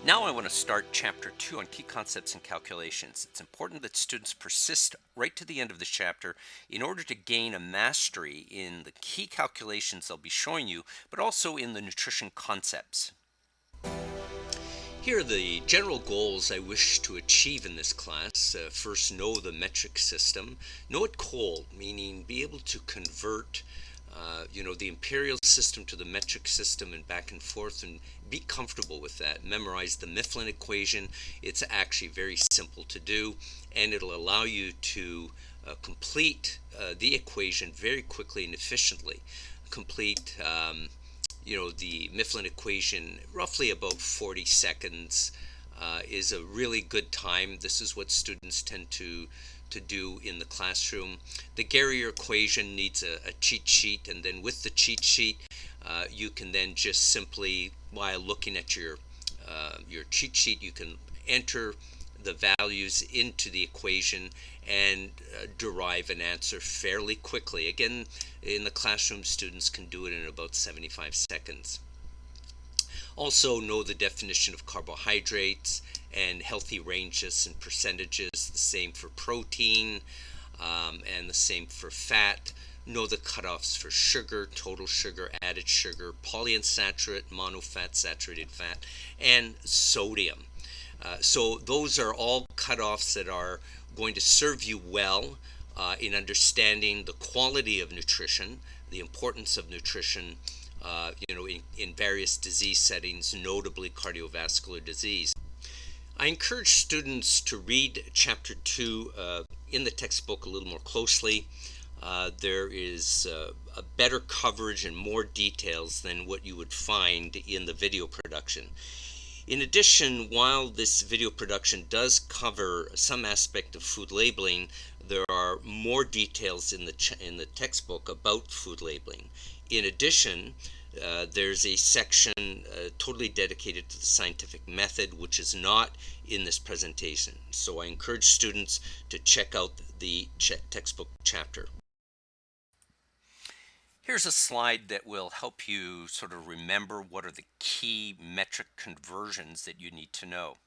Now I want to start Chapter 2 on key concepts and calculations. It's important that students persist right to the end of this chapter in order to gain a mastery in the key calculations I'll be showing you, but also in the nutrition concepts. Here are the general goals I wish to achieve in this class. First, know the metric system. Know it cold, meaning be able to convert the imperial system to the metric system and back and forth, and be comfortable with that. Memorize the Mifflin equation. It's actually very simple to do, and it'll allow you to complete the equation very quickly and efficiently. Complete the Mifflin equation roughly about 40 seconds is a really good time. This is what students tend to do in the classroom. The Garrier equation needs a cheat sheet, and then with the cheat sheet you can then just simply, while looking at your cheat sheet, you can enter the values into the equation and derive an answer fairly quickly. Again, in the classroom, students can do it in about 75 seconds. Also, know the definition of carbohydrates and healthy ranges and percentages. The same for protein and the same for fat. Know the cutoffs for sugar, total sugar, added sugar, polyunsaturated, monofat, saturated fat, and sodium. So those are all cutoffs that are going to serve you well in understanding the quality of nutrition, the importance of nutrition, in various disease settings, notably cardiovascular disease. I encourage students to read Chapter 2 in the textbook a little more closely. There is a better coverage and more details than what you would find in the video production. In addition, while this video production does cover some aspect of food labeling, there are more details in the textbook about food labeling. In addition, there's a section totally dedicated to the scientific method, which is not in this presentation. So I encourage students to check out the textbook chapter. Here's a slide that will help you sort of remember what are the key metric conversions that you need to know.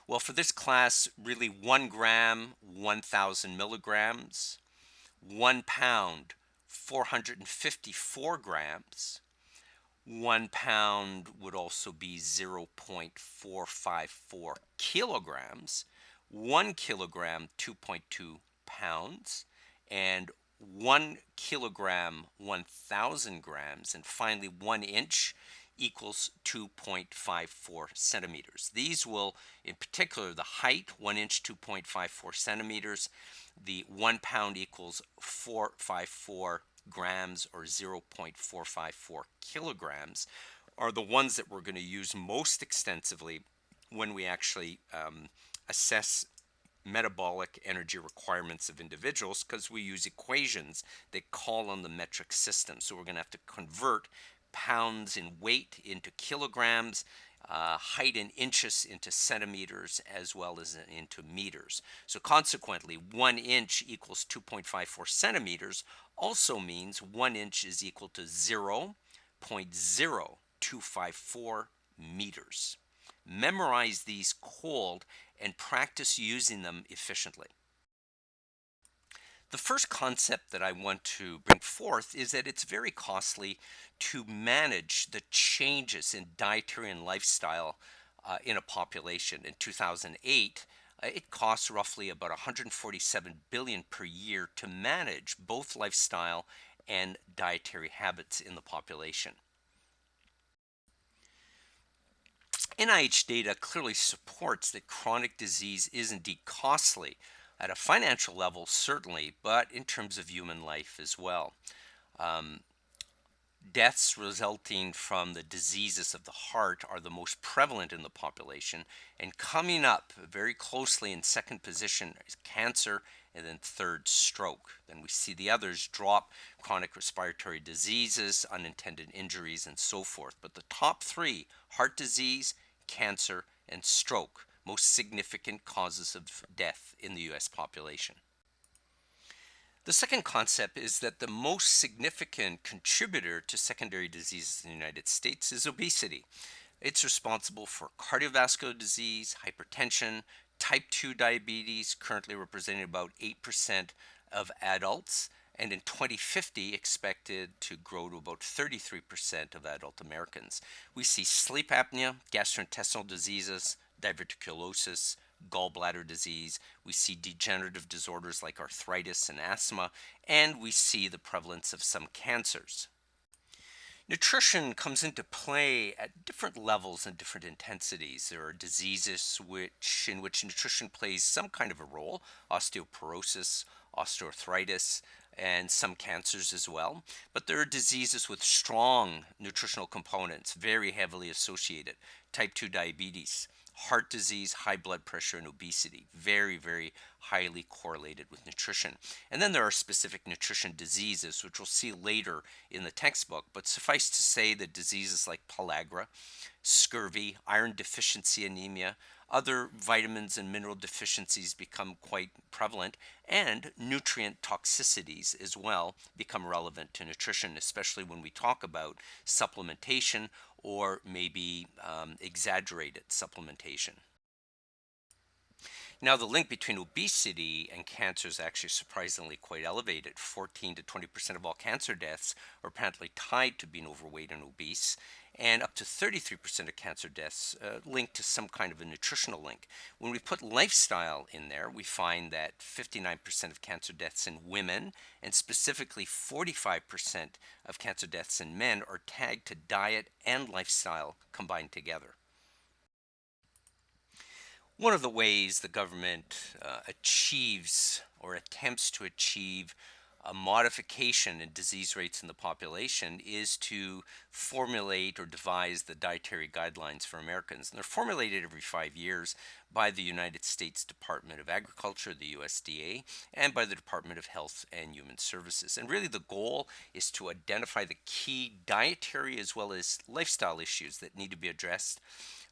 Well, for this class, really 1 gram, 1,000 milligrams, 1 pound, 454 grams, 1 pound would also be 0.454 kilograms, 1 kilogram, 2.2 pounds, and 1 kilogram, 1,000 grams, and finally 1 inch equals 2.54 centimeters. These will, in particular, the height, 1 inch, 2.54 centimeters, the 1 pound equals 454 grams or 0.454 kilograms, are the ones that we're going to use most extensively when we actually assess metabolic energy requirements of individuals, because we use equations that call on the metric system. So we're going to have to convert pounds in weight into kilograms, height in inches into centimeters, as well as into meters. So consequently, 1 inch equals 2.54 centimeters also means 1 inch is equal to 0.0254 meters. Memorize these cold and practice using them efficiently. The first concept that I want to bring forth is that it's very costly to manage the changes in dietary and lifestyle in a population. In 2008, it costs roughly about 147 billion per year to manage both lifestyle and dietary habits in the population. NIH data clearly supports that chronic disease is indeed costly at a financial level, certainly, but in terms of human life as well. Deaths resulting from the diseases of the heart are the most prevalent in the population, and coming up very closely in second position is cancer, and then third, stroke. Then we see the others drop: chronic respiratory diseases, unintended injuries, and so forth. But the top three: heart disease, cancer, and stroke, most significant causes of death in the U.S. population. The second concept is that the most significant contributor to secondary diseases in the United States is obesity. It's responsible for cardiovascular disease, hypertension, type 2 diabetes, currently representing about 8% of adults, and in 2050 expected to grow to about 33% of adult Americans. We see sleep apnea, gastrointestinal diseases, diverticulosis, gallbladder disease. We see degenerative disorders like arthritis and asthma, and we see the prevalence of some cancers. Nutrition comes into play at different levels and different intensities. There are diseases in which nutrition plays some kind of a role, osteoporosis, osteoarthritis, and some cancers as well. But there are diseases with strong nutritional components, very heavily associated. Type 2 diabetes, heart disease, high blood pressure, and obesity, very, very highly correlated with nutrition. And then there are specific nutrition diseases, which we'll see later in the textbook, but suffice to say that diseases like pellagra, scurvy, iron deficiency anemia, other vitamins and mineral deficiencies become quite prevalent, and nutrient toxicities as well become relevant to nutrition, especially when we talk about supplementation or maybe exaggerated supplementation. Now, the link between obesity and cancer is actually surprisingly quite elevated. 14 to 20% of all cancer deaths are apparently tied to being overweight and obese, and up to 33% of cancer deaths linked to some kind of a nutritional link. When we put lifestyle in there, we find that 59% of cancer deaths in women, and specifically 45% of cancer deaths in men, are tagged to diet and lifestyle combined together. One of the ways the government achieves or attempts to achieve a modification in disease rates in the population is to formulate or devise the dietary guidelines for Americans. And they're formulated every 5 years by the United States Department of Agriculture, the USDA, and by the Department of Health and Human Services. And really the goal is to identify the key dietary as well as lifestyle issues that need to be addressed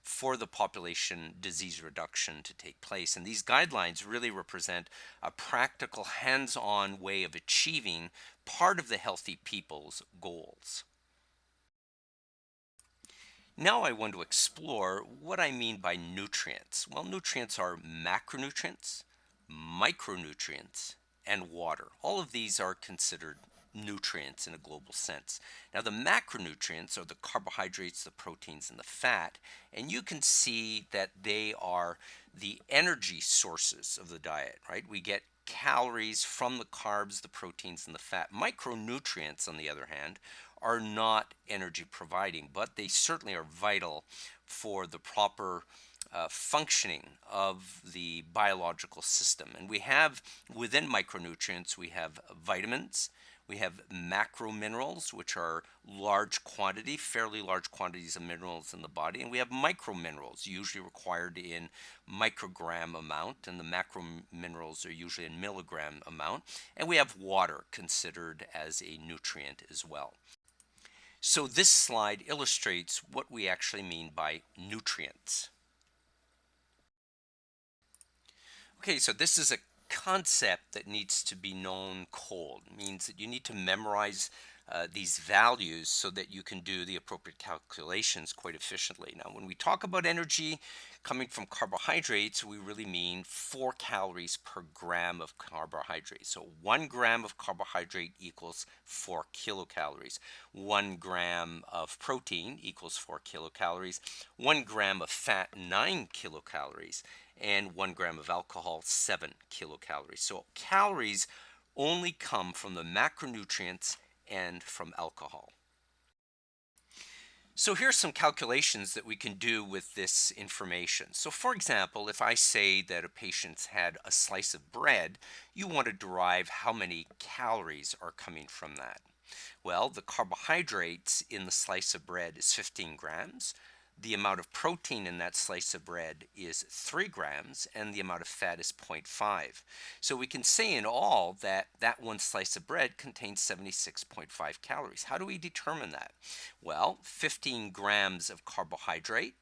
for the population disease reduction to take place. And these guidelines really represent a practical, hands-on way of achieving part of the healthy people's goals. Now I want to explore what I mean by nutrients. Well, nutrients are macronutrients, micronutrients, and water. All of these are considered nutrients in a global sense. Now, the macronutrients are the carbohydrates, the proteins, and the fat, and you can see that they are the energy sources of the diet, right? We get calories from the carbs, the proteins, and the fat. Micronutrients, on the other hand, are not energy providing, but they certainly are vital for the proper functioning of the biological system. And we have within micronutrients, we have vitamins, we have macro minerals, which are large quantity, fairly large quantities of minerals in the body, and we have micro minerals, usually required in microgram amount, and the macro minerals are usually in milligram amount, and we have water considered as a nutrient as well. So this slide illustrates what we actually mean by nutrients. Okay, so this is a concept that needs to be known cold. It means that you need to memorize these values so that you can do the appropriate calculations quite efficiently. Now, when we talk about energy coming from carbohydrates, we really mean 4 calories per gram of carbohydrate. So 1 gram of carbohydrate equals 4 kilocalories. 1 gram of protein equals 4 kilocalories. 1 gram of fat, 9 kilocalories. And 1 gram of alcohol, 7 kilocalories. So calories only come from the macronutrients and from alcohol. So here's some calculations that we can do with this information. So for example, if I say that a patient's had a slice of bread, you want to derive how many calories are coming from that. Well, the carbohydrates in the slice of bread is 15 grams. The amount of protein in that slice of bread is 3 grams, and the amount of fat is 0.5. So we can say in all that that one slice of bread contains 76.5 calories. How do we determine that? Well, 15 grams of carbohydrate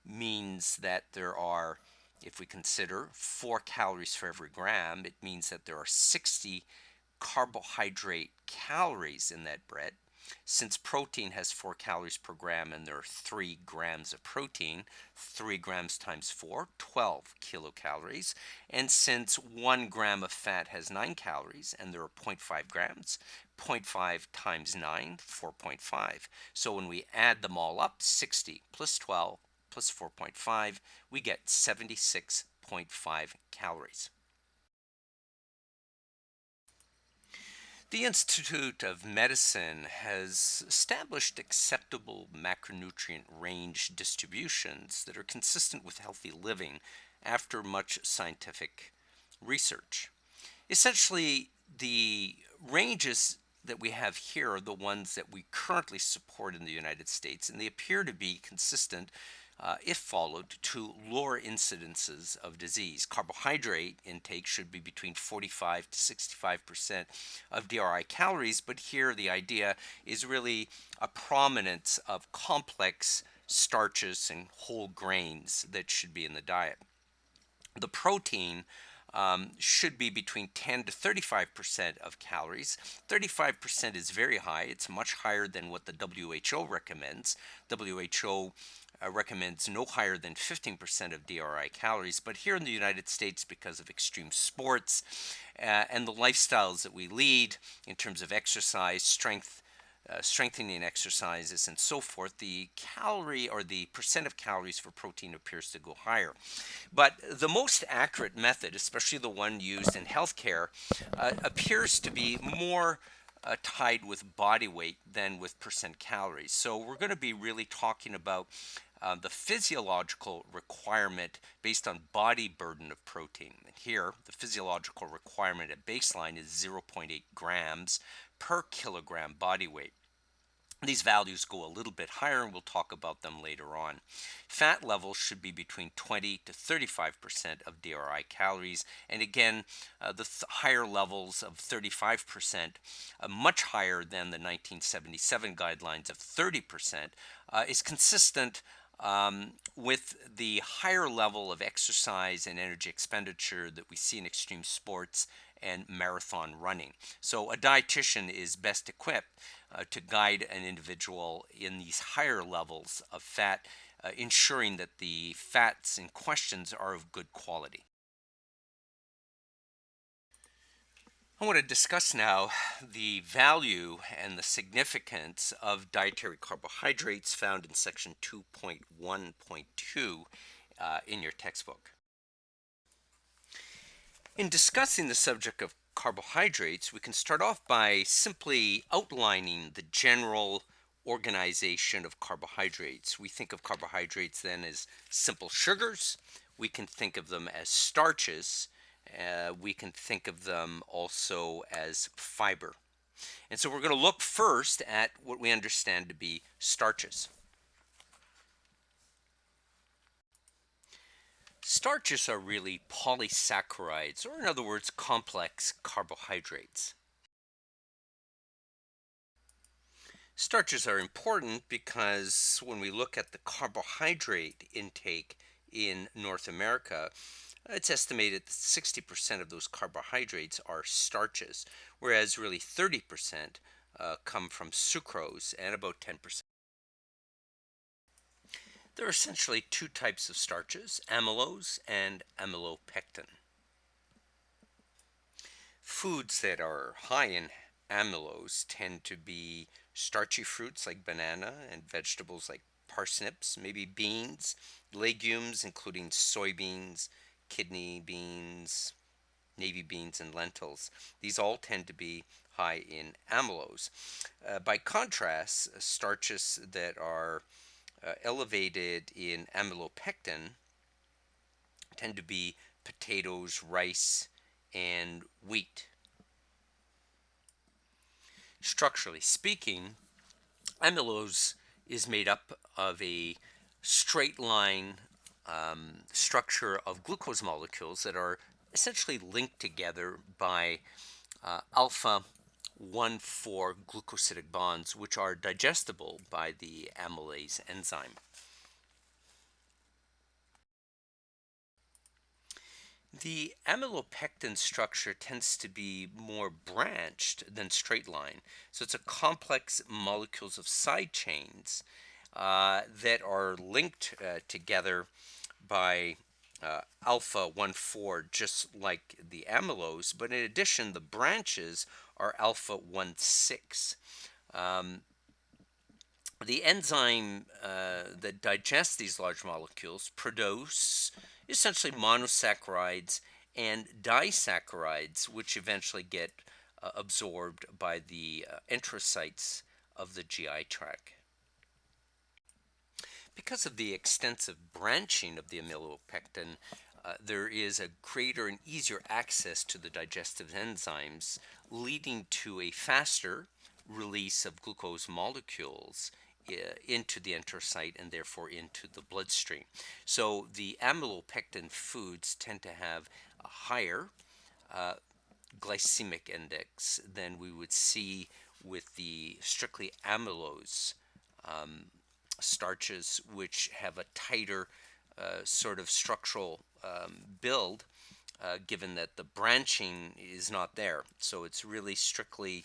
means that there are, if we consider 4 calories for every gram, it means that there are 60 carbohydrate calories in that bread. Since protein has 4 calories per gram and there are 3 grams of protein, 3 grams times 4, 12 kilocalories. And since 1 gram of fat has 9 calories and there are 0.5 grams, 0.5 times 9, 4.5. So when we add them all up, 60 plus 12 plus 4.5, we get 76.5 calories. The Institute of Medicine has established acceptable macronutrient range distributions that are consistent with healthy living after much scientific research. Essentially, the ranges that we have here are the ones that we currently support in the United States, and they appear to be consistent if followed to lower incidences of disease. Carbohydrate intake should be between 45 to 65% of DRI calories, but here the idea is really a prominence of complex starches and whole grains that should be in the diet. The protein should be between 10 to 35% of calories. 35% is very high. It's much higher than what the WHO recommends. WHO recommends no higher than 15% of DRI calories, but here in the United States, because of extreme sports and the lifestyles that we lead in terms of exercise, strengthening exercises and so forth, the calorie or the percent of calories for protein appears to go higher. But the most accurate method, especially the one used in healthcare, appears to be more tied with body weight than with percent calories. So we're going to be really talking about the physiological requirement based on body burden of protein. And here, the physiological requirement at baseline is 0.8 grams per kilogram body weight. These values go a little bit higher, and we'll talk about them later on. Fat levels should be between 20 to 35% of DRI calories, and again, the higher levels of 35%, much higher than the 1977 guidelines of 30%, is consistent with the higher level of exercise and energy expenditure that we see in extreme sports and marathon running. So a dietitian is best equipped to guide an individual in these higher levels of fat, ensuring that the fats in questions are of good quality. I want to discuss now the value and the significance of dietary carbohydrates found in section 2.1.2 in your textbook. In discussing the subject of carbohydrates, we can start off by simply outlining the general organization of carbohydrates. We think of carbohydrates then as simple sugars. We can think of them as starches. We can think of them also as fiber. And so we're going to look first at what we understand to be starches. Starches are really polysaccharides, or in other words, complex carbohydrates. Starches are important because when we look at the carbohydrate intake in North America, it's estimated that 60% of those carbohydrates are starches, whereas really 30% come from sucrose and about 10%. There are essentially two types of starches, amylose and amylopectin. Foods that are high in amylose tend to be starchy fruits like banana and vegetables like parsnips, maybe beans, legumes including soybeans, kidney beans, navy beans, and lentils. These all tend to be high in amylose. By contrast, starches that are elevated in amylopectin tend to be potatoes, rice, and wheat. Structurally speaking, amylose is made up of a straight line structure of glucose molecules that are essentially linked together by alpha 1,4 glucosidic bonds, which are digestible by the amylase enzyme. The amylopectin structure tends to be more branched than straight line. So it's a complex molecules of side chains that are linked together by alpha 1,4, just like the amylose. But in addition, the branches are alpha 1,6. Um, the enzyme that digests these large molecules produce essentially monosaccharides and disaccharides, which eventually get absorbed by the enterocytes of the GI tract. Because of the extensive branching of the amylopectin, there is a greater and easier access to the digestive enzymes, leading to a faster release of glucose molecules into the enterocyte and therefore into the bloodstream. So the amylopectin foods tend to have a higher uh, glycemic index than we would see with the strictly amylose um, starches, which have a tighter sort of structural build, given that the branching is not there. So it's really strictly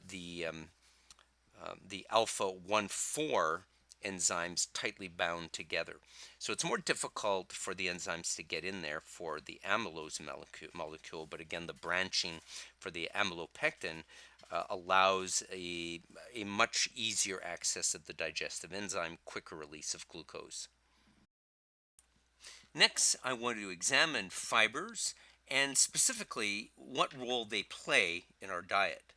the alpha 1,4 enzymes tightly bound together. So it's more difficult for the enzymes to get in there for the amylose molecule, but again, the branching for the amylopectin allows a much easier access of the digestive enzyme, quicker release of glucose. Next, I want to examine fibers and specifically what role they play in our diet.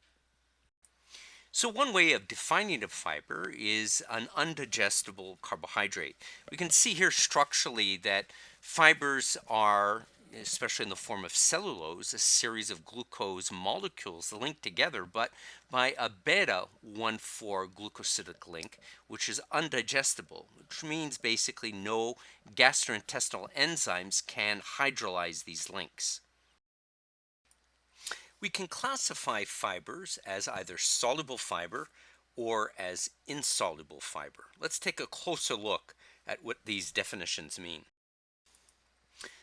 So, one way of defining a fiber is an undigestible carbohydrate. We can see here structurally that fibers are, especially in the form of cellulose, a series of glucose molecules linked together, but by a beta 1,4 glucosidic link, which is undigestible, which means basically no gastrointestinal enzymes can hydrolyze these links. We can classify fibers as either soluble fiber or as insoluble fiber. Let's take a closer look at what these definitions mean.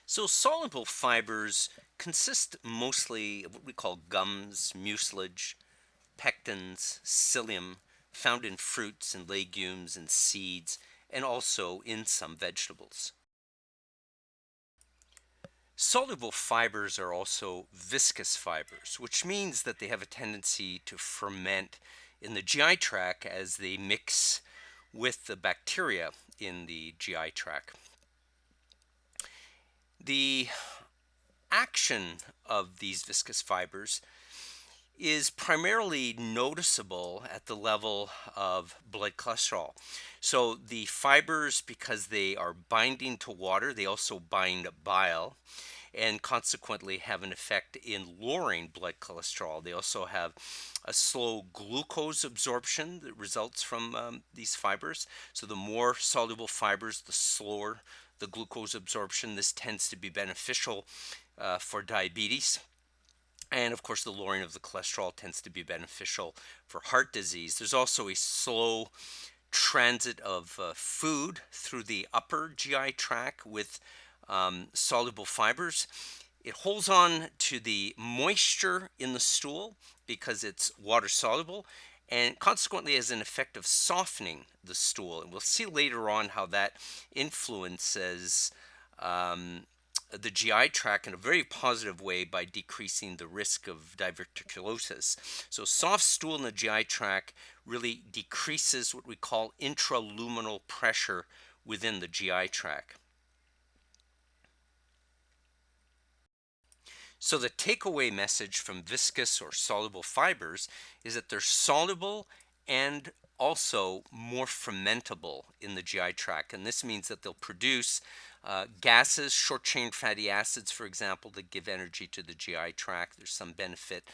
So, soluble fibers consist mostly of what we call gums, mucilage, pectins, psyllium, found in fruits and legumes and seeds, and also in some vegetables. Soluble fibers are also viscous fibers, which means that they have a tendency to ferment in the GI tract as they mix with the bacteria in the GI tract. The action of these viscous fibers is primarily noticeable at the level of blood cholesterol. So the fibers, because they are binding to water, they also bind bile and consequently have an effect in lowering blood cholesterol. They also have a slow glucose absorption that results from these fibers. So the more soluble fibers, the slower the glucose absorption. This tends to be beneficial for diabetes. And of course, the lowering of the cholesterol tends to be beneficial for heart disease. There's also a slow transit of food through the upper GI tract with soluble fibers. It holds on to the moisture in the stool because it's water soluble and consequently has an effect of softening the stool. And we'll see later on how that influences the GI tract in a very positive way by decreasing the risk of diverticulosis. So soft stool in the GI tract really decreases what we call intraluminal pressure within the GI tract. So the takeaway message from viscous or soluble fibers is that they're soluble and also more fermentable in the GI tract. And this means that they'll produce gases, short chain fatty acids, for example, that give energy to the GI tract. There's some benefit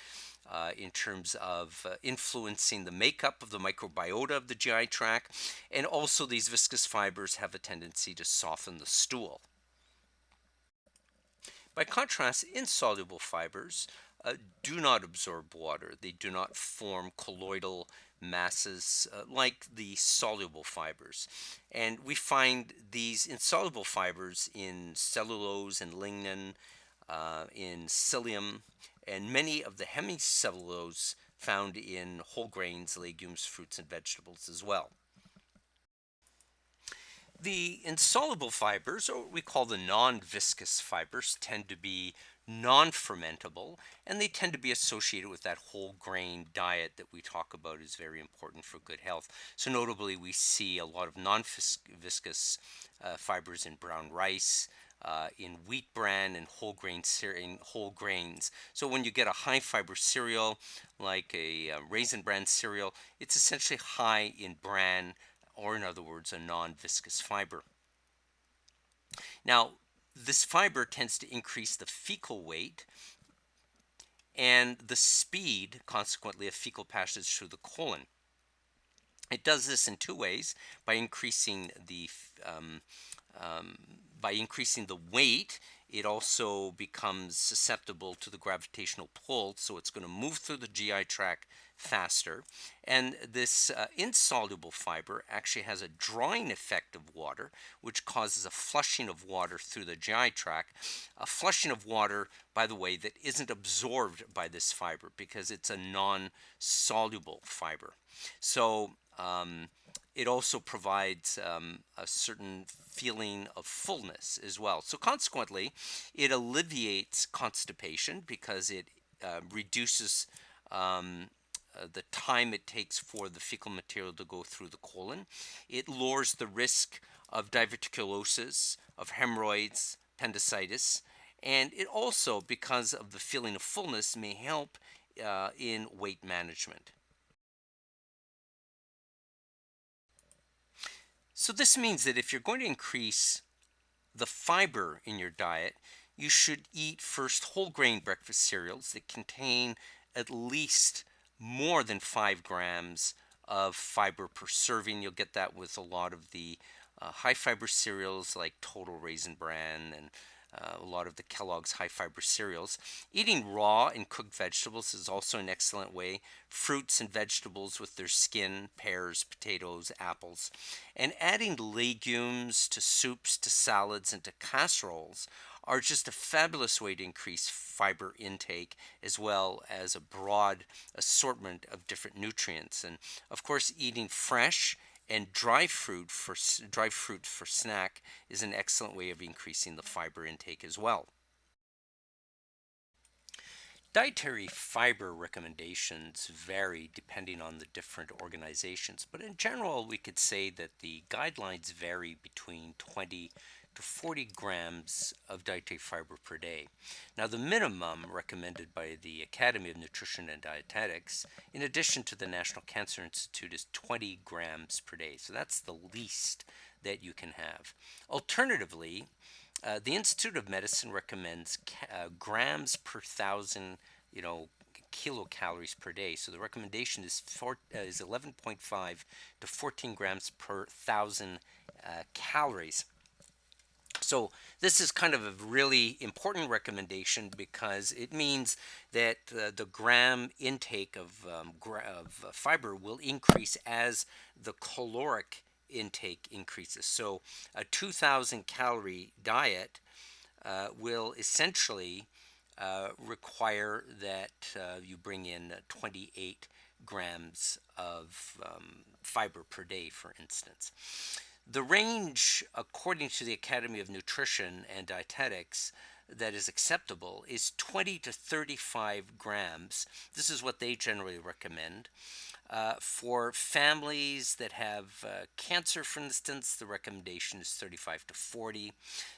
in terms of influencing the makeup of the microbiota of the GI tract. And also, these viscous fibers have a tendency to soften the stool. By contrast, insoluble fibers do not absorb water. They do not form colloidal masses like the soluble fibers. And we find these insoluble fibers in cellulose and lignin, in psyllium, and many of the hemicellulose found in whole grains, legumes, fruits, and vegetables as well. The insoluble fibers, or what we call the non-viscous fibers, tend to be non-fermentable, and they tend to be associated with that whole grain diet that we talk about is very important for good health. So notably, we see a lot of non-viscous fibers in brown rice, in wheat bran, and whole grains. So when you get a high fiber cereal like a raisin bran cereal, it's essentially high in bran, or in other words, a non-viscous fiber. Now, this fiber tends to increase the fecal weight and the speed, consequently, of fecal passage through the colon. It does this in two ways: by increasing the weight. It also becomes susceptible to the gravitational pull, so it's going to move through the GI tract faster. And this insoluble fiber actually has a drawing effect of water, which causes a flushing of water through the GI tract. A flushing of water, by the way, that isn't absorbed by this fiber because it's a non-soluble fiber. So it also provides a certain feeling of fullness as well. So consequently, it alleviates constipation because it reduces the time it takes for the fecal material to go through the colon. It lowers the risk of diverticulosis, of hemorrhoids, appendicitis, and it also, because of the feeling of fullness, may help in weight management. So this means that if you're going to increase the fiber in your diet, you should eat first whole grain breakfast cereals that contain at least more than 5 grams of fiber per serving. You'll get that with a lot of the high fiber cereals like Total Raisin Bran and a lot of the Kellogg's high fiber cereals. Eating raw and cooked vegetables is also an excellent way. Fruits and vegetables with their skin, pears, potatoes, apples. And adding legumes to soups, to salads, and to casseroles are just a fabulous way to increase fiber intake, as well as a broad assortment of different nutrients. And of course, eating fresh and dry fruit for snack is an excellent way of increasing the fiber intake as well. Dietary fiber recommendations vary depending on the different organizations, but in general, we could say that the guidelines vary between 20 to 40 grams of dietary fiber per day. Now, the minimum recommended by the Academy of Nutrition and Dietetics, in addition to the National Cancer Institute, is 20 grams per day. So that's the least that you can have. Alternatively, the Institute of Medicine recommends grams per thousand, kilocalories per day. So the recommendation is 11.5 to 14 grams per thousand calories. So this is kind of a really important recommendation because it means that the gram intake of fiber will increase as the caloric intake increases. So a 2,000 calorie diet will essentially require that you bring in 28 grams of fiber per day, for instance. The range, according to the Academy of Nutrition and Dietetics, that is acceptable is 20 to 35 grams. This is what they generally recommend. For families that have cancer, for instance, the recommendation is 35 to 40.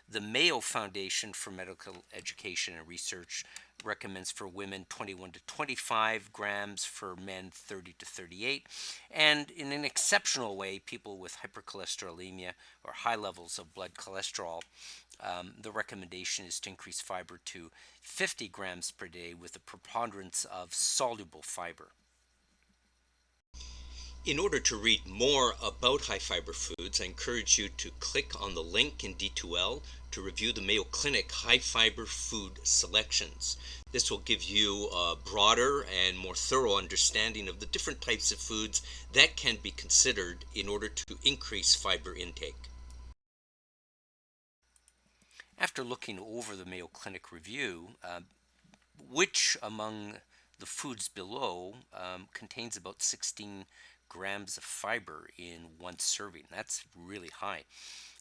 The Mayo Foundation for Medical Education and Research recommends for women 21 to 25 grams, for men 30 to 38. And in an exceptional way, people with hypercholesterolemia or high levels of blood cholesterol, the recommendation is to increase fiber to 50 grams per day with a preponderance of soluble fiber. In order to read more about high fiber foods, I encourage you to click on the link in D2L to review the Mayo Clinic high fiber food selections. This will give you a broader and more thorough understanding of the different types of foods that can be considered in order to increase fiber intake. After looking over the Mayo Clinic review, which among the foods below contains about 16 grams of fiber in one serving? That's really high.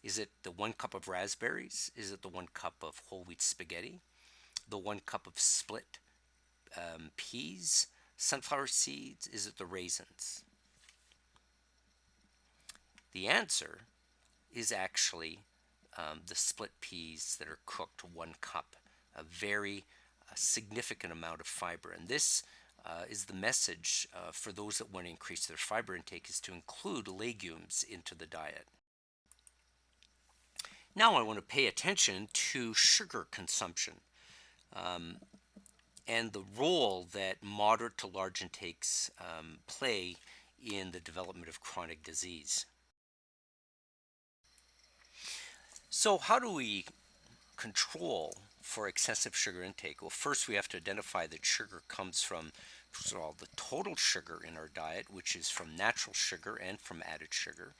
Is it the 1 cup of raspberries? Is it the 1 cup of whole wheat spaghetti? The 1 cup of split peas? Sunflower seeds? Is it the raisins? The answer is actually the split peas that are cooked 1 cup, a very significant amount of fiber. And this is the message for those that want to increase their fiber intake, is to include legumes into the diet. Now I want to pay attention to sugar consumption and the role that moderate to large intakes play in the development of chronic disease. So how do we control for excessive sugar intake? Well, first we have to identify that sugar comes from, first of all, the total sugar in our diet, which is from natural sugar and from added sugar.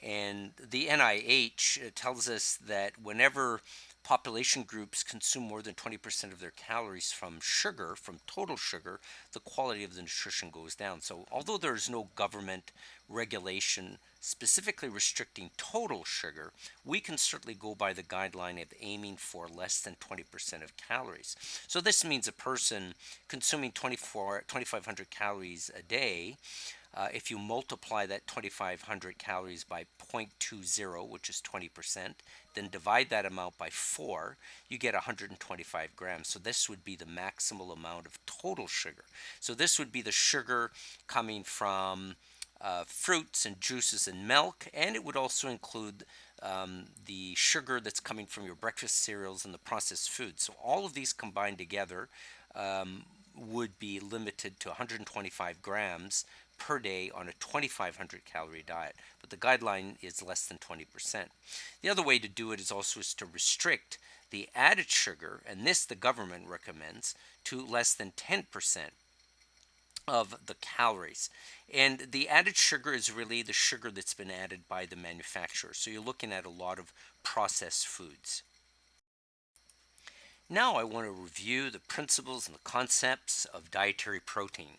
And the NIH tells us that whenever population groups consume more than 20% of their calories from sugar, from total sugar, the quality of the nutrition goes down. So although there is no government regulation specifically restricting total sugar, we can certainly go by the guideline of aiming for less than 20% of calories. So this means a person consuming 2,500 calories a day, if you multiply that 2,500 calories by 0.20, which is 20%, then divide that amount by 4, you get 125 grams. So this would be the maximal amount of total sugar. So this would be the sugar coming from fruits and juices and milk, and it would also include the sugar that's coming from your breakfast cereals and the processed foods. So all of these combined together would be limited to 125 grams per day on a 2,500 calorie diet, but the guideline is less than 20%. The other way to do it is also to restrict the added sugar, and this the government recommends, to less than 10% of the calories. And the added sugar is really the sugar that's been added by the manufacturer. So you're looking at a lot of processed foods. Now I want to review the principles and the concepts of dietary protein.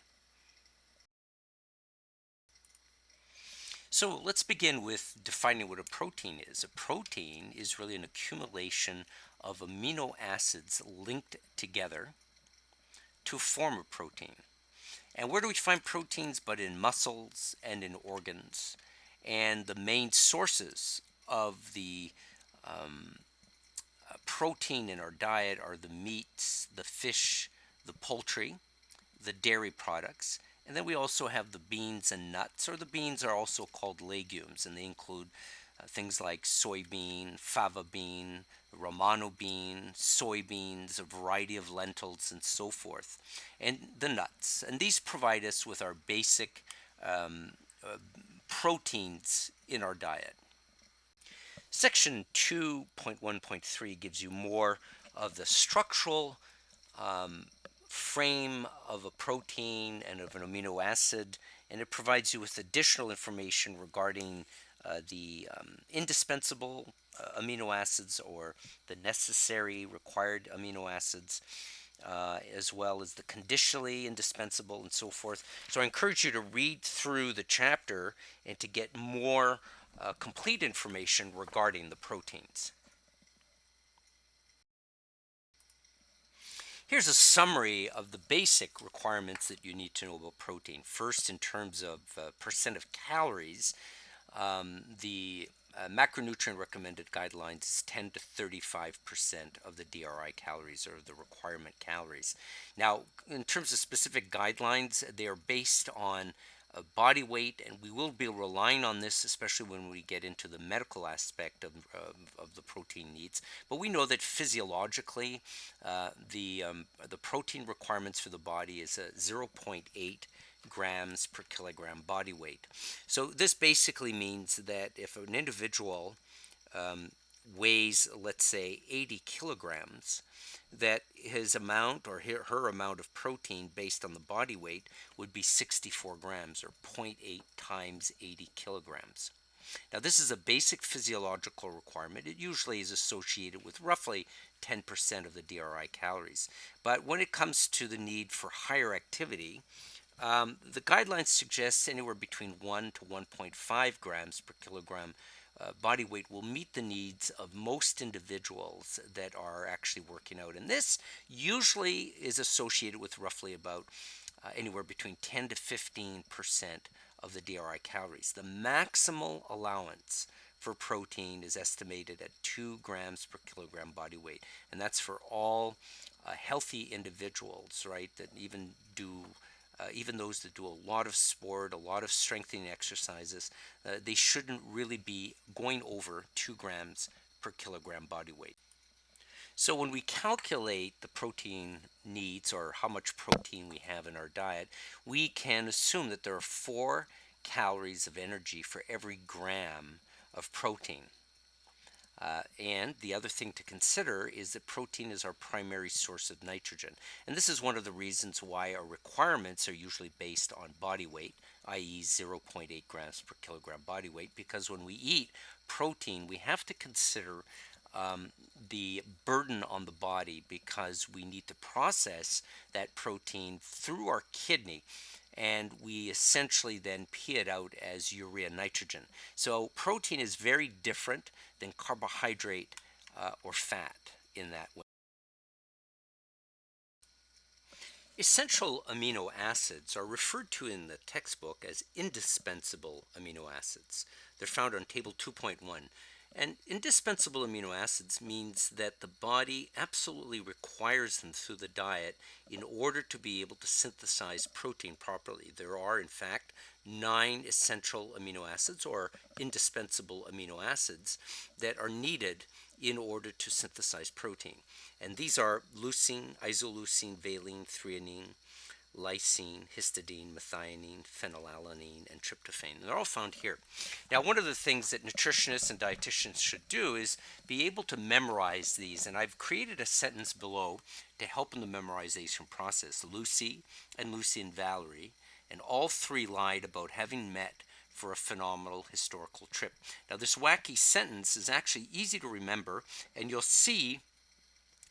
So let's begin with defining what a protein is. A protein is really an accumulation of amino acids linked together to form a protein. And where do we find proteins but in muscles and in organs? And the main sources of the protein in our diet are the meats, the fish, the poultry, the dairy products, and then we also have the beans and nuts, or the beans are also called legumes, and they include things like soybean, fava bean, romano bean, soybeans, a variety of lentils, and so forth, and the nuts. And these provide us with our basic proteins in our diet. Section 2.1.3 gives you more of the structural frame of a protein and of an amino acid, and it provides you with additional information regarding the indispensable amino acids, or the necessary required amino acids, as well as the conditionally indispensable and so forth. So I encourage you to read through the chapter and to get more complete information regarding the proteins. Here's a summary of the basic requirements that you need to know about protein. First, in terms of percent of calories, the macronutrient recommended guidelines is 10 to 35% of the DRI calories, or the requirement calories. Now, in terms of specific guidelines, they are based on body weight, and we will be relying on this, especially when we get into the medical aspect of the protein needs. But we know that physiologically, the protein requirements for the body is 0.8 grams per kilogram body weight. So this basically means that if an individual weighs, let's say, 80 kilograms, that his amount, or her amount of protein based on the body weight, would be 64 grams, or 0.8 times 80 kilograms. Now, this is a basic physiological requirement. It usually is associated with roughly 10% of the DRI calories. But when it comes to the need for higher activity, the guidelines suggest anywhere between 1 to 1.5 grams per kilogram body weight will meet the needs of most individuals that are actually working out. And this usually is associated with roughly about anywhere between 10 to 15% of the DRI calories. The maximal allowance for protein is estimated at 2 grams per kilogram body weight, and that's for all healthy individuals, right? That even those that do a lot of sport, a lot of strengthening exercises, they shouldn't really be going over 2 grams per kilogram body weight. So when we calculate the protein needs or how much protein we have in our diet, we can assume that there are 4 calories of energy for every gram of protein. And the other thing to consider is that protein is our primary source of nitrogen. And this is one of the reasons why our requirements are usually based on body weight, i.e. 0.8 grams per kilogram body weight, because when we eat protein, we have to consider the burden on the body because we need to process that protein through our kidney, and we essentially then pee it out as urea nitrogen. So protein is very different than carbohydrate or fat in that way. Essential amino acids are referred to in the textbook as indispensable amino acids. They're found on table 2.1. And indispensable amino acids means that the body absolutely requires them through the diet in order to be able to synthesize protein properly. There are, in fact, 9 essential amino acids or indispensable amino acids that are needed in order to synthesize protein. And these are leucine, isoleucine, valine, threonine, lysine, histidine, methionine, phenylalanine, and tryptophan. They're all found here. Now, one of the things that nutritionists and dietitians should do is be able to memorize these, and I've created a sentence below to help in the memorization process. Lucy and Valerie, and all 3 lied about having met for a phenomenal historical trip. Now, this wacky sentence is actually easy to remember, and you'll see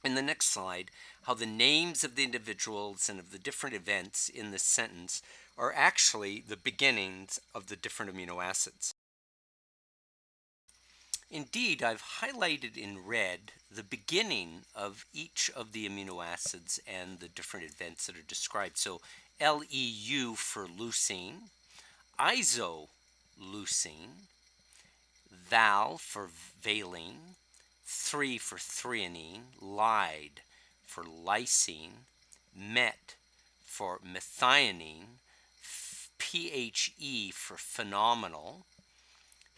in the next slide how the names of the individuals and of the different events in this sentence are actually the beginnings of the different amino acids. Indeed, I've highlighted in red the beginning of each of the amino acids and the different events that are described. So LEU for leucine, isoleucine, Val for valine, 3 for threonine, Lide for lysine, Met for methionine, PHE for phenomenal,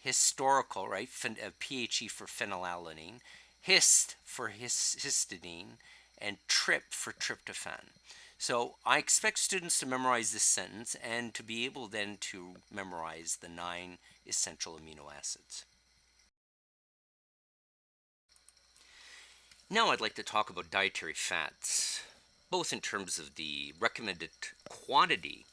historical, right? PHE for phenylalanine, Hist for histidine, and Trip for tryptophan. So I expect students to memorize this sentence and to be able then to memorize the 9 essential amino acids. Now I'd like to talk about dietary fats, both in terms of the recommended quantity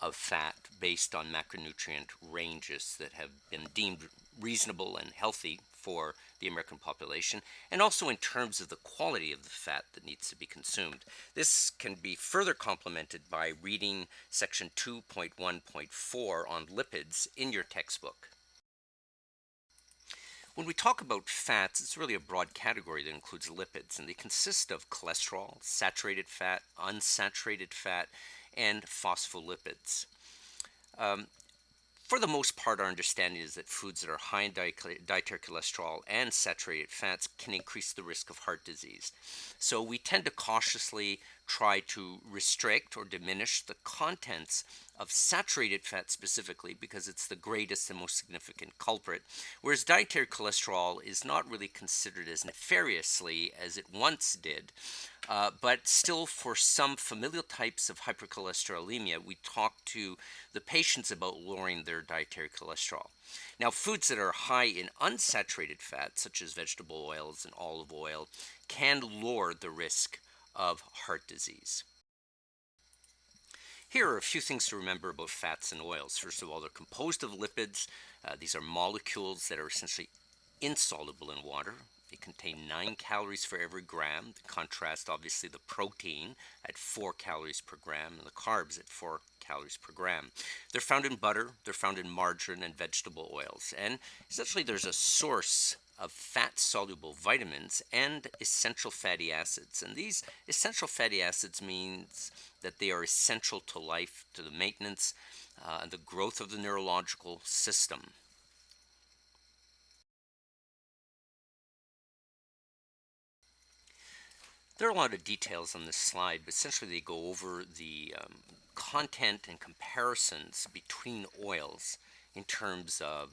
of fat based on macronutrient ranges that have been deemed reasonable and healthy for the American population, and also in terms of the quality of the fat that needs to be consumed. This can be further complemented by reading section 2.1.4 on lipids in your textbook. When we talk about fats, it's really a broad category that includes lipids, and they consist of cholesterol, saturated fat, unsaturated fat, and phospholipids. For the most part, our understanding is that foods that are high in dietary cholesterol and saturated fats can increase the risk of heart disease. So we tend to cautiously try to restrict or diminish the contents of saturated fat specifically because it's the greatest and most significant culprit, whereas dietary cholesterol is not really considered as nefariously as it once did. But still, for some familial types of hypercholesterolemia, we talk to the patients about lowering their dietary cholesterol. Now, foods that are high in unsaturated fats, such as vegetable oils and olive oil, can lower the risk of heart disease. Here are a few things to remember about fats and oils. First of all, they're composed of lipids. These are molecules that are essentially insoluble in water. They contain 9 calories for every gram. In contrast, obviously, the protein at 4 calories per gram and the carbs at 4 calories per gram. They're found in butter, they're found in margarine and vegetable oils. And essentially, there's a source of fat-soluble vitamins and essential fatty acids. And these essential fatty acids means that they are essential to life, to the maintenance and the growth of the neurological system. There are a lot of details on this slide, but essentially they go over the content and comparisons between oils in terms of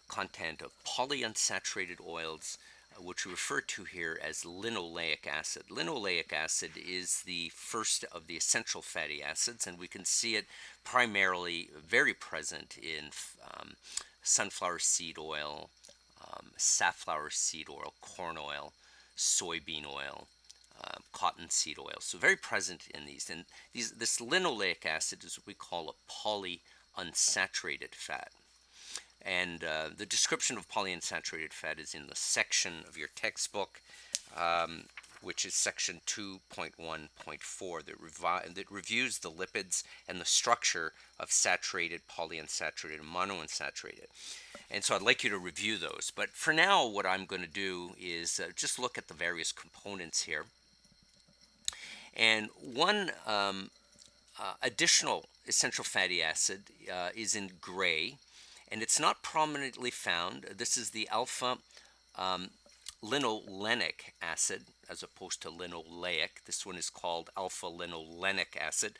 content of polyunsaturated oils, which we refer to here as linoleic acid. Linoleic acid is the first of the essential fatty acids, and we can see it primarily very present in sunflower seed oil, safflower seed oil, corn oil, soybean oil, cotton seed oil. So very present in these. And this linoleic acid is what we call a polyunsaturated fat. And the description of polyunsaturated fat is in the section of your textbook, which is section 2.1.4 that reviews the lipids and the structure of saturated, polyunsaturated, and monounsaturated. And so I'd like you to review those. But for now, what I'm going to do is just look at the various components here. And one additional essential fatty acid is in gray, and it's not prominently found. This is the alpha linolenic acid as opposed to linoleic. This one is called alpha linolenic acid.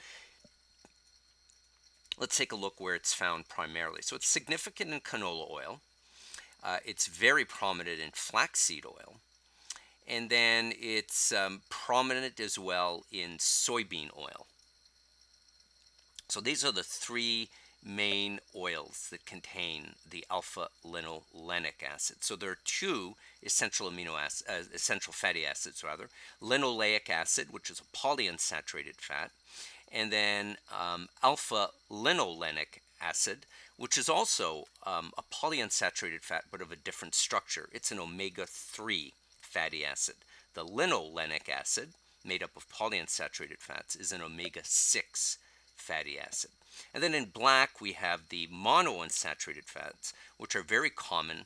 Let's take a look where it's found primarily. So it's significant in canola oil. It's very prominent in flaxseed oil. And then it's prominent as well in soybean oil. So these are the three main oils that contain the alpha linolenic acid. So there are two essential essential fatty acids rather. Linoleic acid, which is a polyunsaturated fat, and then alpha linolenic acid, which is also a polyunsaturated fat but of a different structure. It's an omega-3 fatty acid. The linolenic acid, made up of polyunsaturated fats, is an omega-6 fatty acid. And then in black we have the monounsaturated fats, which are very common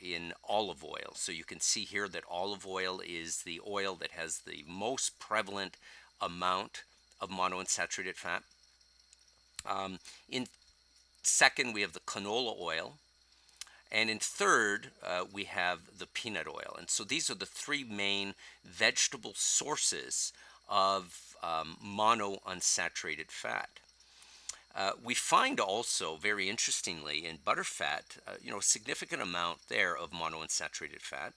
in olive oil. So you can see here that olive oil is the oil that has the most prevalent amount of monounsaturated fat. In second, we have the canola oil. And in third, we have the peanut oil. And so these are the three main vegetable sources of monounsaturated fat. We find also, very interestingly, in butterfat, a significant amount there of monounsaturated fat.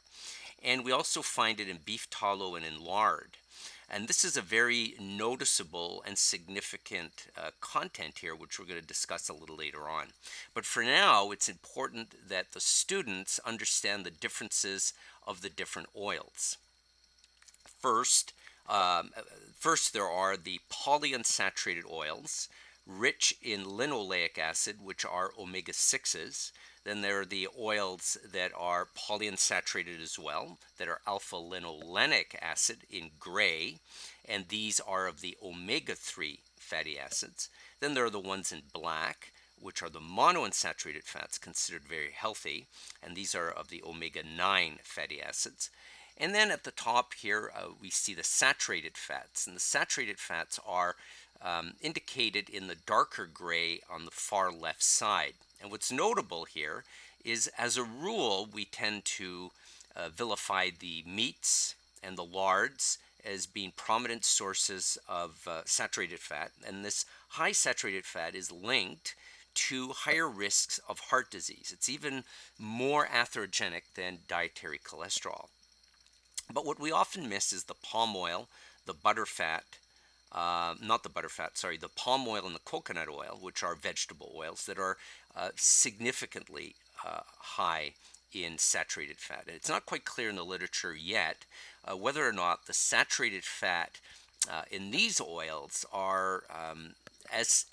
And we also find it in beef tallow and in lard. And this is a very noticeable and significant content here, which we're going to discuss a little later on. But for now, it's important that the students understand the differences of the different oils. First, there are the polyunsaturated oils, rich in linoleic acid, which are omega-6s. Then there are the oils that are polyunsaturated as well, that are alpha linolenic acid in gray, and these are of the omega-3 fatty acids. Then there are the ones in black, which are the monounsaturated fats, considered very healthy, and these are of the omega-9 fatty acids. And then at the top here, we see the saturated fats, and the saturated fats are indicated in the darker gray on the far left side. And what's notable here is, as a rule, we tend to vilify the meats and the lards as being prominent sources of saturated fat. And this high saturated fat is linked to higher risks of heart disease. It's even more atherogenic than dietary cholesterol. But what we often miss is the palm oil, the butterfat, the palm oil and the coconut oil, which are vegetable oils that are significantly high in saturated fat. And it's not quite clear in the literature yet whether or not the saturated fat in these oils are as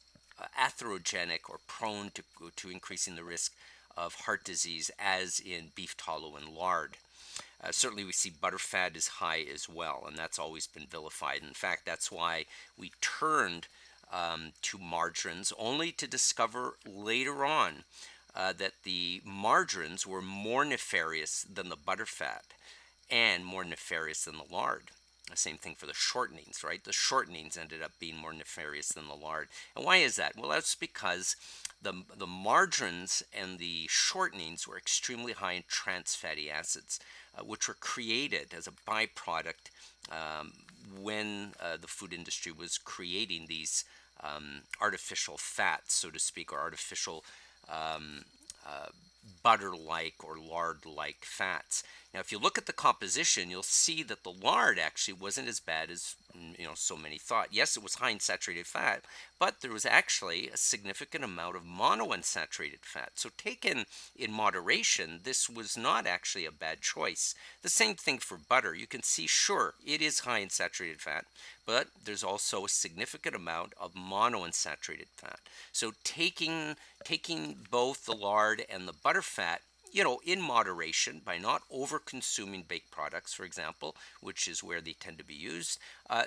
atherogenic or prone to increasing the risk of heart disease as in beef tallow and lard. Certainly, we see butterfat is high as well, and that's always been vilified. In fact, that's why we turned to margarines, only to discover later on that the margarines were more nefarious than the butterfat and more nefarious than the lard. The same thing for the shortenings, right? The shortenings ended up being more nefarious than the lard. And why is that? Well, that's because the margarines and the shortenings were extremely high in trans fatty acids, which were created as a byproduct when the food industry was creating these artificial fats, so to speak, or artificial um, uh, butter-like or lard-like fats. Now, if you look at the composition, you'll see that the lard actually wasn't as bad as so many thought. Yes, it was high in saturated fat, but there was actually a significant amount of monounsaturated fat. So taken in moderation, this was not actually a bad choice. The same thing for butter. You can see, sure, it is high in saturated fat, but there's also a significant amount of monounsaturated fat. So taking both the lard and the butter fat, in moderation, by not over consuming baked products, for example, which is where they tend to be used,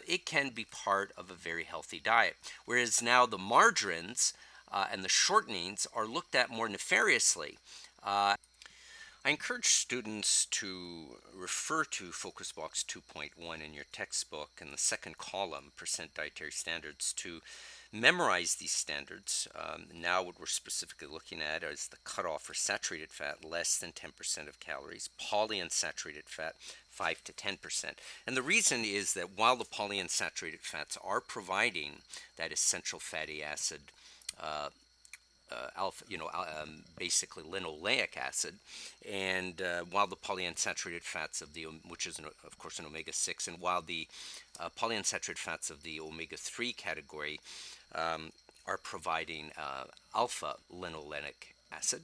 it can be part of a very healthy diet. Whereas now the margarines and the shortenings are looked at more nefariously. I encourage students to refer to Focus Box 2.1 in your textbook in the second column, Percent Dietary Standards, to memorize these standards. Now what we're specifically looking at is the cutoff for saturated fat, less than 10% of calories, polyunsaturated fat, 5 to 10%. And the reason is that while the polyunsaturated fats are providing that essential fatty acid, alpha, basically linoleic acid, and while the polyunsaturated fats of the, which is of course an omega-6, and while the polyunsaturated fats of the omega-3 category are providing alpha linoleic acid,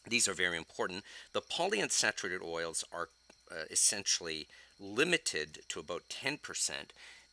these are very important. The polyunsaturated oils are essentially limited to about 10%,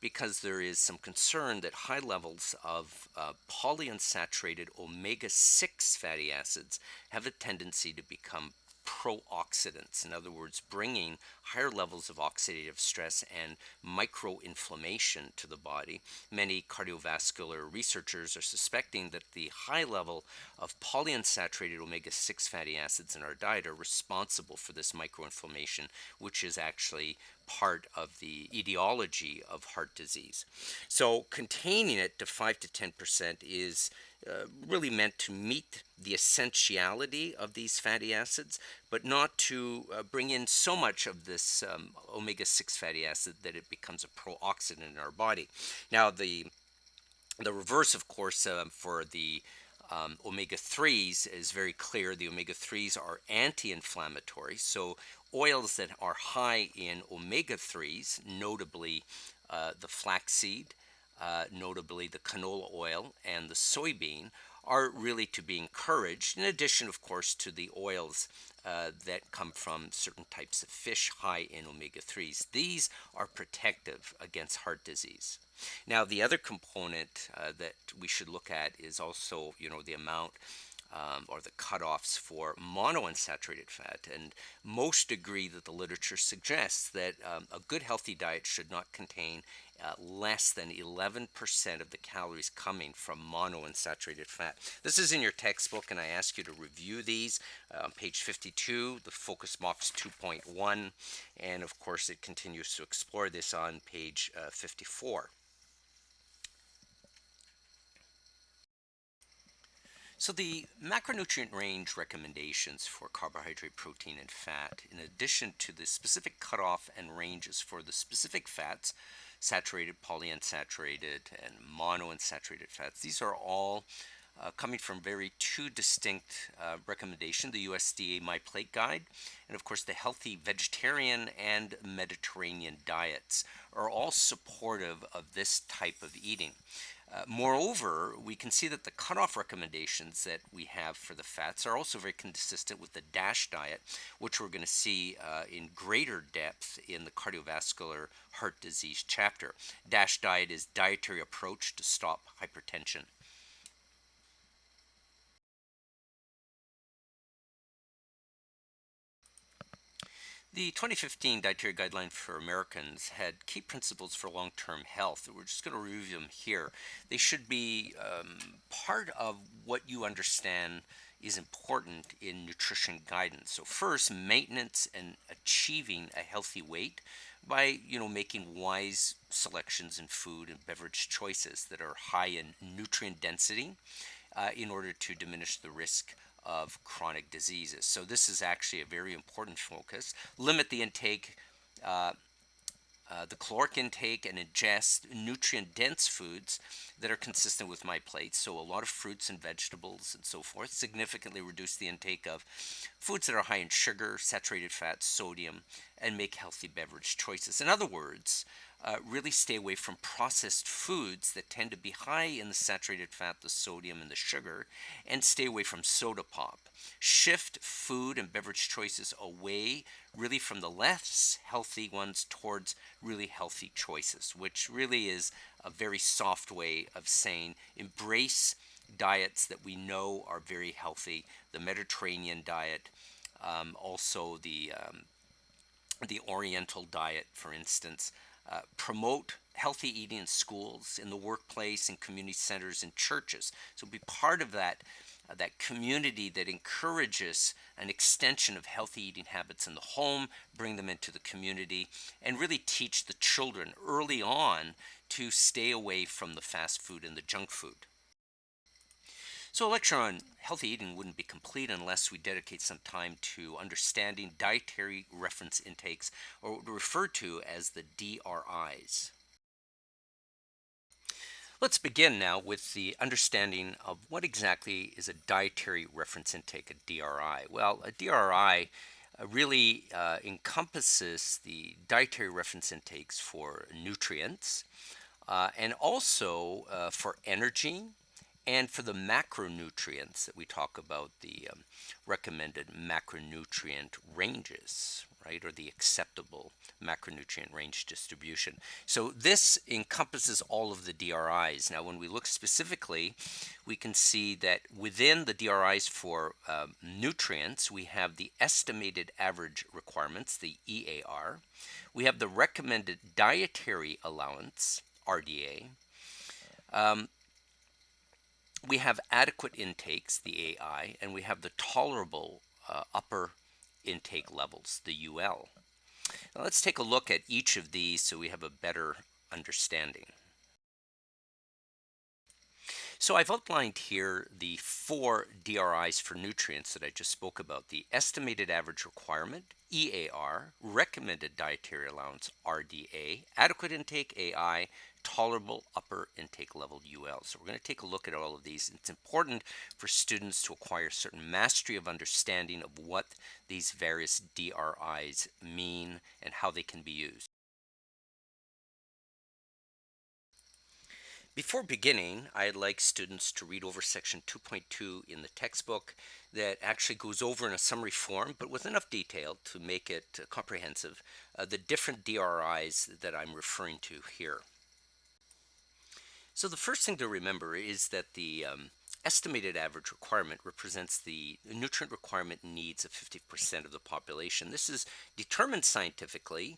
because there is some concern that high levels of polyunsaturated omega-6 fatty acids have a tendency to become pro-oxidants. In other words, bringing higher levels of oxidative stress and microinflammation to the body. Many cardiovascular researchers are suspecting that the high level of polyunsaturated omega-6 fatty acids in our diet are responsible for this microinflammation, which is actually part of the etiology of heart disease. So containing it to 5 to 10% is really meant to meet the essentiality of these fatty acids, but not to bring in so much of this omega-6 fatty acid that it becomes a pro-oxidant in our body. Now, the reverse, of course, for the omega-3s is very clear. The omega-3s are anti-inflammatory. So oils that are high in omega-3s, notably the flaxseed, notably the canola oil and the soybean, are really to be encouraged, in addition, of course, to the oils that come from certain types of fish high in omega-3s. These are protective against heart disease. Now, the other component that we should look at is also, the amount or the cutoffs for monounsaturated fat. And most agree that the literature suggests that a good healthy diet should not contain less than 11% of the calories coming from monounsaturated fat. This is in your textbook, and I ask you to review these on page 52, the Focus Box 2.1, and of course it continues to explore this on page 54. So the macronutrient range recommendations for carbohydrate, protein, and fat, in addition to the specific cutoff and ranges for the specific fats, saturated, polyunsaturated, and monounsaturated fats, these are all coming from very two distinct recommendations, the USDA My Plate Guide, and of course the healthy vegetarian and Mediterranean diets are all supportive of this type of eating. Moreover, we can see that the cutoff recommendations that we have for the fats are also very consistent with the DASH diet, which we're going to see in greater depth in the cardiovascular heart disease chapter. DASH diet is dietary approach to stop hypertension. The 2015 Dietary Guideline for Americans had key principles for long-term health. We're just going to review them here. They should be part of what you understand is important in nutrition guidance. So first, maintenance and achieving a healthy weight by making wise selections in food and beverage choices that are high in nutrient density in order to diminish the risk of chronic diseases. So this is actually a very important focus. Limit the intake, the caloric intake, and ingest nutrient-dense foods that are consistent with My Plate. So a lot of fruits and vegetables and so forth. Significantly reduce the intake of foods that are high in sugar, saturated fat, sodium, and make healthy beverage choices. In other words, really stay away from processed foods that tend to be high in the saturated fat, the sodium, and the sugar, and stay away from soda pop. Shift food and beverage choices away really from the less healthy ones towards really healthy choices, which really is a very soft way of saying embrace diets that we know are very healthy. The Mediterranean diet, also the Oriental diet, for instance. Promote healthy eating in schools, in the workplace, in community centers, and churches. So be part of that community that encourages an extension of healthy eating habits in the home, bring them into the community, and really teach the children early on to stay away from the fast food and the junk food. So a lecture on healthy eating wouldn't be complete unless we dedicate some time to understanding dietary reference intakes, or what we refer to as the DRIs. Let's begin now with the understanding of what exactly is a dietary reference intake, a DRI. Well, a DRI really encompasses the dietary reference intakes for nutrients and also for energy, and for the macronutrients that we talk about, the recommended macronutrient ranges, right, or the acceptable macronutrient range distribution. So this encompasses all of the DRIs. Now, when we look specifically, we can see that within the DRIs for nutrients, we have the estimated average requirements, the EAR. We have the recommended dietary allowance, RDA. We have adequate intakes, the AI, and we have the tolerable upper intake levels, the UL. Now let's take a look at each of these so we have a better understanding. So I've outlined here the 4 DRIs for nutrients that I just spoke about: the estimated average requirement, EAR, recommended dietary allowance, RDA, adequate intake, AI, tolerable upper intake level, UL. So we're going to take a look at all of these. It's important for students to acquire certain mastery of understanding of what these various DRIs mean and how they can be used. Before beginning, I'd like students to read over section 2.2 in the textbook that actually goes over in a summary form, but with enough detail to make it comprehensive, the different DRIs that I'm referring to here. So the first thing to remember is that the estimated average requirement represents the nutrient requirement needs of 50% of the population. This is determined scientifically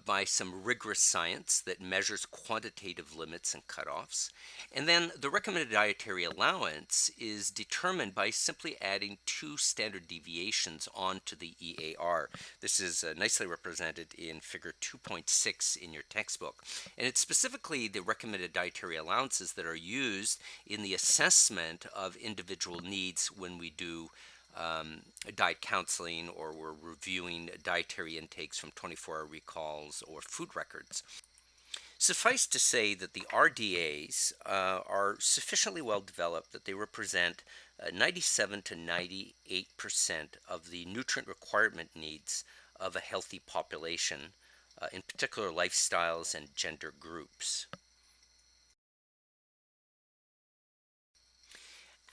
by some rigorous science that measures quantitative limits and cutoffs. And then the recommended dietary allowance is determined by simply adding 2 standard deviations onto the EAR. This is nicely represented in figure 2.6 in your textbook. And it's specifically the recommended dietary allowances that are used in the assessment of individual needs when we do diet counseling, or we're reviewing dietary intakes from 24-hour recalls or food records. Suffice to say that the RDAs are sufficiently well developed that they represent 97 to 98% of the nutrient requirement needs of a healthy population, in particular lifestyles and gender groups.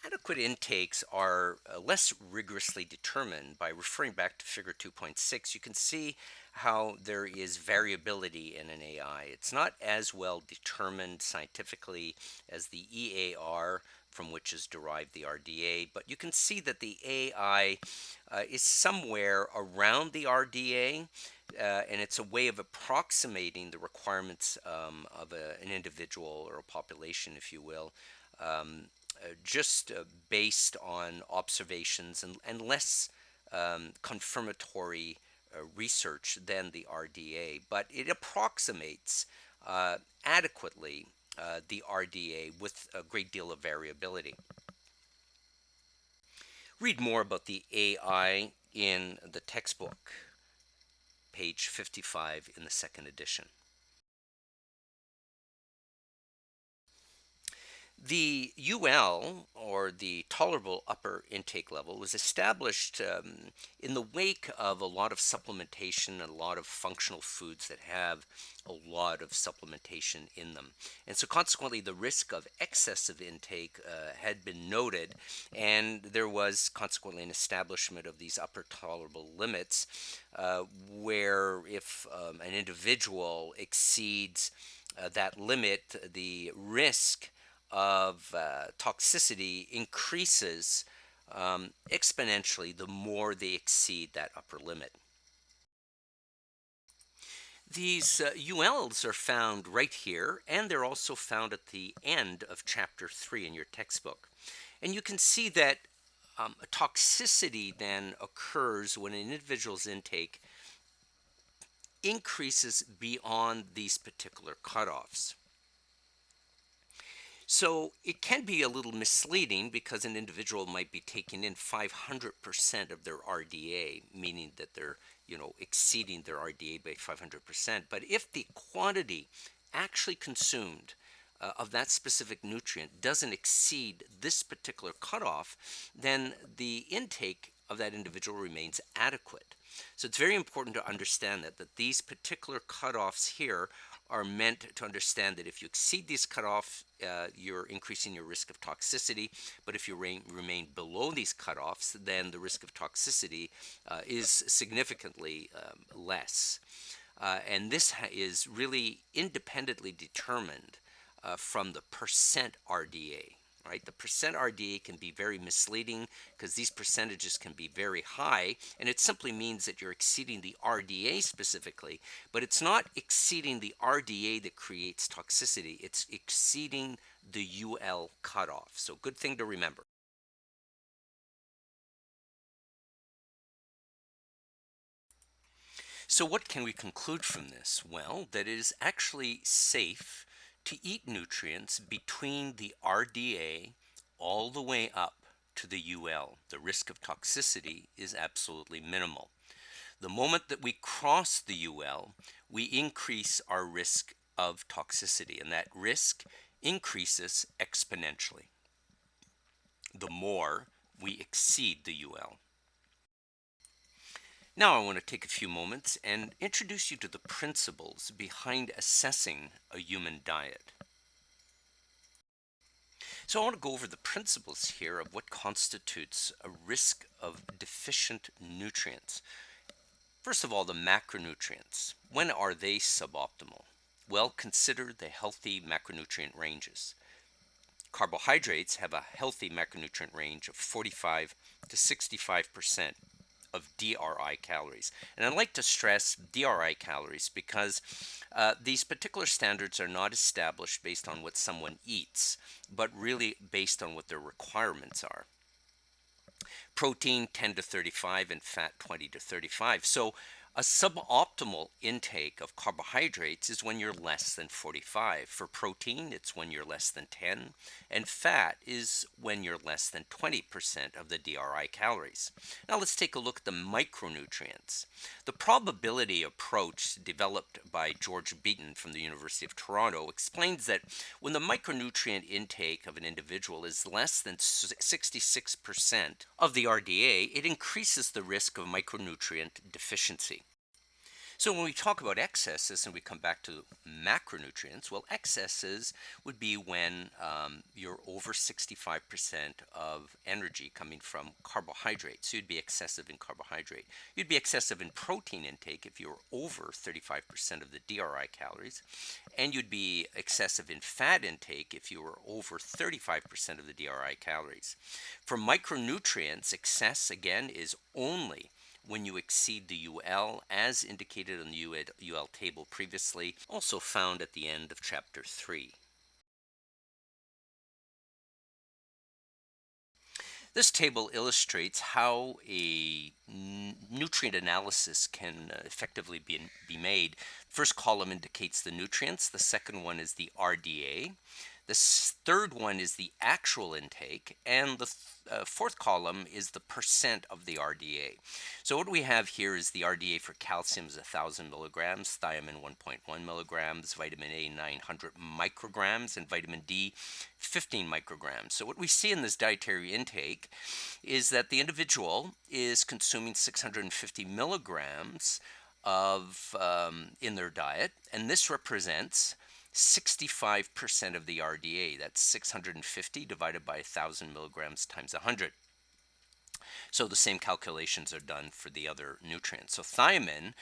Adequate intakes are less rigorously determined. By referring back to figure 2.6, you can see how there is variability in an AI. It's not as well determined scientifically as the EAR, from which is derived the RDA, but you can see that the AI is somewhere around the RDA, and it's a way of approximating the requirements of an individual or a population, if you will. Just based on observations and less confirmatory research than the RDA, but it approximates adequately the RDA with a great deal of variability. Read more about the AI in the textbook, page 55 in the second edition. The UL, or the tolerable upper intake level, was established in the wake of a lot of supplementation and a lot of functional foods that have a lot of supplementation in them. And so consequently, the risk of excessive intake had been noted, and there was consequently an establishment of these upper tolerable limits, where if an individual exceeds that limit, the risk of toxicity increases exponentially the more they exceed that upper limit. These ULs are found right here, and they're also found at the end of Chapter 3 in your textbook. And you can see that toxicity then occurs when an individual's intake increases beyond these particular cutoffs. So it can be a little misleading because an individual might be taking in 500% of their RDA, meaning that they're, exceeding their RDA by 500%. But if the quantity actually consumed of that specific nutrient doesn't exceed this particular cutoff, then the intake of that individual remains adequate. So it's very important to understand that these particular cutoffs here are meant to understand that if you exceed these cutoffs, you're increasing your risk of toxicity. But if you remain below these cutoffs, then the risk of toxicity is significantly less. And this is really independently determined from the percent RDA. Right? The percent RDA can be very misleading because these percentages can be very high, and it simply means that you're exceeding the RDA specifically, but it's not exceeding the RDA that creates toxicity, it's exceeding the UL cutoff. So good thing to remember. So what can we conclude from this? Well, that it is actually safe to eat nutrients between the RDA all the way up to the UL. The risk of toxicity is absolutely minimal. The moment that we cross the UL, we increase our risk of toxicity, and that risk increases exponentially the more we exceed the UL. Now I want to take a few moments and introduce you to the principles behind assessing a human diet. So I want to go over the principles here of what constitutes a risk of deficient nutrients. First of all, the macronutrients. When are they suboptimal? Well, consider the healthy macronutrient ranges. Carbohydrates have a healthy macronutrient range of 45 to 65% of DRI calories. And I'd like to stress DRI calories because these particular standards are not established based on what someone eats, but really based on what their requirements are. Protein 10 to 35 and fat 20 to 35. So A suboptimal intake of carbohydrates is when you're less than 45. For protein, it's when you're less than 10. And fat is when you're less than 20% of the DRI calories. Now let's take a look at the micronutrients. The probability approach developed by George Beaton from the University of Toronto explains that when the micronutrient intake of an individual is less than 66% of the RDA, it increases the risk of micronutrient deficiency. So when we talk about excesses and we come back to macronutrients, well, excesses would be when you're over 65% of energy coming from carbohydrates. So you'd be excessive in carbohydrate. You'd be excessive in protein intake if you're over 35% of the DRI calories. And you'd be excessive in fat intake if you were over 35% of the DRI calories. For micronutrients, excess again is only when you exceed the UL as indicated on the UL table previously, also found at the end of Chapter 3. This table illustrates how a nutrient analysis can effectively be made. First column indicates the nutrients, the second one is the RDA. The third one is the actual intake, and the fourth column is the percent of the RDA. So what we have here is the RDA for calcium is 1,000 milligrams, thiamine 1.1 milligrams, vitamin A 900 micrograms, and vitamin D 15 micrograms. So what we see in this dietary intake is that the individual is consuming 650 milligrams of in their diet, and this represents 65% of the RDA. That's 650 divided by 1,000 milligrams times 100. So the same calculations are done for the other nutrients. So thiamine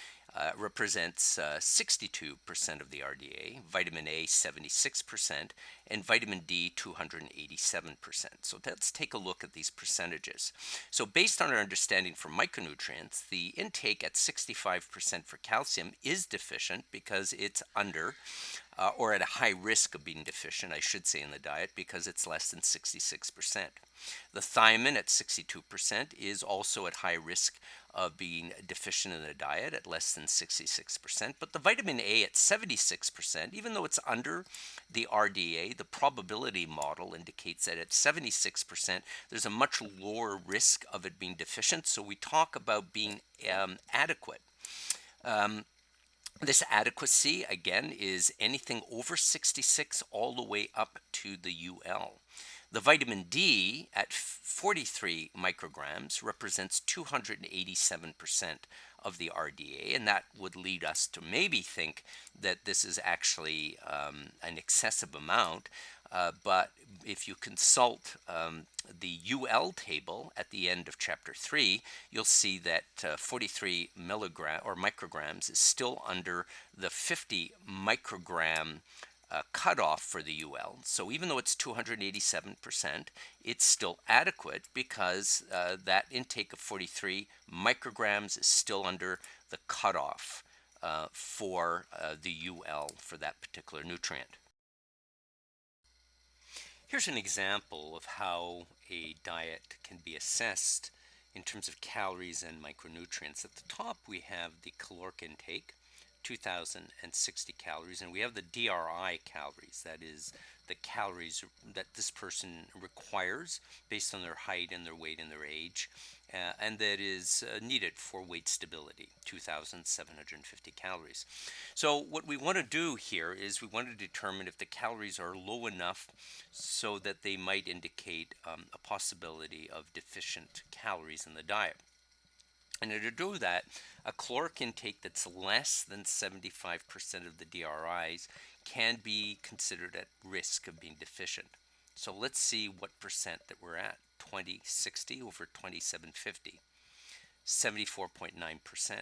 represents 62% of the RDA, vitamin A 76%, and vitamin D 287%. So let's take a look at these percentages. So based on our understanding for micronutrients, the intake at 65% for calcium is deficient because it's under or at a high risk of being deficient, I should say, in the diet because it's less than 66%. The thiamine at 62% is also at high risk of being deficient in the diet at less than 66%. But the vitamin A at 76%, even though it's under the RDA, the probability model indicates that at 76%, there's a much lower risk of it being deficient. So we talk about being adequate. This adequacy, again, is anything over 66 all the way up to the UL. The vitamin D at 43 micrograms represents 287% of the RDA, and that would lead us to maybe think that this is actually an excessive amount. But if you consult the UL table at the end of Chapter 3, you'll see that 43 milligram or micrograms is still under the 50 microgram cutoff for the UL. So even though it's 287%, it's still adequate because that intake of 43 micrograms is still under the cutoff for the UL for that particular nutrient. Here's an example of how a diet can be assessed in terms of calories and micronutrients. At the top, we have the caloric intake, 2,060 calories, and we have the DRI calories, that is the calories that this person requires based on their height and their weight and their age, and that is needed for weight stability, 2,750 calories. So what we want to do here is we want to determine if the calories are low enough so that they might indicate a possibility of deficient calories in the diet. And to do that, a caloric intake that's less than 75% of the DRIs can be considered at risk of being deficient. So let's see what percent that we're at. 2060 over 2750, 74.9%.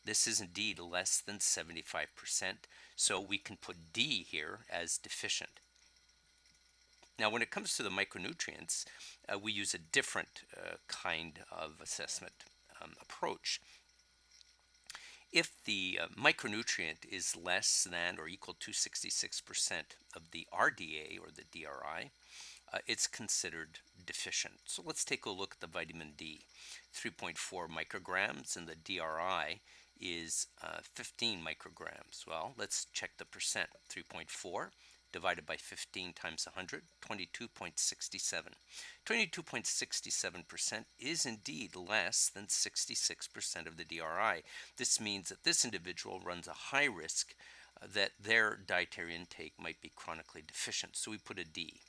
This is indeed less than 75%, so we can put D here as deficient. Now, when it comes to the micronutrients, we use a different kind of assessment approach. If the micronutrient is less than or equal to 66% of the RDA or the DRI, it's considered deficient. So let's take a look at the vitamin D. 3.4 micrograms and the DRI is 15 micrograms. Well, let's check the percent. 3.4 divided by 15 times 100, 22.67. 22.67% is indeed less than 66% of the DRI. This means that this individual runs a high risk that their dietary intake might be chronically deficient. So we put a D.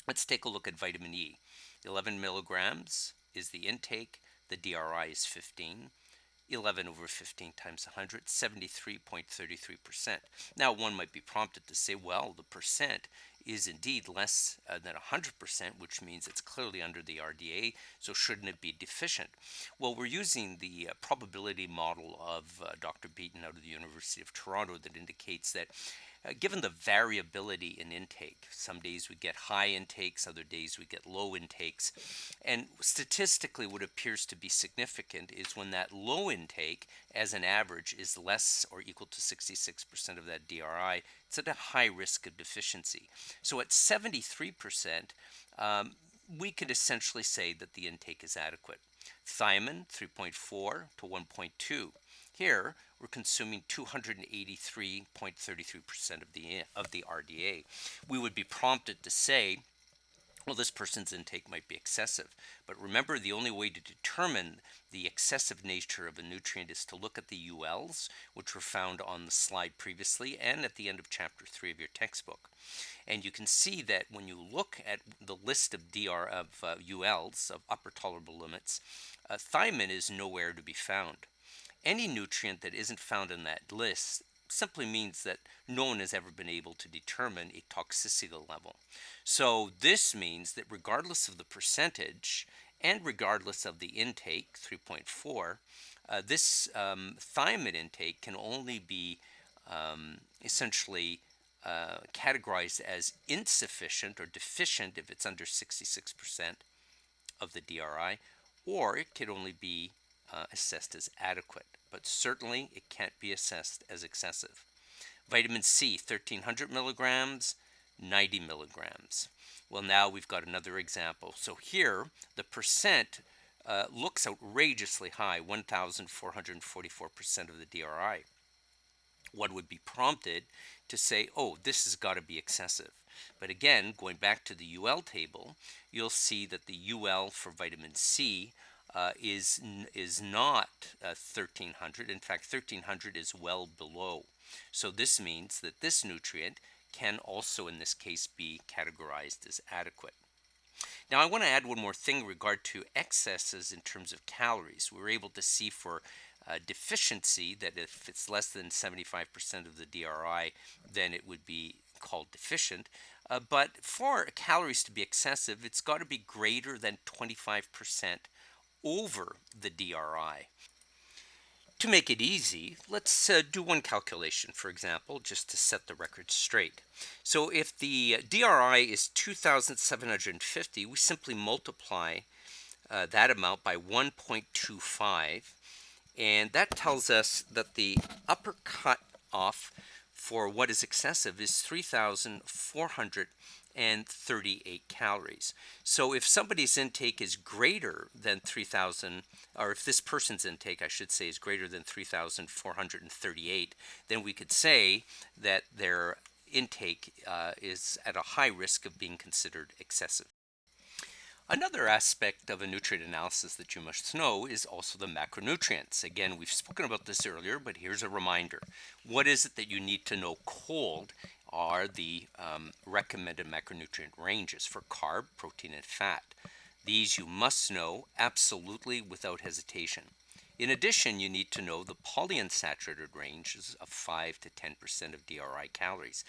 Let's take a look at vitamin E. 11 milligrams is the intake. The DRI is 15. 11 over 15 times 100, 73.33%. Now, one might be prompted to say, well, the percent is indeed less than 100%, which means it's clearly under the RDA, so shouldn't it be deficient? Well, we're using the probability model of Dr. Beaton out of the University of Toronto that indicates that given the variability in intake, some days we get high intakes, other days we get low intakes, and statistically what appears to be significant is when that low intake as an average is less or equal to 66% of that DRI, it's at a high risk of deficiency. So at 73%, we could essentially say that the intake is adequate. Thiamine, 3.4 to 1.2. Here, we're consuming 283.33% of the RDA. We would be prompted to say, well, this person's intake might be excessive. But remember, the only way to determine the excessive nature of a nutrient is to look at the ULs, which were found on the slide previously and at the end of Chapter 3 of your textbook. And you can see that when you look at the list of ULs, of upper tolerable limits, thiamine is nowhere to be found. Any nutrient that isn't found in that list simply means that no one has ever been able to determine a toxicity level. So this means that regardless of the percentage and regardless of the intake, 3.4, this thiamine intake can only be essentially categorized as insufficient or deficient if it's under 66% of the DRI, or it could only be assessed as adequate, but certainly it can't be assessed as excessive. Vitamin C, 1300 milligrams, 90 milligrams. Well, now we've got another example. So here, the percent looks outrageously high, 1,444% of the DRI. One would be prompted to say, oh, this has got to be excessive. But again, going back to the UL table, you'll see that the UL for vitamin C is not 1,300. In fact, 1,300 is well below. So this means that this nutrient can also, in this case, be categorized as adequate. Now, I want to add one more thing in regard to excesses in terms of calories. We were able to see for deficiency that if it's less than 75% of the DRI, then it would be called deficient. But for calories to be excessive, it's got to be greater than 25% over the DRI. To make it easy, let's do one calculation, for example, just to set the record straight. So if the DRI is 2,750, we simply multiply that amount by 1.25, and that tells us that the upper cutoff for what is excessive is 3,438 calories. So if somebody's intake is greater than 3,000, or if this person's intake, I should say, is greater than 3,438, then we could say that their intake is at a high risk of being considered excessive. Another aspect of a nutrient analysis that you must know is also the macronutrients. Again, we've spoken about this earlier, but here's a reminder. What is it that you need to know cold are the recommended macronutrient ranges for carb, protein, and fat. These you must know absolutely without hesitation. In addition, you need to know the polyunsaturated ranges of 5 to 10% of DRI calories.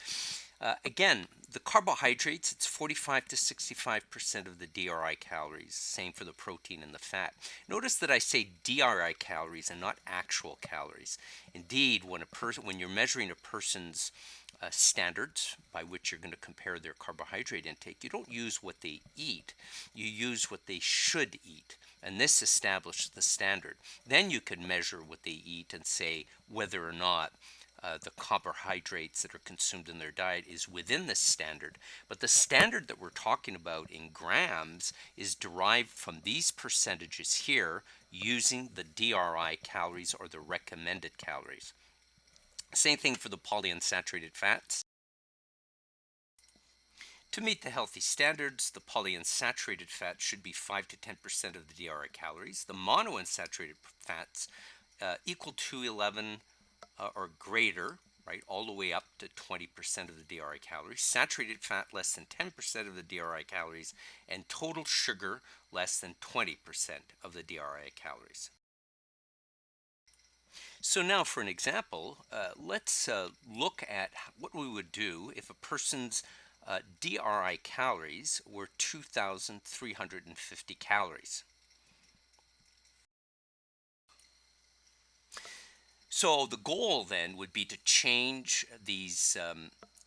Again, the carbohydrates, it's 45 to 65% of the DRI calories. Same for the protein and the fat. Notice that I say DRI calories and not actual calories. Indeed, when you're measuring a person's standards by which you're going to compare their carbohydrate intake, you don't use what they eat, you use what they should eat, and this establishes the standard. Then you can measure what they eat and say whether or not the carbohydrates that are consumed in their diet is within this standard. But the standard that we're talking about in grams is derived from these percentages here using the DRI calories, or the recommended calories. Same thing for the polyunsaturated fats. To meet the healthy standards, the polyunsaturated fat should be 5 to 10% of the DRI calories. The monounsaturated fats equal to 11 or greater, right, all the way up to 20% of the DRI calories. Saturated fat less than 10% of the DRI calories, and total sugar less than 20% of the DRI calories. So now for an example, let's look at what we would do if a person's DRI calories were 2,350 calories. So the goal then would be to change these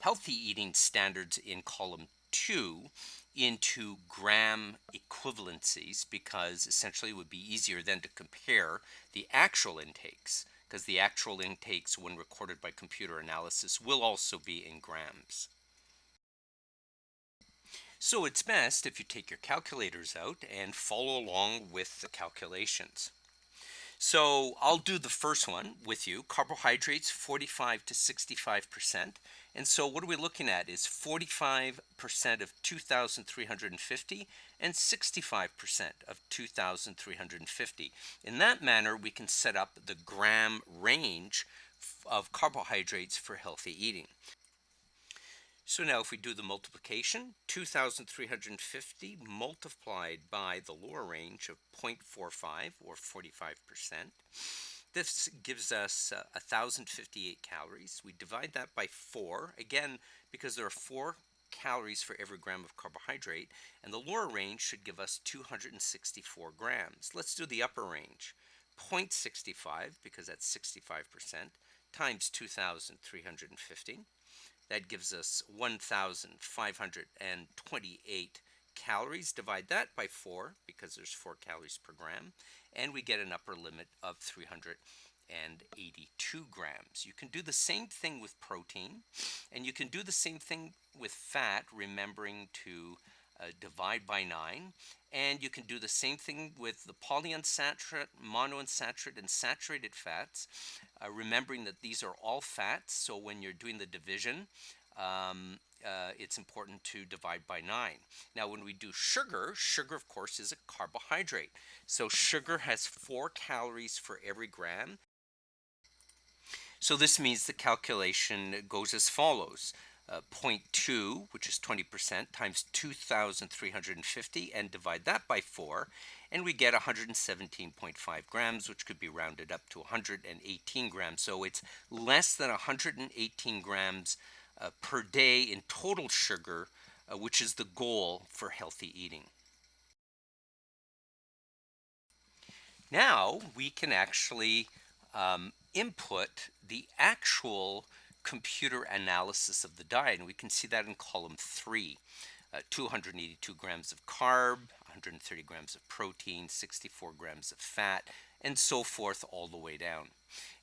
healthy eating standards in column 2 into gram equivalencies, because essentially it would be easier then to compare the actual intakes, because the actual intakes, when recorded by computer analysis, will also be in grams. So it's best if you take your calculators out and follow along with the calculations. So I'll do the first one with you. Carbohydrates, 45 to 65%. And so what are we looking at is 45% of 2,350 and 65% of 2,350. In that manner, we can set up the gram range of carbohydrates for healthy eating. So now if we do the multiplication, 2,350 multiplied by the lower range of 0.45, or 45%, this gives us 1,058 calories. We divide that by 4, again, because there are 4 calories for every gram of carbohydrate, and the lower range should give us 264 grams. Let's do the upper range. 0.65, because that's 65%, times 2,350. That gives us 1,528 calories. Divide that by 4, because there's 4 calories per gram, and we get an upper limit of 382 grams. You can do the same thing with protein, and you can do the same thing with fat, remembering to divide by 9. And you can do the same thing with the polyunsaturated, monounsaturated, and saturated fats, remembering that these are all fats. So when you're doing the division, it's important to divide by 9. Now when we do sugar, sugar of course is a carbohydrate. So sugar has 4 calories for every gram. So this means the calculation goes as follows. 0.2, which is 20%, times 2,350, and divide that by 4, and we get 117.5 grams, which could be rounded up to 118 grams. So it's less than 118 grams per day in total sugar, which is the goal for healthy eating. Now we can actually input the actual computer analysis of the diet, and we can see that in column 3. 282 grams of carb, 130 grams of protein, 64 grams of fat, and so forth all the way down.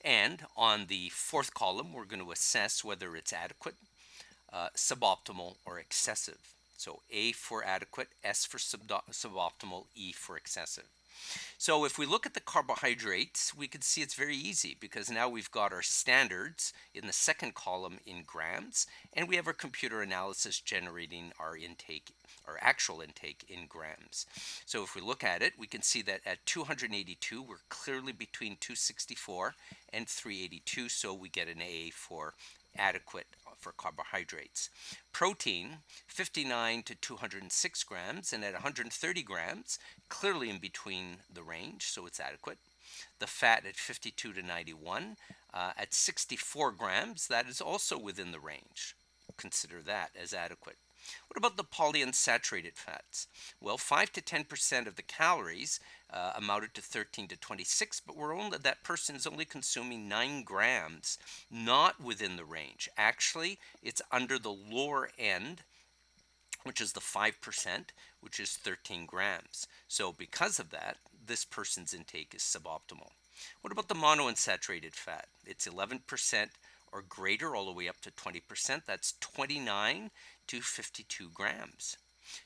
And on the 4th column, we're going to assess whether it's adequate, suboptimal, or excessive. So A for adequate, S for suboptimal, E for excessive. So if we look at the carbohydrates, we can see it's very easy, because now we've got our standards in the 2nd column in grams, and we have our computer analysis generating our intake, our actual intake, in grams. So if we look at it, we can see that at 282, we're clearly between 264 and 382, so we get an A for adequate for carbohydrates. Protein, 59 to 206 grams, and at 130 grams, clearly in between the range, so it's adequate. The fat at 52 to 91, at 64 grams, that is also within the range. Consider that as adequate. What about the polyunsaturated fats? Well, 5 to 10% of the calories amounted to 13 to 26, but that person is only consuming 9 grams, not within the range. Actually, it's under the lower end, which is the 5%, which is 13 grams. So because of that, this person's intake is suboptimal. What about the monounsaturated fat? It's 11%, or greater all the way up to 20%. That's 29 to 52 grams.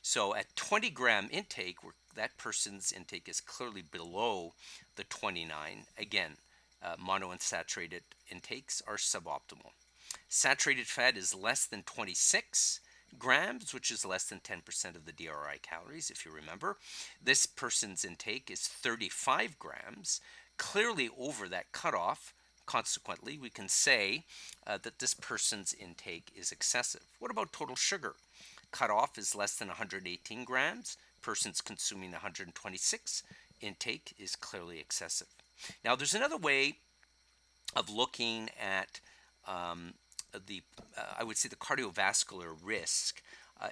So at 20 gram intake, that person's intake is clearly below the 29. Again, monounsaturated intakes are suboptimal. Saturated fat is less than 26 grams, which is less than 10% of the DRI calories, if you remember. This person's intake is 35 grams, clearly over that cutoff. Consequently, we can say that this person's intake is excessive. What about total sugar? Cutoff is less than 118 grams. Person's consuming 126. Intake is clearly excessive. Now, there's another way of looking at I would say the cardiovascular risk.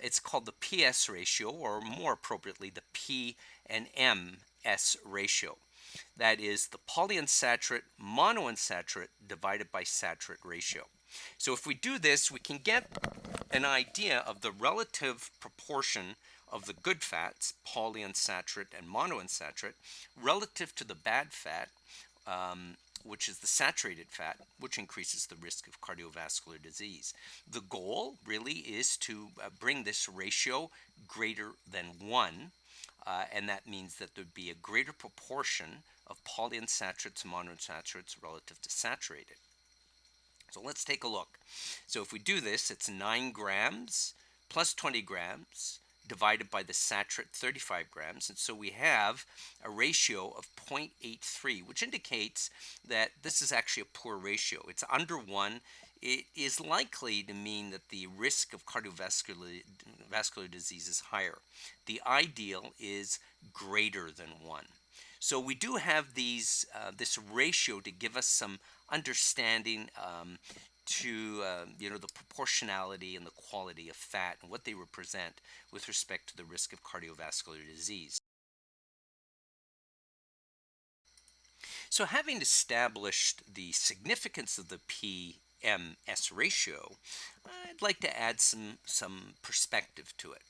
It's called the PS ratio, or more appropriately, the P and MS ratio. That is the polyunsaturated monounsaturated divided by saturate ratio. So if we do this, we can get an idea of the relative proportion of the good fats, polyunsaturated and monounsaturated, relative to the bad fat, which is the saturated fat, which increases the risk of cardiovascular disease. The goal really is to bring this ratio greater than 1, and that means that there'd be a greater proportion of polyunsaturates and monounsaturates relative to saturated. So let's take a look. So if we do this, it's 9 grams plus 20 grams divided by the saturate 35 grams. And so we have a ratio of 0.83, which indicates that this is actually a poor ratio. It's under 1. It is likely to mean that the risk of cardiovascular disease is higher. The ideal is greater than 1. So we do have this ratio to give us some understanding to the proportionality and the quality of fat and what they represent with respect to the risk of cardiovascular disease. So having established the significance of the P-MS ratio, I'd like to add some perspective to it.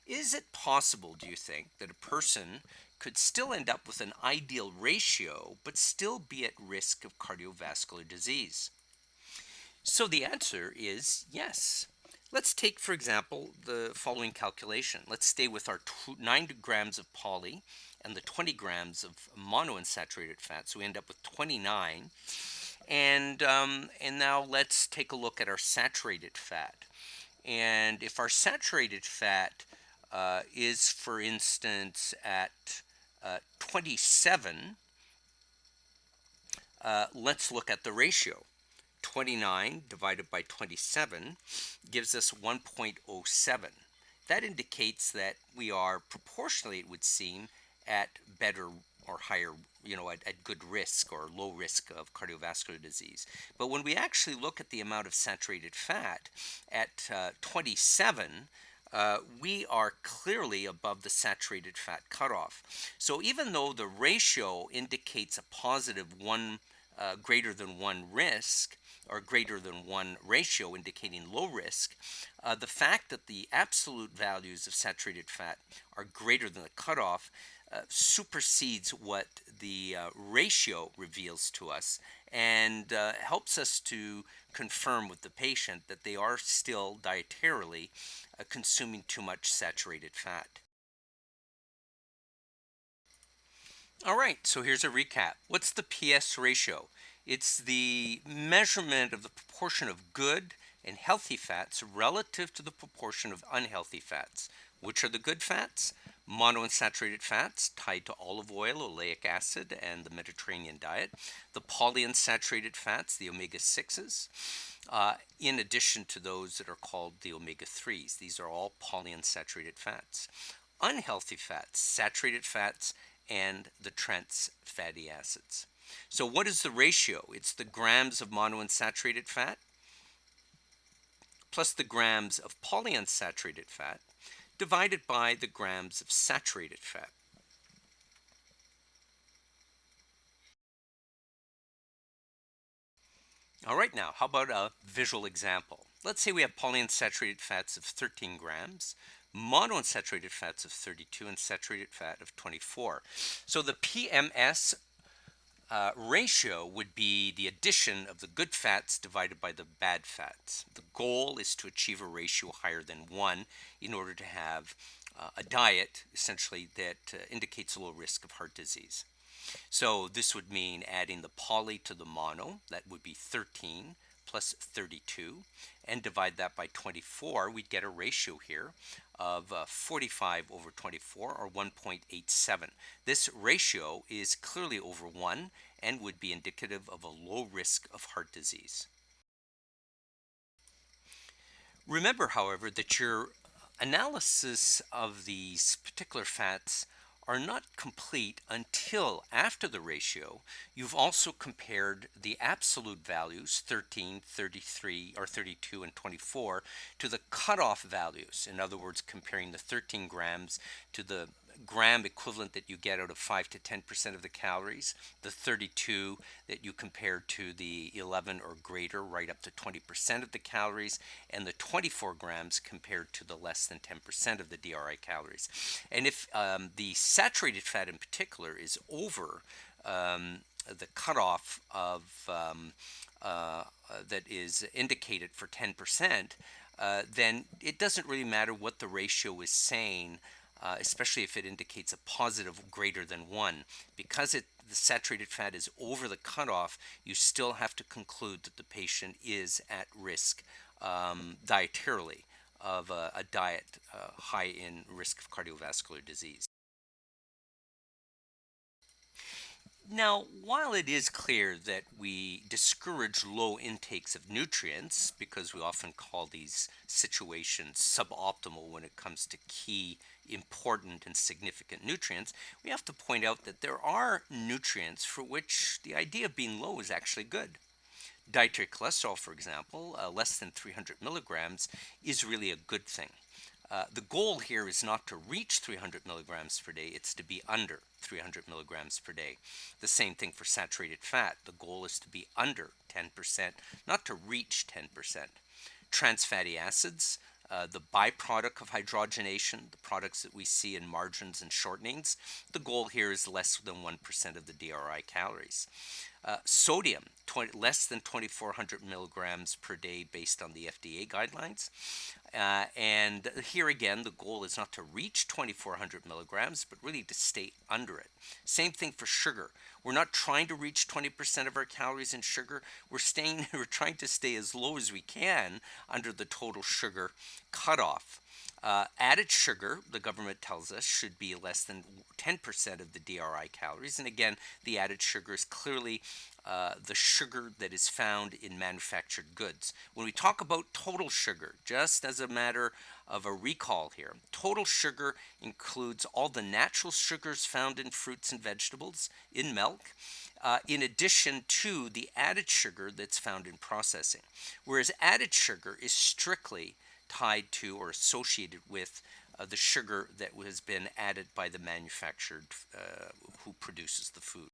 Is it possible, do you think, that a person could still end up with an ideal ratio but still be at risk of cardiovascular disease? So the answer is yes. Let's take, for example, the following calculation. Let's stay with our 9 grams of poly and the 20 grams of monounsaturated fat. So we end up with 29. And now let's take a look at our saturated fat. And if our saturated fat is, for instance, at 27, let's look at the ratio. 29 divided by 27 gives us 1.07. That indicates that we are proportionally, it would seem, at better or higher, at good risk or low risk of cardiovascular disease. But when we actually look at the amount of saturated fat at 27, we are clearly above the saturated fat cutoff. So even though the ratio indicates a positive 1 greater than 1 risk, or greater than 1 ratio indicating low risk, the fact that the absolute values of saturated fat are greater than the cutoff supersedes what the ratio reveals to us and helps us to confirm with the patient that they are still dietarily consuming too much saturated fat. All right, so here's a recap. What's the PS ratio? It's the measurement of the proportion of good and healthy fats relative to the proportion of unhealthy fats. Which are the good fats? Monounsaturated fats tied to olive oil, oleic acid, and the Mediterranean diet. The polyunsaturated fats, the omega-6s, in addition to those that are called the omega-3s. These are all polyunsaturated fats. Unhealthy fats, saturated fats, and the trans fatty acids. So what is the ratio? It's the grams of monounsaturated fat plus the grams of polyunsaturated fat divided by the grams of saturated fat. All right, now, how about a visual example? Let's say we have polyunsaturated fats of 13 grams, monounsaturated fats of 32, and saturated fat of 24. So the PMS Ratio would be the addition of the good fats divided by the bad fats. The goal is to achieve a ratio higher than 1 in order to have a diet essentially that indicates a low risk of heart disease. So this would mean adding the poly to the mono, that would be 13 plus 32, and divide that by 24, we'd get a ratio here of 45 over 24, or 1.87. This ratio is clearly over 1 and would be indicative of a low risk of heart disease. Remember, however, that your analysis of these particular fats are not complete until after the ratio you've also compared the absolute values 13, 33, or 32 and 24 to the cutoff values. In other words, comparing the 13 grams to the gram equivalent that you get out of 5 to 10% of the calories, the 32 that you compare to the 11 or greater, right up to 20% of the calories, and the 24 grams compared to the less than 10% of the DRI calories. And if the saturated fat in particular is over the cutoff of that is indicated for 10%, then it doesn't really matter what the ratio is saying, especially if it indicates a positive greater than 1. Because the saturated fat is over the cutoff, you still have to conclude that the patient is at risk dietarily of a diet high in risk of cardiovascular disease. Now, while it is clear that we discourage low intakes of nutrients, because we often call these situations suboptimal when it comes to key, important, and significant nutrients, we have to point out that there are nutrients for which the idea of being low is actually good. Dietary cholesterol, for example, less than 300 milligrams, is really a good thing. The goal here is not to reach 300 milligrams per day, it's to be under 300 milligrams per day. The same thing for saturated fat. The goal is to be under 10%, not to reach 10%. Trans fatty acids, the byproduct of hydrogenation, the products that we see in margarines and shortenings, the goal here is less than 1% of the DRI calories. Sodium, less than 2,400 milligrams per day based on the FDA guidelines. And here again, the goal is not to reach 2,400 milligrams, but really to stay under it. Same thing for sugar. We're not trying to reach 20% of our calories in sugar. We're trying to stay as low as we can under the total sugar cutoff. Added sugar, the government tells us, should be less than 10% of the DRI calories. And again, the added sugar is clearly the sugar that is found in manufactured goods. When we talk about total sugar, just as a matter of a recall here, total sugar includes all the natural sugars found in fruits and vegetables, in milk, in addition to the added sugar that's found in processing. Whereas added sugar is strictly tied to or associated with the sugar that has been added by the manufacturer who produces the food.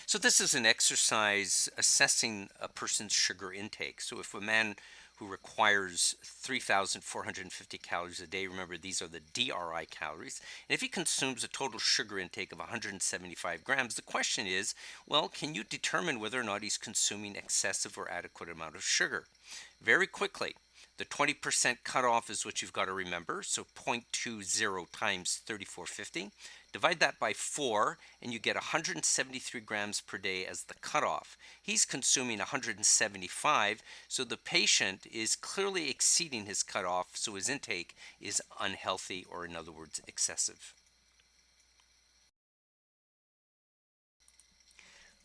So this is an exercise assessing a person's sugar intake. So if a man who requires 3,450 calories a day, remember these are the DRI calories, and if he consumes a total sugar intake of 175 grams, the question is, well, can you determine whether or not he's consuming excessive or adequate amount of sugar? Very quickly, the 20% cutoff is what you've got to remember, so 0.20 times 3450. Divide that by 4, and you get 173 grams per day as the cutoff. He's consuming 175, so the patient is clearly exceeding his cutoff, so his intake is unhealthy, or in other words, excessive.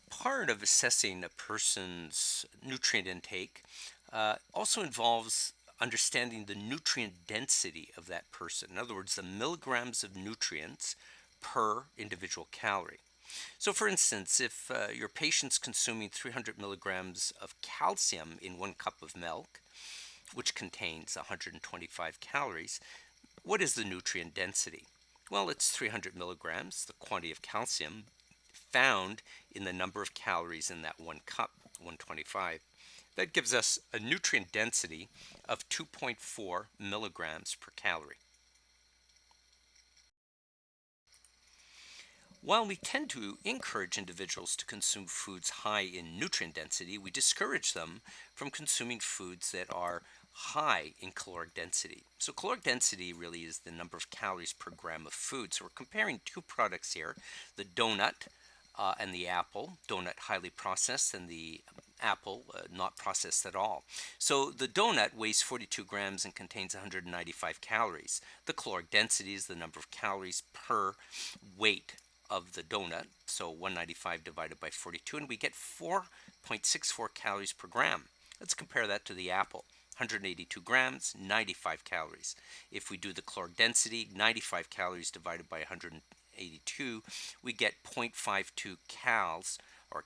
Part of assessing a person's nutrient intake also involves understanding the nutrient density of that person. In other words, the milligrams of nutrients per individual calorie. So for instance, if your patient's consuming 300 milligrams of calcium in 1 cup of milk, which contains 125 calories, what is the nutrient density? Well, it's 300 milligrams, the quantity of calcium found in the number of calories in that 1 cup, 125. That gives us a nutrient density of 2.4 milligrams per calorie. While we tend to encourage individuals to consume foods high in nutrient density, we discourage them from consuming foods that are high in caloric density. So caloric density really is the number of calories per gram of food. So we're comparing two products here, the donut and the apple. Donut highly processed and the apple not processed at all. So the donut weighs 42 grams and contains 195 calories. The caloric density is the number of calories per weight of the donut, so 195 divided by 42, and we get 4.64 calories per gram. Let's compare that to the apple. 182 grams, 95 calories. If we do the caloric density, 95 calories divided by 182, we get 0.52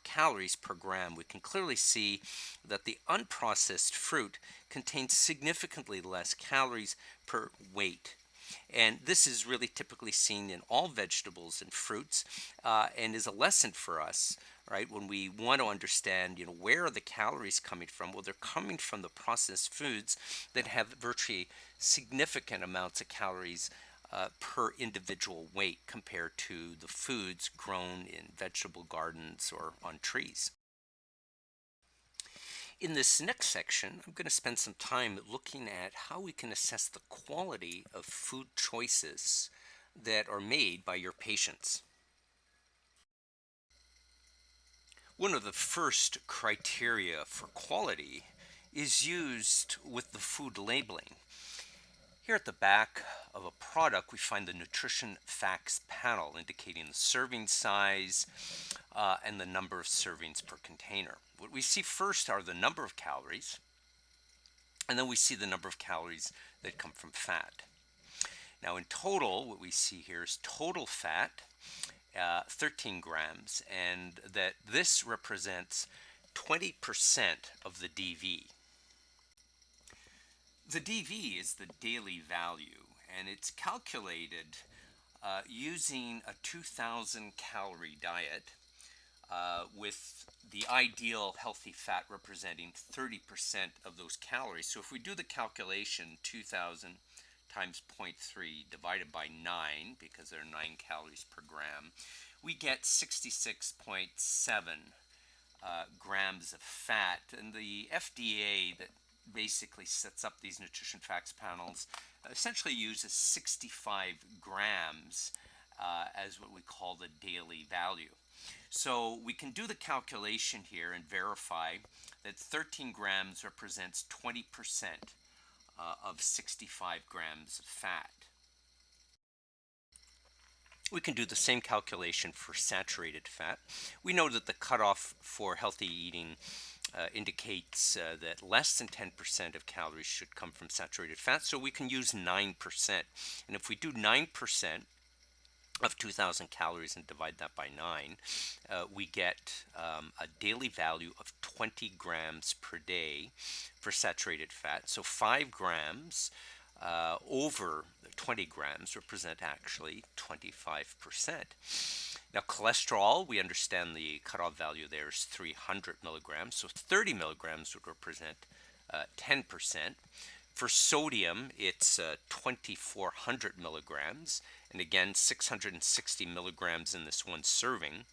calories per gram. We can clearly see that the unprocessed fruit contains significantly less calories per weight. And this is really typically seen in all vegetables and fruits, and is a lesson for us, right? When we want to understand, where are the calories coming from? Well, they're coming from the processed foods that have virtually significant amounts of calories per individual weight compared to the foods grown in vegetable gardens or on trees. In this next section, I'm going to spend some time looking at how we can assess the quality of food choices that are made by your patients. One of the first criteria for quality is used with the food labeling. Here at the back of a product, we find the nutrition facts panel indicating the serving size and the number of servings per container. What we see first are the number of calories, and then we see the number of calories that come from fat. Now in total, what we see here is total fat, 13 grams, and that this represents 20% of the DV. The DV is the daily value, and it's calculated using a 2,000 calorie diet with the ideal healthy fat representing 30% of those calories. So if we do the calculation, 2,000 times 0.3 divided by 9, because there are 9 calories per gram, we get 66.7 grams of fat. And the FDA that basically sets up these nutrition facts panels essentially uses 65 grams as what we call the daily value. So we can do the calculation here and verify that 13 grams represents 20% of 65 grams of fat. We can do the same calculation for saturated fat. We know that the cutoff for healthy eating indicates that less than 10% of calories should come from saturated fat, so we can use 9%. And if we do 9% of 2,000 calories and divide that by 9, we get a daily value of 20 grams per day for saturated fat. So 5 grams over 20 grams represent actually 25%. Now cholesterol, we understand the cutoff value there is 300 milligrams, so 30 milligrams would represent 10%. For sodium, it's 2,400 milligrams, and again 660 milligrams in this one serving,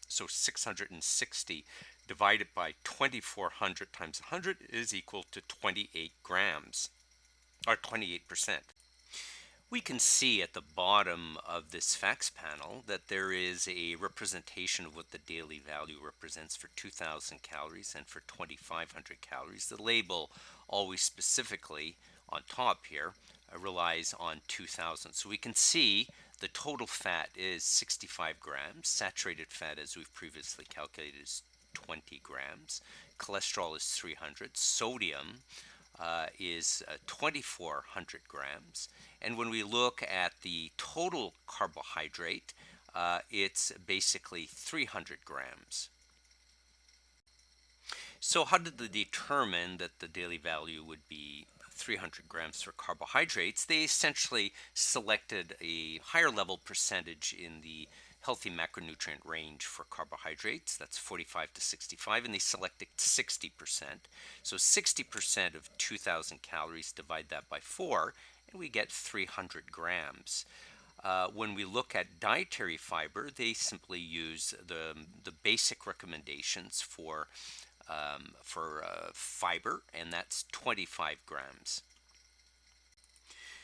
so 660 divided by 2,400 times 100 is equal to 28 grams, or 28%. We can see at the bottom of this facts panel that there is a representation of what the daily value represents for 2,000 calories and for 2,500 calories. The label always specifically on top here relies on 2,000. So we can see the total fat is 65 grams. Saturated fat, as we've previously calculated, is 20 grams. Cholesterol is 300. Sodium is 2,400 grams. And when we look at the total carbohydrate, it's basically 300 grams. So how did they determine that the daily value would be 300 grams for carbohydrates? They essentially selected a higher level percentage in the healthy macronutrient range for carbohydrates. That's 45 to 65, and they selected 60%. So 60% of 2,000 calories, divide that by 4, and we get 300 grams. When we look at dietary fiber, they simply use the basic recommendations for fiber, and that's 25 grams.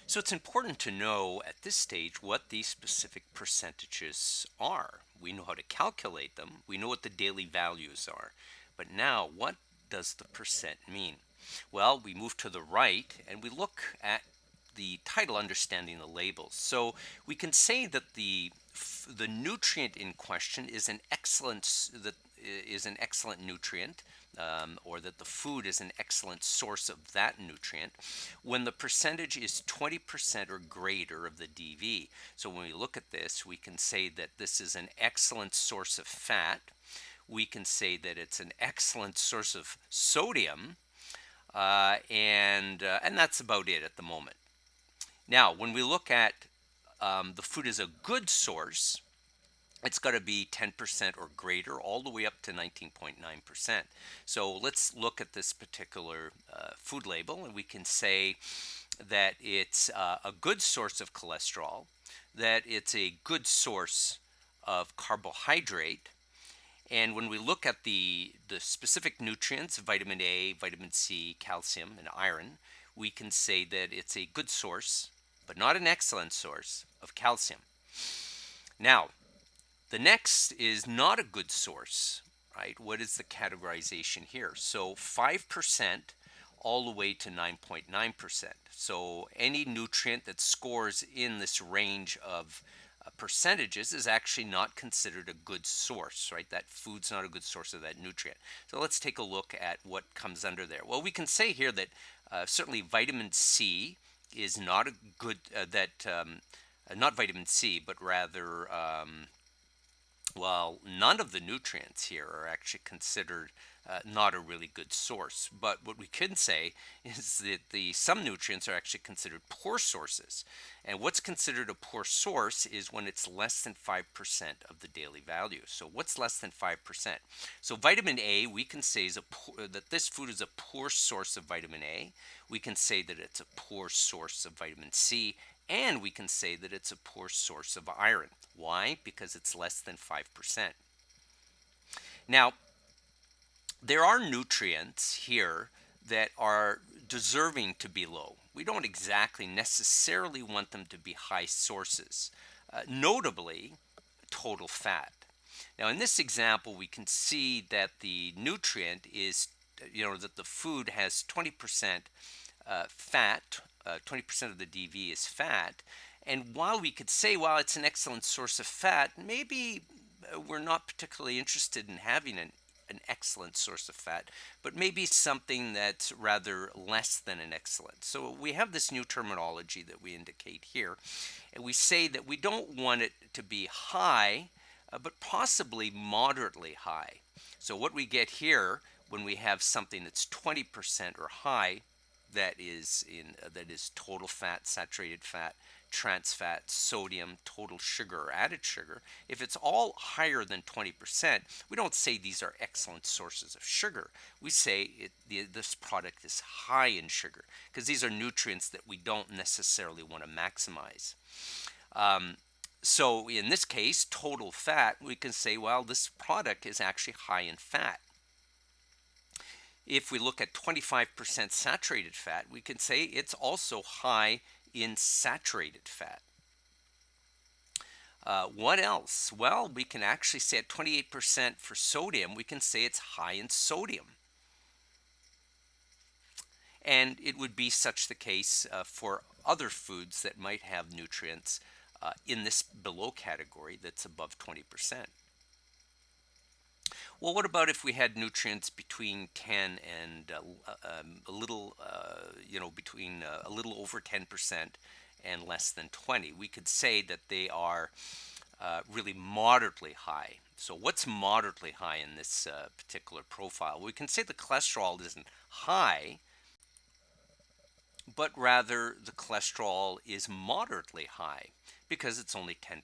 So it's important to know at this stage what these specific percentages are. We know how to calculate them. We know what the daily values are. But now, what does the percent mean? Well, we move to the right and we look at the title, Understanding the Labels. So we can say that the nutrient in question is an excellent nutrient, or that the food is an excellent source of that nutrient when the percentage is 20% or greater of the DV. So when we look at this, we can say that this is an excellent source of fat. We can say that it's an excellent source of sodium, and that's about it at the moment. Now, when we look at the food as a good source, it's got to be 10% or greater, all the way up to 19.9%. So let's look at this particular food label, and we can say that it's a good source of cholesterol, that it's a good source of carbohydrate. And when we look at the specific nutrients, vitamin A, vitamin C, calcium, and iron, we can say that it's a good source, but not an excellent source of calcium. Now, the next is not a good source, right? What is the categorization here? So 5% all the way to 9.9%. So any nutrient that scores in this range of percentages is actually not considered a good source, right? That food's not a good source of that nutrient. So let's take a look at what comes under there. Well, we can say here that certainly vitamin C is not a good, not vitamin C, but rather, well, none of the nutrients here are actually considered not a really good source. But what we can say is that some nutrients are actually considered poor sources. And what's considered a poor source is when it's less than 5% of the daily value. So what's less than 5%? So vitamin A, we can say that this food is a poor source of vitamin A. We can say that it's a poor source of vitamin C. And we can say that it's a poor source of iron. Why? Because it's less than 5%. Now, there are nutrients here that are deserving to be low. We don't exactly necessarily want them to be high sources, notably total fat. Now, in this example, we can see that the nutrient is, that the food has 20% fat, 20% of the DV is fat. And while we could say, well, it's an excellent source of fat, maybe we're not particularly interested in having an excellent source of fat, but maybe something that's rather less than an excellent. So we have this new terminology that we indicate here, and we say that we don't want it to be high, but possibly moderately high. So what we get here when we have something that's 20% or high, that is total fat, saturated fat, trans fat, sodium, total sugar, or added sugar. If it's all higher than 20%, we don't say these are excellent sources of sugar. We say this product is high in sugar, because these are nutrients that we don't necessarily want to maximize. So in this case, total fat, we can say, well, this product is actually high in fat. If we look at 25% saturated fat, we can say it's also high in saturated fat. What else? Well, we can actually say at 28% for sodium, we can say it's high in sodium. And it would be such the case for other foods that might have nutrients in this below category that's above 20%. Well, what about if we had nutrients between 10 and a little, between a little over 10% and less than 20? We could say that they are really moderately high. So what's moderately high in this particular profile? We can say the cholesterol isn't high, but rather the cholesterol is moderately high because it's only 10%.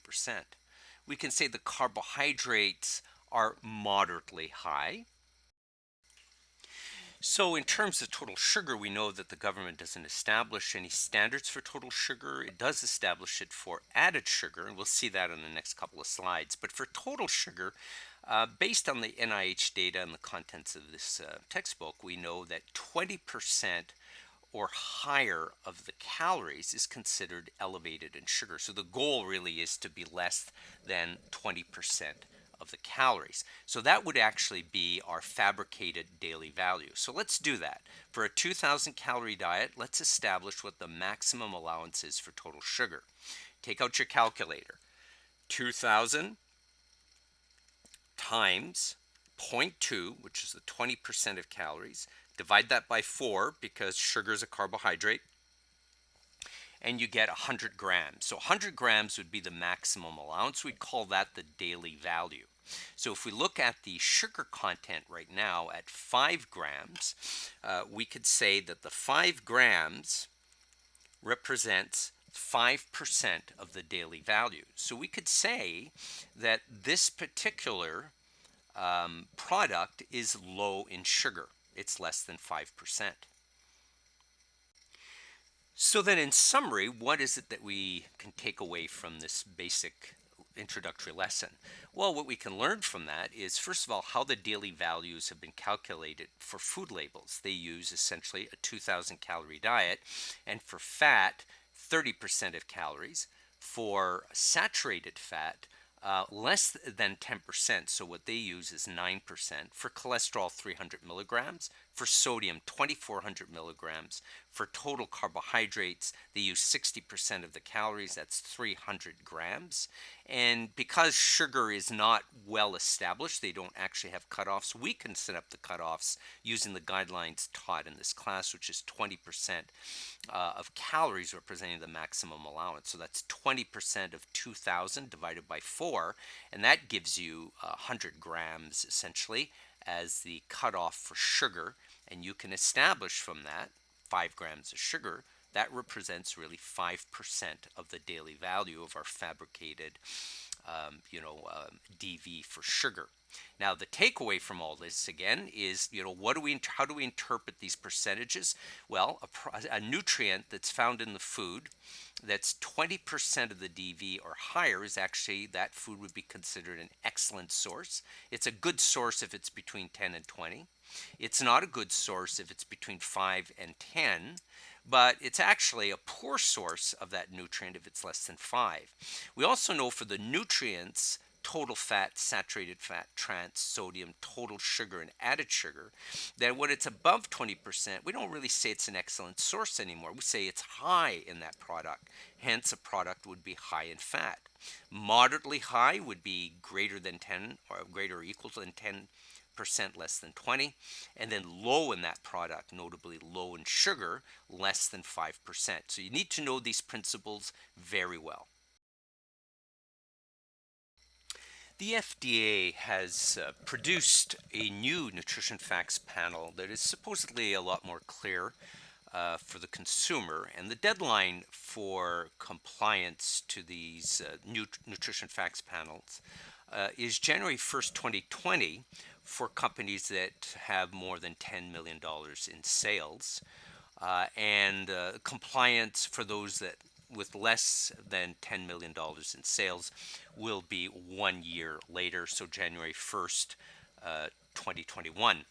We can say the carbohydrates are moderately high. So in terms of total sugar, we know that the government doesn't establish any standards for total sugar. It does establish it for added sugar, and we'll see that in the next couple of slides. But for total sugar, based on the NIH data and the contents of this textbook, we know that 20% or higher of the calories is considered elevated in sugar. So the goal really is to be less than 20% of the calories. So that would actually be our fabricated daily value. So let's do that. For a 2,000 calorie diet, let's establish what the maximum allowance is for total sugar. Take out your calculator. 2,000 times 0.2, which is the 20% of calories. Divide that by 4 because sugar is a carbohydrate, and you get 100 grams. So 100 grams would be the maximum allowance. We'd call that the daily value. So if we look at the sugar content right now at 5 grams, we could say that the 5 grams represents 5% of the daily value. So we could say that this particular product is low in sugar. It's less than 5%. So then in summary, what is it that we can take away from this basic introductory lesson? Well, what we can learn from that is, first of all, how the daily values have been calculated for food labels. They use essentially a 2,000 calorie diet, and for fat, 30% of calories. For saturated fat, less than 10%, so what they use is 9%. For cholesterol, 300 milligrams. For sodium, 2,400 milligrams. For total carbohydrates, they use 60% of the calories, that's 300 grams. And because sugar is not well established, they don't actually have cutoffs, we can set up the cutoffs using the guidelines taught in this class, which is 20% of calories representing the maximum allowance. So that's 20% of 2,000 divided by 4, and that gives you 100 grams essentially as the cutoff for sugar. And you can establish from that 5 grams of sugar. That represents really 5% of the daily value of our fabricated DV for sugar. Now, the takeaway from all this, again, is, how do we interpret these percentages? Well, a nutrient that's found in the food that's 20% of the DV or higher is actually, that food would be considered an excellent source. It's a good source if it's between 10 and 20. It's not a good source if it's between 5 and 10. But it's actually a poor source of that nutrient if it's less than 5. We also know for the nutrients, total fat, saturated fat, trans, sodium, total sugar, and added sugar, that when it's above 20%, we don't really say it's an excellent source anymore. We say it's high in that product. Hence, a product would be high in fat. Moderately high would be greater than 10 or greater or equal to 10% less than 20, and then low in that product, notably low in sugar, less than 5%. So you need to know these principles very well. The FDA has produced a new nutrition facts panel that is supposedly a lot more clear for the consumer, and the deadline for compliance to these new nutrition facts panels is January 1st, 2020 for companies that have more than $10 million in sales, and compliance for those that with less than $10 million in sales will be 1 year later, so January 1st, 2021.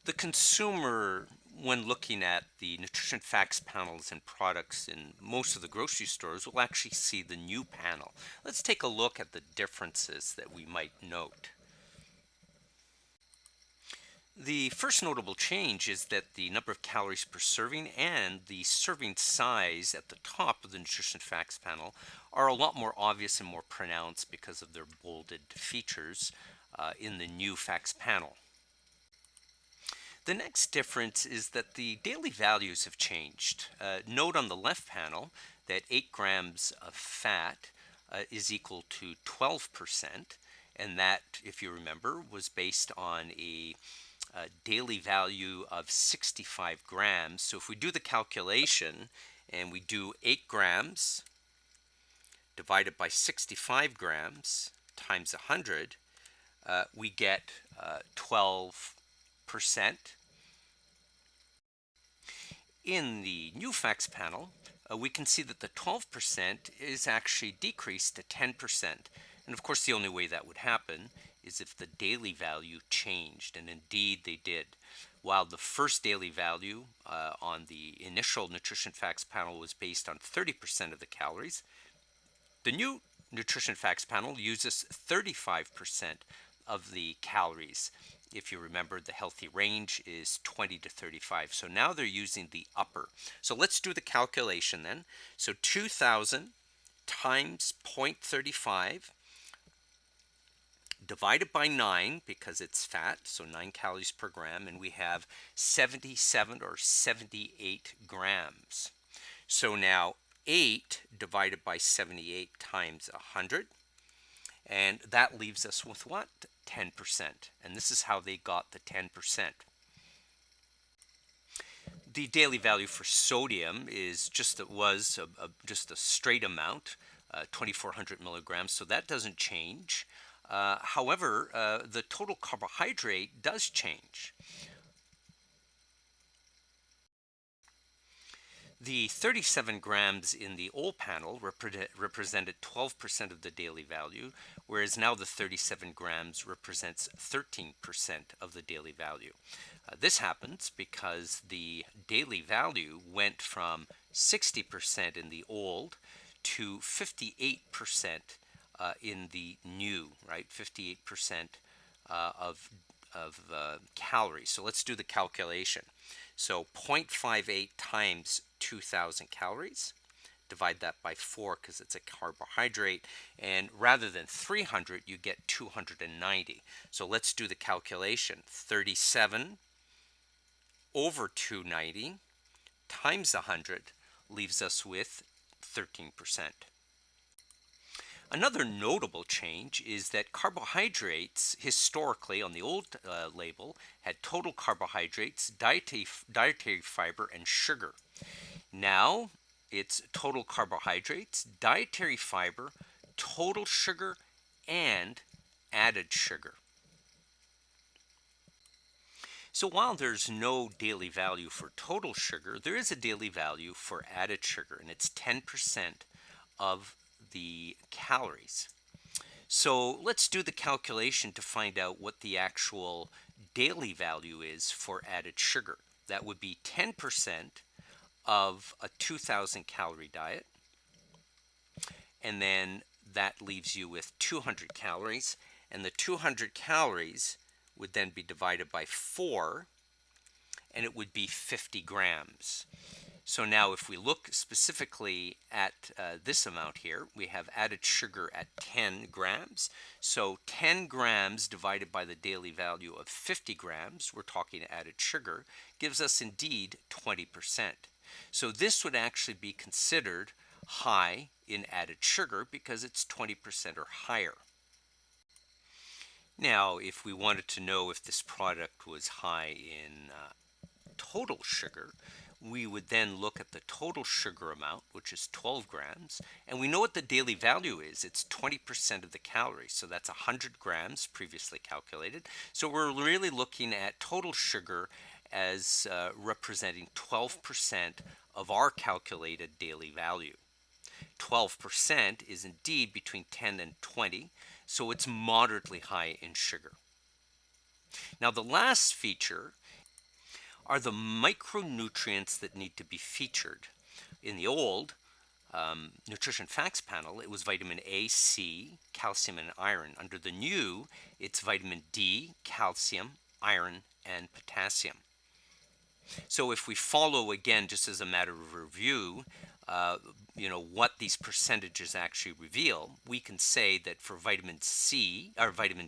The consumer, when looking at the nutrition facts panels and products in most of the grocery stores, will actually see the new panel. Let's take a look at the differences that we might note. The first notable change is that the number of calories per serving and the serving size at the top of the nutrition facts panel are a lot more obvious and more pronounced because of their bolded features in the new facts panel. The next difference is that the daily values have changed. Note on the left panel that 8 grams of fat is equal to 12%, and that, if you remember, was based on a daily value of 65 grams. So if we do the calculation and we do 8 grams divided by 65 grams times 100, we get 12 In the new facts panel, we can see that the 12% is actually decreased to 10%. And of course, the only way that would happen is if the daily value changed, and indeed they did. While the first daily value on the initial nutrition facts panel was based on 30% of the calories, the new nutrition facts panel uses 35% of the calories. If you remember, the healthy range is 20 to 35. So now they're using the upper. So let's do the calculation then. So 2,000 times 0.35 divided by 9, because it's fat, so 9 calories per gram, and we have 77 or 78 grams. So now 8 divided by 78 times 100, and that leaves us with what? 10%. And this is how they got the 10%. The daily value for sodium is just a straight amount, 2,400 milligrams, so that doesn't change. However, the total carbohydrate does change. The 37 grams in the old panel represented 12% of the daily value, whereas now the 37 grams represents 13% of the daily value. This happens because the daily value went from 60% in the old to 58% in the new, right? 58% of calories. So let's do the calculation. So 0.58 times 2,000 calories, divide that by 4 because it's a carbohydrate, and rather than 300 you get 290. So let's do the calculation. 37 over 290 times 100 leaves us with 13%. Another notable change is that carbohydrates, historically on the old label, had total carbohydrates, dietary fiber, and sugar. Now it's total carbohydrates, dietary fiber, total sugar, and added sugar. So while there's no daily value for total sugar, there is a daily value for added sugar, and it's 10% of the calories. So let's do the calculation to find out what the actual daily value is for added sugar. That would be 10% of a 2,000 calorie diet, and then that leaves you with 200 calories, and the 200 calories would then be divided by 4, and it would be 50 grams. So now if we look specifically at this amount here, we have added sugar at 10 grams. So 10 grams divided by the daily value of 50 grams, we're talking added sugar, gives us indeed 20%. So this would actually be considered high in added sugar because it's 20% or higher. Now, if we wanted to know if this product was high in total sugar, we would then look at the total sugar amount, which is 12 grams, and we know what the daily value is. It's 20% of the calories, so that's 100 grams previously calculated. So we're really looking at total sugar as representing 12% of our calculated daily value. 12% is indeed between 10 and 20, so it's moderately high in sugar. Now the last feature are the micronutrients that need to be featured. In the old nutrition facts panel, it was vitamin A, C, calcium, and iron. Under the new, it's vitamin D, calcium, iron, and potassium. So if we follow again, just as a matter of review, what these percentages actually reveal, we can say that for vitamin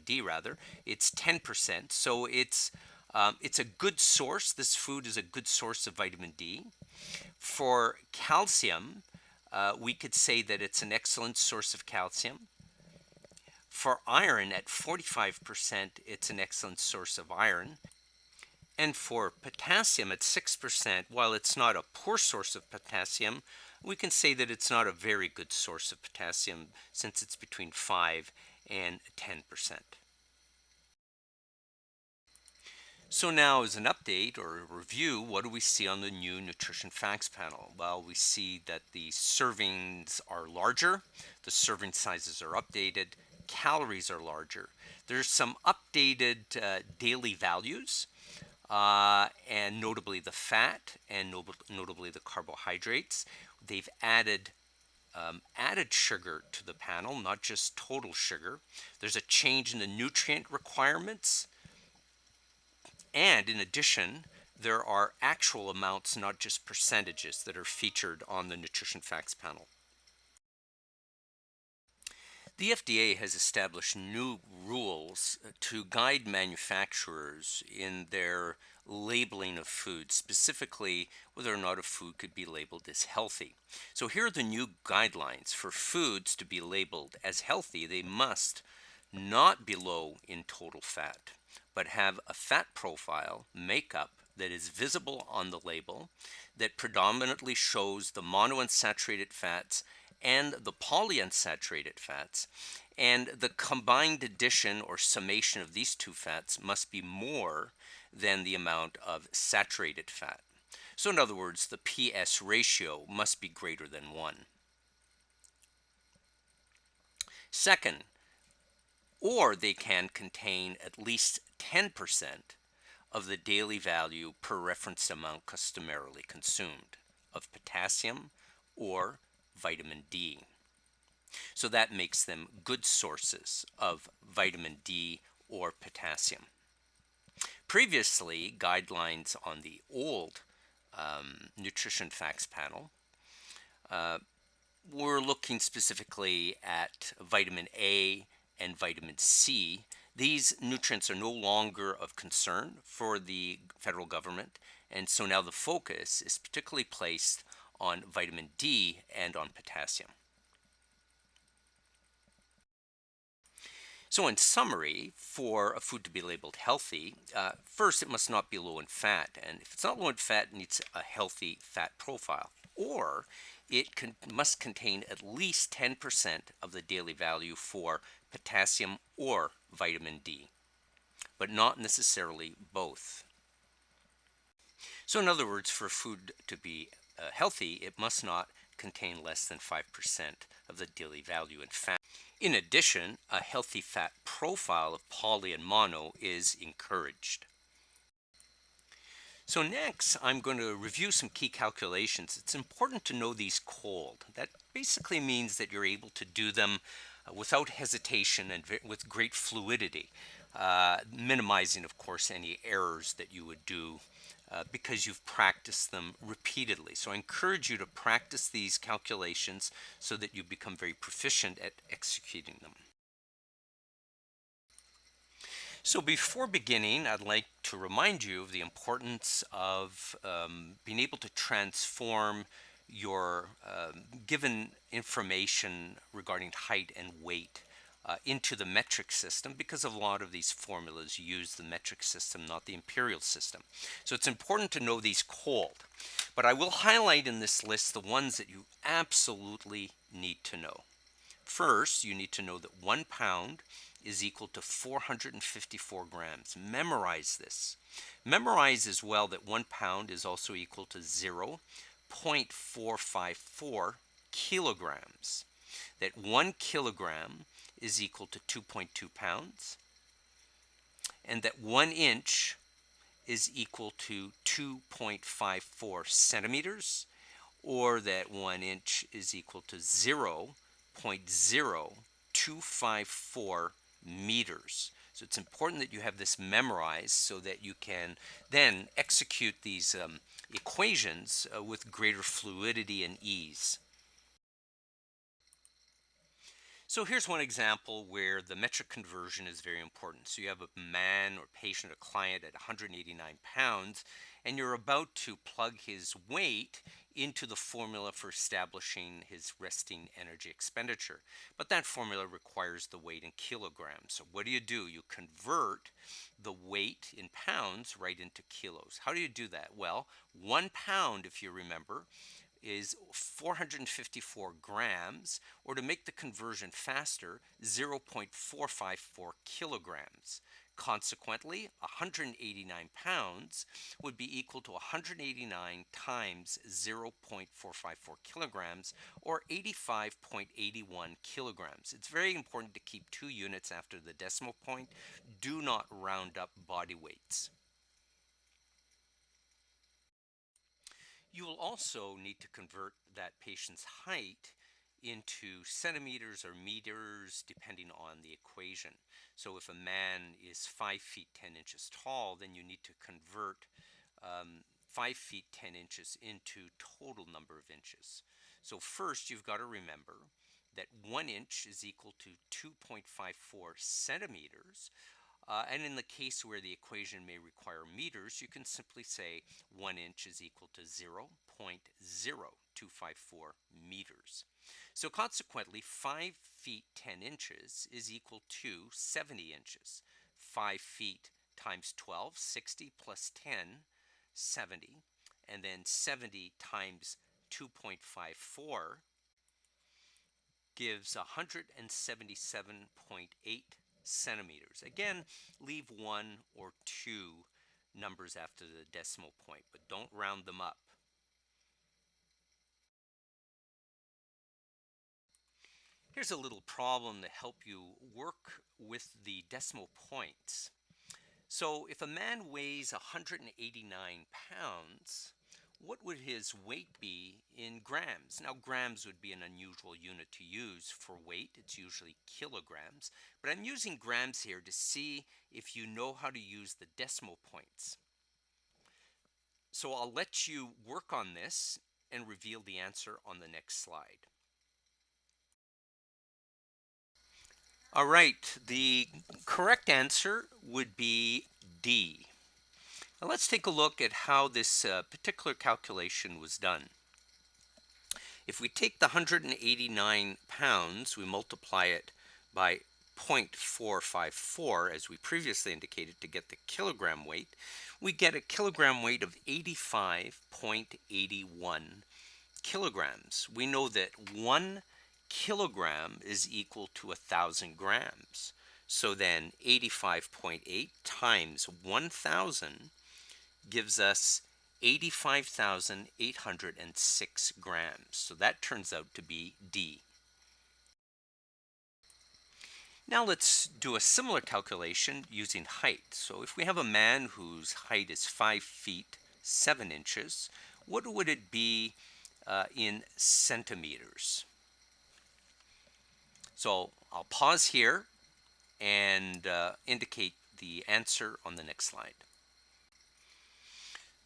D rather, it's 10%. So it's a good source. This food is a good source of vitamin D. For calcium, we could say that it's an excellent source of calcium. For iron, at 45%, it's an excellent source of iron. And for potassium at 6%, while it's not a poor source of potassium, we can say that it's not a very good source of potassium since it's between 5 and 10%. So now as an update or a review, what do we see on the new nutrition facts panel? Well, we see that the servings are larger, the serving sizes are updated, calories are larger. There's some updated daily values, and notably the fat and notably the carbohydrates. They've added sugar to the panel, not just total sugar. There's a change in the nutrient requirements. And in addition, there are actual amounts, not just percentages, that are featured on the Nutrition Facts panel. The FDA has established new rules to guide manufacturers in their labeling of food, specifically whether or not a food could be labeled as healthy. So here are the new guidelines. For foods to be labeled as healthy, they must not be low in total fat, but have a fat profile makeup that is visible on the label, that predominantly shows the monounsaturated fats and the polyunsaturated fats, and the combined addition or summation of these two fats must be more than the amount of saturated fat. So in other words, the PS ratio must be greater than 1. Second, or they can contain at least 10% of the daily value per reference amount customarily consumed of potassium or vitamin D. So that makes them good sources of vitamin D or potassium. Previously, guidelines on the old Nutrition Facts panel were looking specifically at vitamin A and vitamin C. These nutrients are no longer of concern for the federal government, and so now the focus is particularly placed on vitamin D and on potassium. So in summary, for a food to be labeled healthy, first it must not be low in fat, and if it's not low in fat, it needs a healthy fat profile, or must contain at least 10% of the daily value for potassium or vitamin D, but not necessarily both. So in other words, for food to be healthy, it must not contain less than 5% of the daily value in fat. In addition, a healthy fat profile of poly and mono is encouraged. So next, I'm going to review some key calculations. It's important to know these cold. That basically means that you're able to do them without hesitation and with great fluidity, minimizing, of course, any errors that you would do because you've practiced them repeatedly. So I encourage you to practice these calculations so that you become very proficient at executing them. So before beginning, I'd like to remind you of the importance of being able to transform your given information regarding height and weight into the metric system, because a lot of these formulas use the metric system, not the imperial system. So it's important to know these cold. But I will highlight in this list the ones that you absolutely need to know. First, you need to know that 1 pound is equal to 454 grams. Memorize this. Memorize as well that 1 pound is also equal to 0.454 kilograms. That 1 kilogram is equal to 2.2 pounds. And that 1 inch is equal to 2.54 centimeters, or that 1 inch is equal to 0.0254 meters. So it's important that you have this memorized so that you can then execute these equations with greater fluidity and ease. So here's one example where the metric conversion is very important. So you have a man or patient, a client at 189 pounds, and you're about to plug his weight into the formula for establishing his resting energy expenditure. But that formula requires the weight in kilograms. So what do? You convert the weight in pounds right into kilos. How do you do that? Well, 1 pound, if you remember, is 454 grams, or to make the conversion faster, 0.454 kilograms. Consequently, 189 pounds would be equal to 189 times 0.454 kilograms, or 85.81 kilograms. It's very important to keep 2 units after the decimal point. Do not round up body weights. You will also need to convert that patient's height into centimeters or meters depending on the equation. So if a man is 5 feet 10 inches tall, then you need to convert 5 feet 10 inches into total number of inches. So first you've got to remember that 1 inch is equal to 2.54 centimeters. And in the case where the equation may require meters, you can simply say 1 inch is equal to 0.0254 meters. So consequently, 5 feet 10 inches is equal to 70 inches. 5 feet times 12, 60 plus 10, 70. And then 70 times 2.54 gives 177.8 centimeters. Again, leave 1 or 2 numbers after the decimal point, but don't round them up. Here's a little problem to help you work with the decimal points. So if a man weighs 189 pounds, what would his weight be in grams? Now, grams would be an unusual unit to use for weight. It's usually kilograms. But I'm using grams here to see if you know how to use the decimal points. So I'll let you work on this and reveal the answer on the next slide. All right, the correct answer would be D. Now let's take a look at how this particular calculation was done. If we take the 189 pounds, we multiply it by 0.454, as we previously indicated, to get the kilogram weight, we get a kilogram weight of 85.81 kilograms. We know that 1 kilogram is equal to 1,000 grams. So then 85.8 times 1,000 gives us 85,806 grams. So that turns out to be D. Now let's do a similar calculation using height. So if we have a man whose height is 5 feet 7 inches, what would it be in centimeters? So I'll pause here and indicate the answer on the next slide.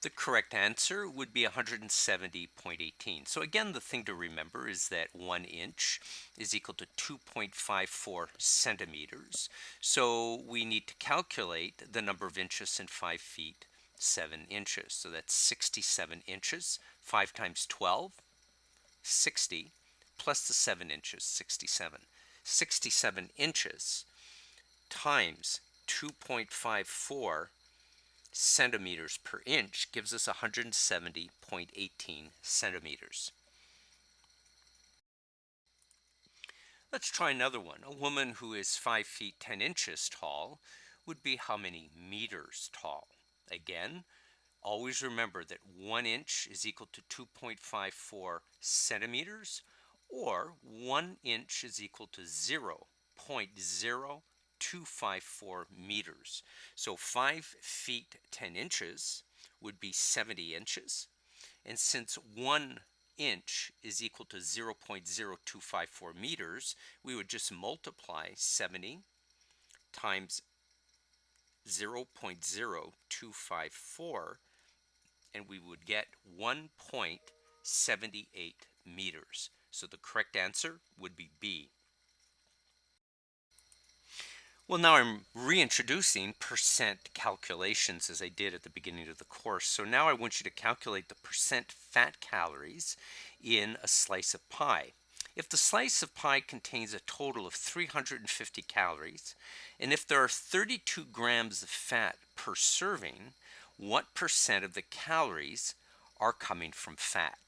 The correct answer would be 170.18. So again, the thing to remember is that 1 inch is equal to 2.54 centimeters. So we need to calculate the number of inches in 5 feet 7 inches. So that's 67 inches. 5 times 12, 60, plus the 7 inches, 67. 67 inches times 2.54 centimeters per inch gives us 170.18 centimeters. Let's try another one. A woman who is 5 feet 10 inches tall would be how many meters tall? Again, always remember that 1 inch is equal to 2.54 centimeters, or 1 inch is equal to 0.0254 meters. So 5 feet 10 inches would be 70 inches. And since 1 inch is equal to 0.0254 meters, we would just multiply 70 times 0.0254, and we would get 1.78 meters. So the correct answer would be B. Well, now I'm reintroducing percent calculations as I did at the beginning of the course. So now I want you to calculate the percent fat calories in a slice of pie. If the slice of pie contains a total of 350 calories, and if there are 32 grams of fat per serving, what percent of the calories are coming from fat?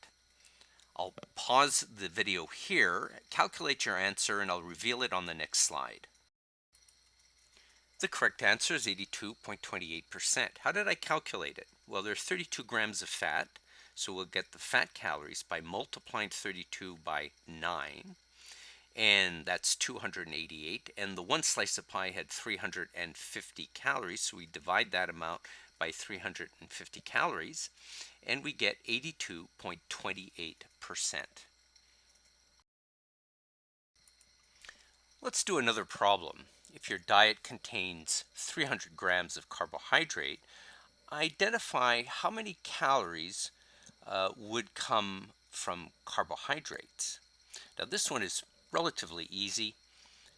I'll pause the video here, calculate your answer, and I'll reveal it on the next slide. The correct answer is 82.28%. How did I calculate it? Well, there's 32 grams of fat, so we'll get the fat calories by multiplying 32 by 9, and that's 288. And the one slice of pie had 350 calories, so we divide that amount by 350 calories, and we get 82.28%. Let's do another problem. If your diet contains 300 grams of carbohydrate, identify how many calories would come from carbohydrates. Now, this one is relatively easy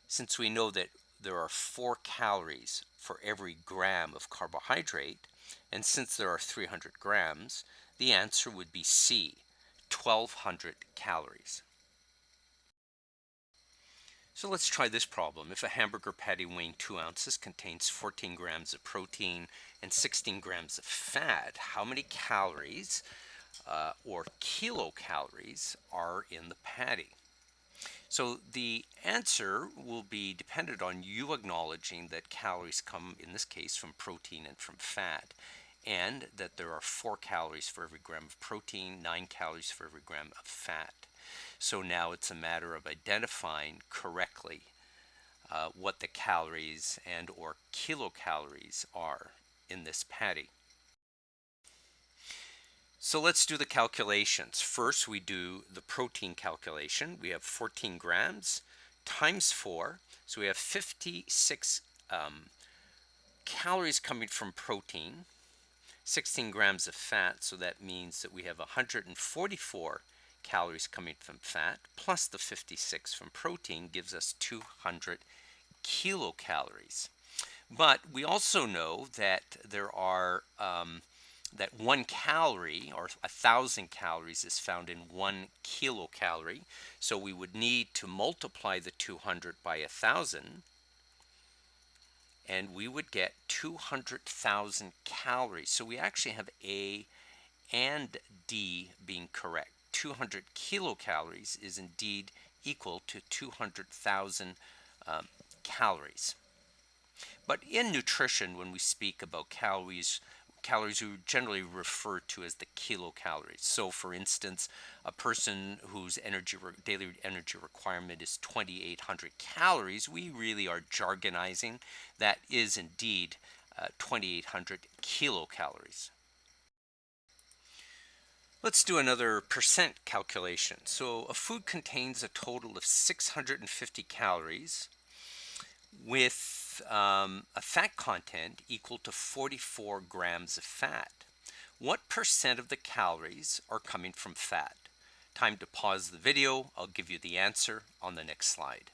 since we know that there are 4 calories for every gram of carbohydrate, and since there are 300 grams, the answer would be C, 1200 calories. So let's try this problem. If a hamburger patty weighing 2 ounces contains 14 grams of protein and 16 grams of fat, how many calories or kilocalories are in the patty? So the answer will be dependent on you acknowledging that calories come, in this case, from protein and from fat, and that there are 4 calories for every gram of protein, 9 calories for every gram of fat. So now it's a matter of identifying correctly what the calories and or kilocalories are in this patty. So let's do the calculations. First, we do the protein calculation. We have 14 grams times 4. So we have 56 calories coming from protein, 16 grams of fat. So that means that we have 144 calories coming from fat, plus the 56 from protein gives us 200 kilocalories. But we also know that there are that 1 calorie or 1,000 calories is found in 1 kilocalorie. So we would need to multiply the 200 by 1,000, and we would get 200,000 calories. So we actually have A and D being correct. 200 kilocalories is indeed equal to 200,000 calories. But in nutrition, when we speak about calories we generally refer to as the kilocalories. So for instance, a person whose daily energy requirement is 2,800 calories, we really are jargonizing. That is indeed 2,800 kilocalories. Let's do another percent calculation. So a food contains a total of 650 calories with a fat content equal to 44 grams of fat. What percent of the calories are coming from fat? Time to pause the video. I'll give you the answer on the next slide.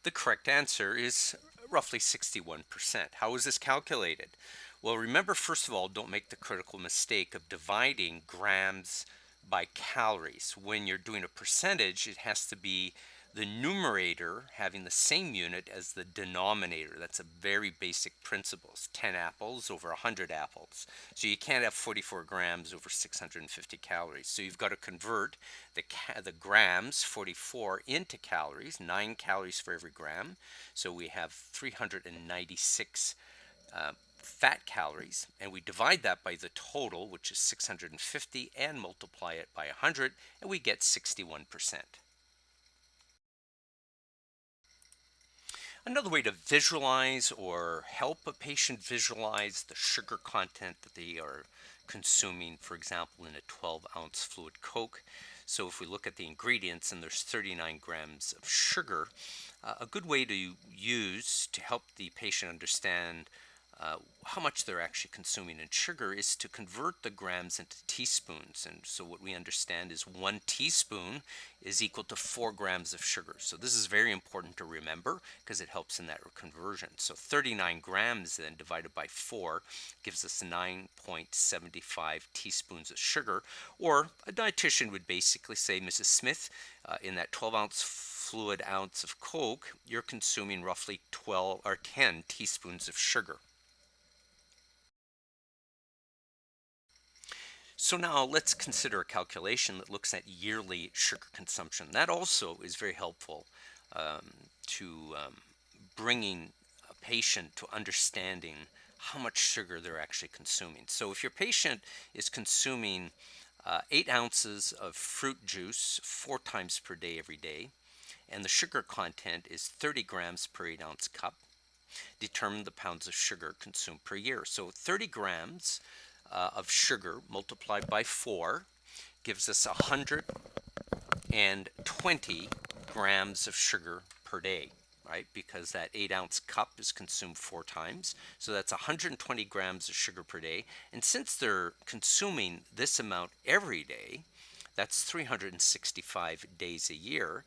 The correct answer is roughly 61%. How is this calculated? Well, remember, first of all, don't make the critical mistake of dividing grams by calories. When you're doing a percentage, it has to be the numerator having the same unit as the denominator. That's a very basic principle. 10 apples over 100 apples. So you can't have 44 grams over 650 calories. So you've got to convert the grams, 44, into calories, 9 calories for every gram. So we have 396 fat calories, and we divide that by the total, which is 650, and multiply it by 100, and we get 61%. Another way to visualize or help a patient visualize the sugar content that they are consuming, for example, in a 12-ounce fluid Coke. So if we look at the ingredients, and there's 39 grams of sugar, a good way to use to help the patient understand how much they're actually consuming in sugar is to convert the grams into teaspoons. And so what we understand is 1 teaspoon is equal to 4 grams of sugar. So this is very important to remember because it helps in that conversion. So 39 grams then divided by 4 gives us 9.75 teaspoons of sugar. Or a dietitian would basically say, Mrs. Smith, in that 12-ounce fluid ounce of Coke, you're consuming roughly 12 or 10 teaspoons of sugar. So now let's consider a calculation that looks at yearly sugar consumption. That also is very helpful to bringing a patient to understanding how much sugar they're actually consuming. So if your patient is consuming 8 ounces of fruit juice 4 times per day every day, and the sugar content is 30 grams per 8-ounce cup, determine the pounds of sugar consumed per year. So 30 grams of sugar multiplied by 4 gives us 120 grams of sugar per day, right? Because that 8-ounce cup is consumed 4 times. So that's 120 grams of sugar per day. And since they're consuming this amount every day, that's 365 days a year,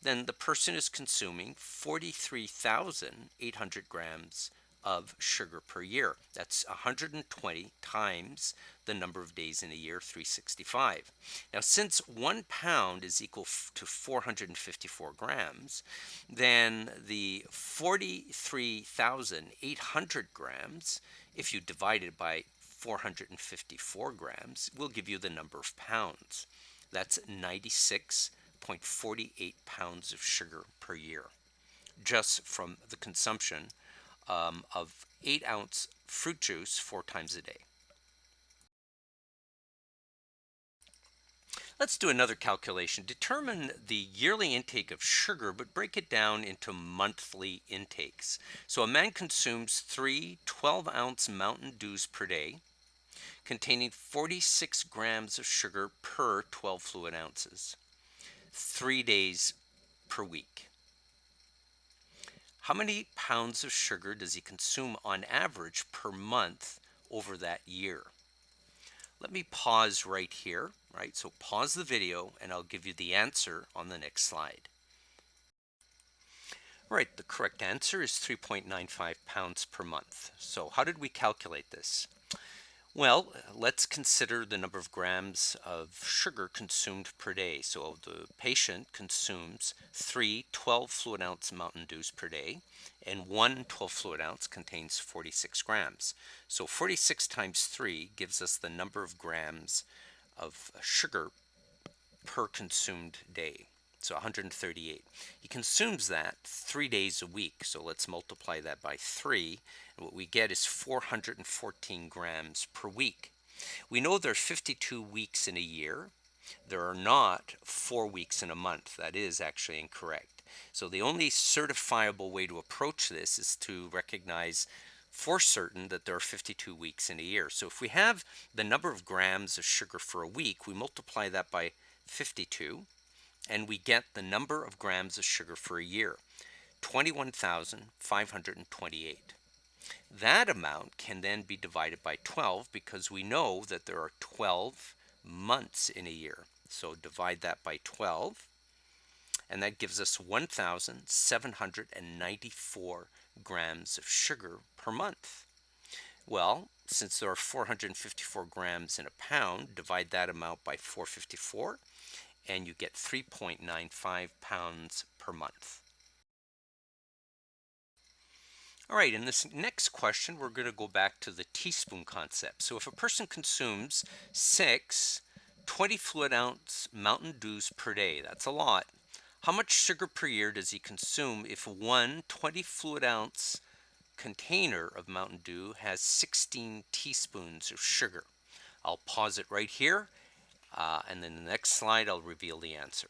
then the person is consuming 43,800 grams of sugar per year. That's 120 times the number of days in a year, 365. Now, since 1 pound is equal to 454 grams, then the 43,800 grams, if you divide it by 454 grams, will give you the number of pounds. That's 96.48 pounds of sugar per year, just from the consumption of 8-ounce fruit juice 4 times a day. Let's do another calculation. Determine the yearly intake of sugar, but break it down into monthly intakes. So a man consumes 3 12-ounce Mountain Dews per day, containing 46 grams of sugar per 12 fluid ounces, 3 days per week. How many pounds of sugar does he consume on average per month over that year? Let me pause right here, right? So pause the video and I'll give you the answer on the next slide. Right, the correct answer is 3.95 pounds per month. So how did we calculate this? Well, let's consider the number of grams of sugar consumed per day. So the patient consumes 3 12 fluid ounce Mountain Dews per day, and 1 12 fluid ounce contains 46 grams. So 46 times 3 gives us the number of grams of sugar per consumed day. So 138. He consumes that 3 days a week. So let's multiply that by 3. And what we get is 414 grams per week. We know there are 52 weeks in a year. There are not 4 weeks in a month. That is actually incorrect. So the only certifiable way to approach this is to recognize for certain that there are 52 weeks in a year. So if we have the number of grams of sugar for a week, we multiply that by 52. And we get the number of grams of sugar for a year, 21,528. That amount can then be divided by 12 because we know that there are 12 months in a year. So divide that by 12, and that gives us 1,794 grams of sugar per month. Well, since there are 454 grams in a pound, divide that amount by 454, and you get 3.95 pounds per month. All right, in this next question, we're going to go back to the teaspoon concept. So if a person consumes 6 20 fluid ounce Mountain Dews per day, that's a lot. How much sugar per year does he consume if one 20 fluid ounce container of Mountain Dew has 16 teaspoons of sugar? I'll pause it right here. And then the next slide, I'll reveal the answer.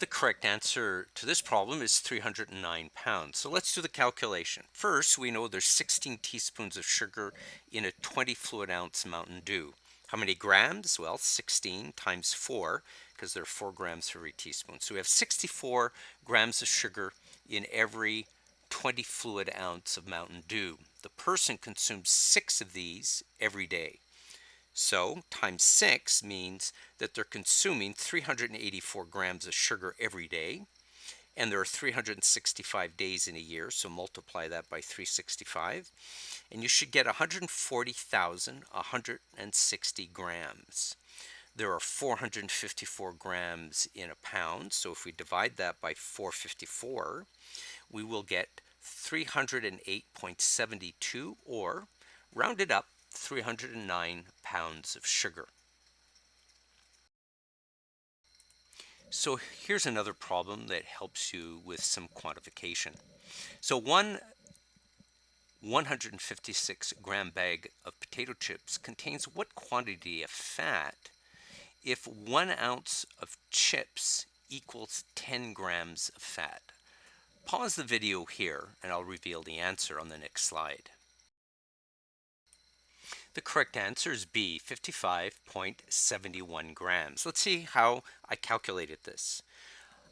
The correct answer to this problem is 309 pounds. So let's do the calculation. First, we know there's 16 teaspoons of sugar in a 20 fluid ounce Mountain Dew. How many grams? Well, 16 times 4, because there are 4 grams for every teaspoon. So we have 64 grams of sugar in every 20 fluid ounce of Mountain Dew. The person consumes 6 of these every day. So times 6 means that they're consuming 384 grams of sugar every day, and there are 365 days in a year, so multiply that by 365, and you should get 140,160 grams. There are 454 grams in a pound, so if we divide that by 454, we will get 308.72, or rounded up, 309 pounds of sugar. So here's another problem that helps you with some quantification. So one 156 gram bag of potato chips contains what quantity of fat if 1 ounce of chips equals 10 grams of fat? Pause the video here and I'll reveal the answer on the next slide. The correct answer is B, 55.71 grams. Let's see how I calculated this.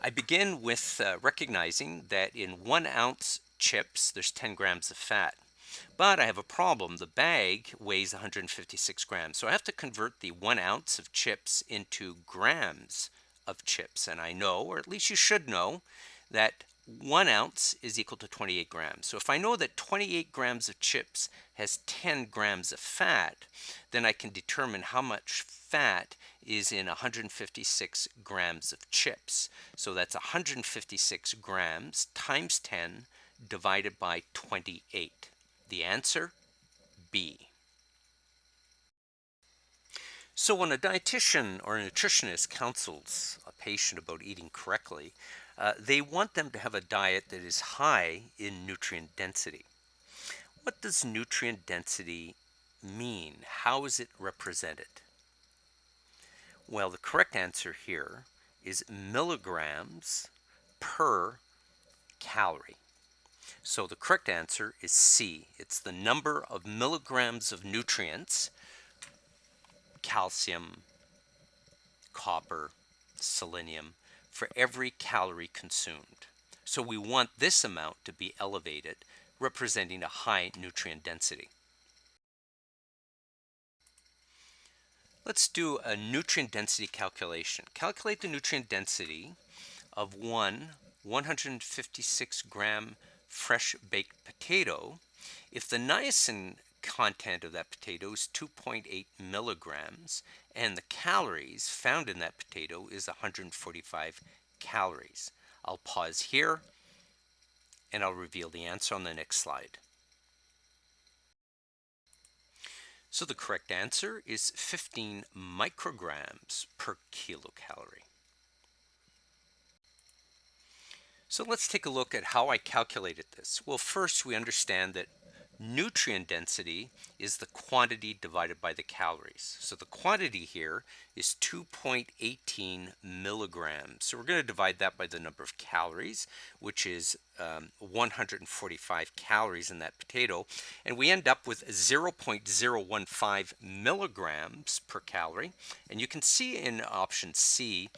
I begin with recognizing that in 1 ounce chips, there's 10 grams of fat. But I have a problem. The bag weighs 156 grams. So I have to convert the 1 ounce of chips into grams of chips. And I know, or at least you should know, that 1 ounce is equal to 28 grams. So if I know that 28 grams of chips has 10 grams of fat, then I can determine how much fat is in 156 grams of chips. So that's 156 grams times 10 divided by 28. The answer, B. So when a dietitian or a nutritionist counsels a patient about eating correctly, they want them to have a diet that is high in nutrient density. What does nutrient density mean? How is it represented? Well, the correct answer here is milligrams per calorie. So the correct answer is C. It's the number of milligrams of nutrients, calcium, copper, selenium, for every calorie consumed. So we want this amount to be elevated, representing a high nutrient density. Let's do a nutrient density calculation. Calculate the nutrient density of one 156 gram fresh baked potato if the niacin content of that potato is 2.8 milligrams and the calories found in that potato is 145 calories. I'll pause here and I'll reveal the answer on the next slide. So the correct answer is 15 micrograms per kilocalorie. So let's take a look at how I calculated this. Well, first we understand that nutrient density is the quantity divided by the calories. So the quantity here is 2.18 milligrams. So we're going to divide that by the number of calories, which is 145 calories in that potato. And we end up with 0.015 milligrams per calorie. And you can see in option C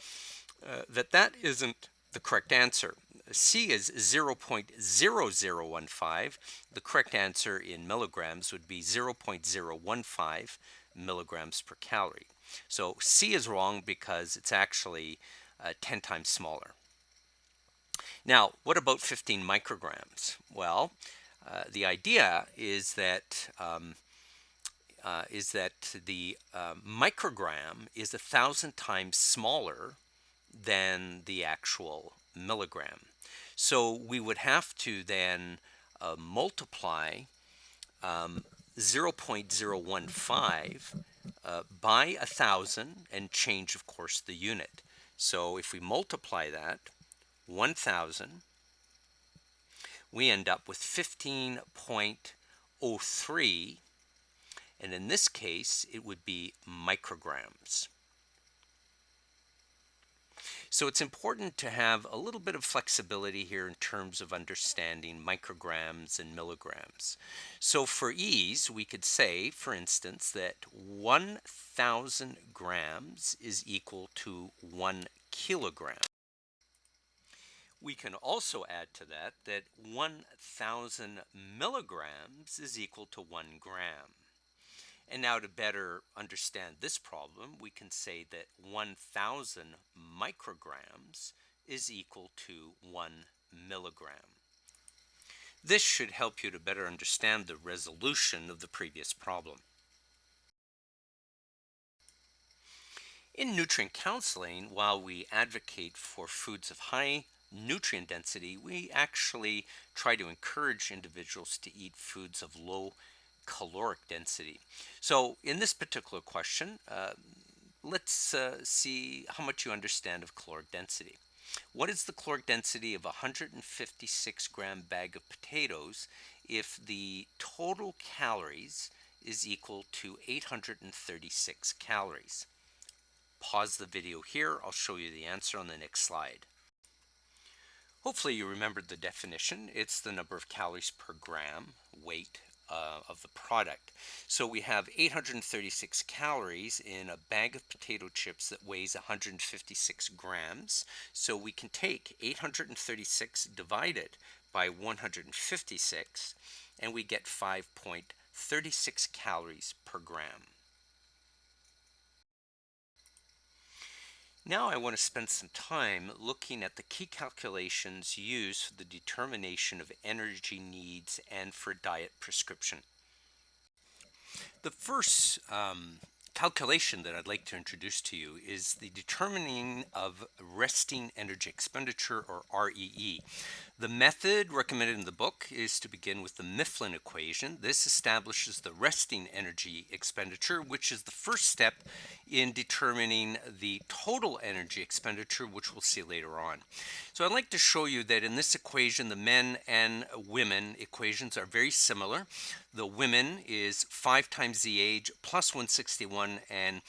that isn't the correct answer. C is 0.0015. The correct answer in milligrams would be 0.015 milligrams per calorie. So C is wrong because it's actually 10 times smaller. Now, what about 15 micrograms? Well, the idea is that the microgram is 1,000 times smaller than the actual milligram. So we would have to then multiply 0.015 by 1,000 and change, of course, the unit. So if we multiply that, 1,000, we end up with 15.03, and in this case, it would be micrograms. So it's important to have a little bit of flexibility here in terms of understanding micrograms and milligrams. So for ease, we could say, for instance, that 1,000 grams is equal to 1 kilogram. We can also add to that 1,000 milligrams is equal to 1 gram. And now to better understand this problem, we can say that 1,000 micrograms is equal to 1 milligram. This should help you to better understand the resolution of the previous problem. In nutrient counseling, while we advocate for foods of high nutrient density, we actually try to encourage individuals to eat foods of low caloric density. So in this particular question, let's see how much you understand of caloric density. What is the caloric density of a 156-gram bag of potatoes if the total calories is equal to 836 calories? Pause the video here. I'll show you the answer on the next slide. Hopefully you remembered the definition. It's the number of calories per gram weight of the product. So we have 836 calories in a bag of potato chips that weighs 156 grams. So we can take 836 divided by 156 and we get 5.36 calories per gram. Now I want to spend some time looking at the key calculations used for the determination of energy needs and for diet prescription. The first calculation that I'd like to introduce to you is the determining of resting energy expenditure, or REE. The method recommended in the book is to begin with the Mifflin equation. This establishes the resting energy expenditure, which is the first step in determining the total energy expenditure, which we'll see later on. So I'd like to show you that in this equation, the men and women equations are very similar. The women is 5 times the age plus 161, and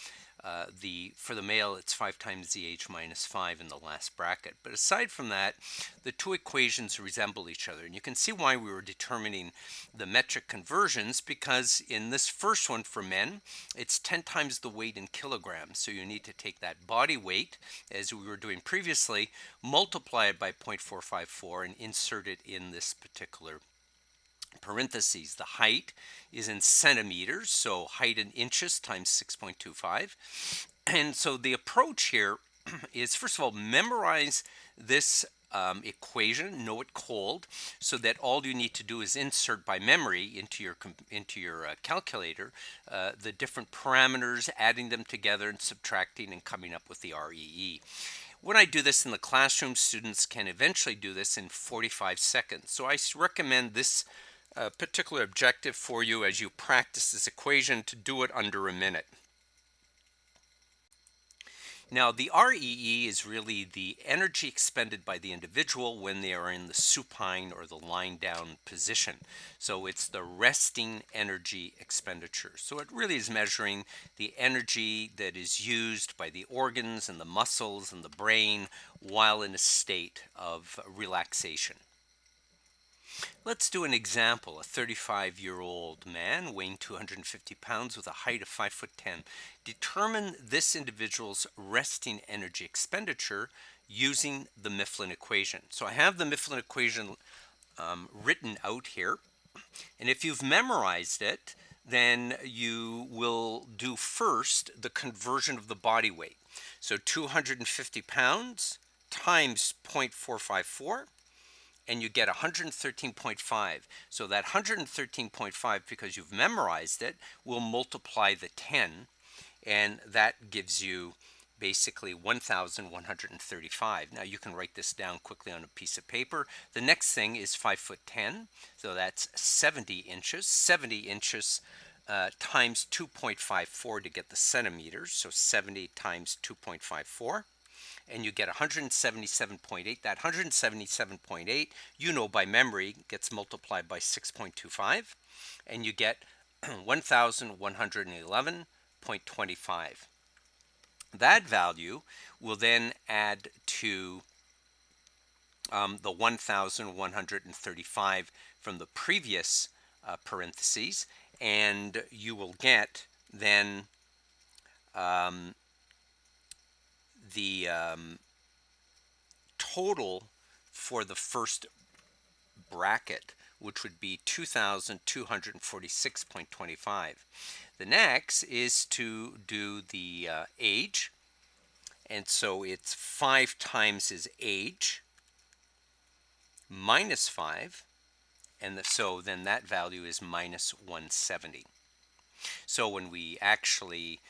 for the male, it's 5 times the age minus 5 in the last bracket. But aside from that, the two equations resemble each other. And you can see why we were determining the metric conversions, because in this first one for men, it's 10 times the weight in kilograms. So you need to take that body weight, as we were doing previously, multiply it by 0.454 and insert it in this particular parentheses. The height is in centimeters, so height in inches times 6.25. And so the approach here is, first of all, memorize this equation, know it cold, so that all you need to do is insert by memory into your calculator the different parameters, adding them together and subtracting and coming up with the REE. When I do this in the classroom, students can eventually do this in 45 seconds. So I recommend this particular objective for you as you practice this equation to do it under a minute. Now, the REE is really the energy expended by the individual when they are in the supine or the lying down position. So it's the resting energy expenditure. So it really is measuring the energy that is used by the organs and the muscles and the brain while in a state of relaxation. Let's do an example. A 35-year-old man weighing 250 pounds with a height of 5'10". Determine this individual's resting energy expenditure using the Mifflin equation. So I have the Mifflin equation written out here. And if you've memorized it, then you will do first the conversion of the body weight. So 250 pounds times 0.454. and you get 113.5. So that 113.5, because you've memorized it, will multiply the 10, and that gives you basically 1,135. Now you can write this down quickly on a piece of paper. The next thing is 5'10", so that's 70 inches. 70 inches times 2.54 to get the centimeters, so 70 times 2.54. And you get 177.8. That 177.8, you know by memory, gets multiplied by 6.25, and you get 1,111.25. That value will then add to the 1,135 from the previous parentheses, and you will get then the total for the first bracket, which would be 2,246.25. The next is to do the age, and so it's 5 times his age minus 5, and so then that value is minus 170. So when we actually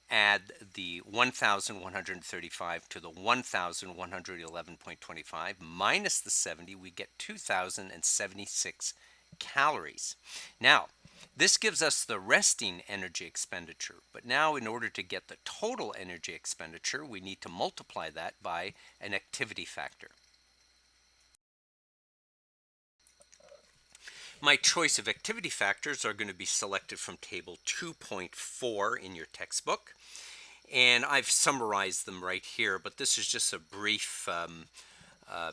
add the 1,135 to the 1,111.25 minus the 70, we get 2,076 calories. Now, this gives us the resting energy expenditure, but now in order to get the total energy expenditure, we need to multiply that by an activity factor. My choice of activity factors are going to be selected from table 2.4 in your textbook, and I've summarized them right here, but this is just a brief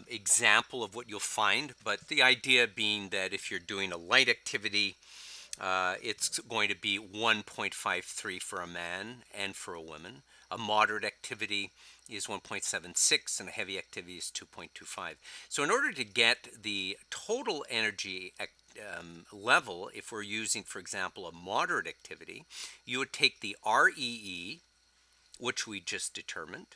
example of what you'll find, but the idea being that if you're doing a light activity, it's going to be 1.53 for a man and for a woman. A moderate activity is 1.76 and a heavy activity is 2.25. So in order to get the total energy level, if we're using, for example, a moderate activity, you would take the REE, which we just determined,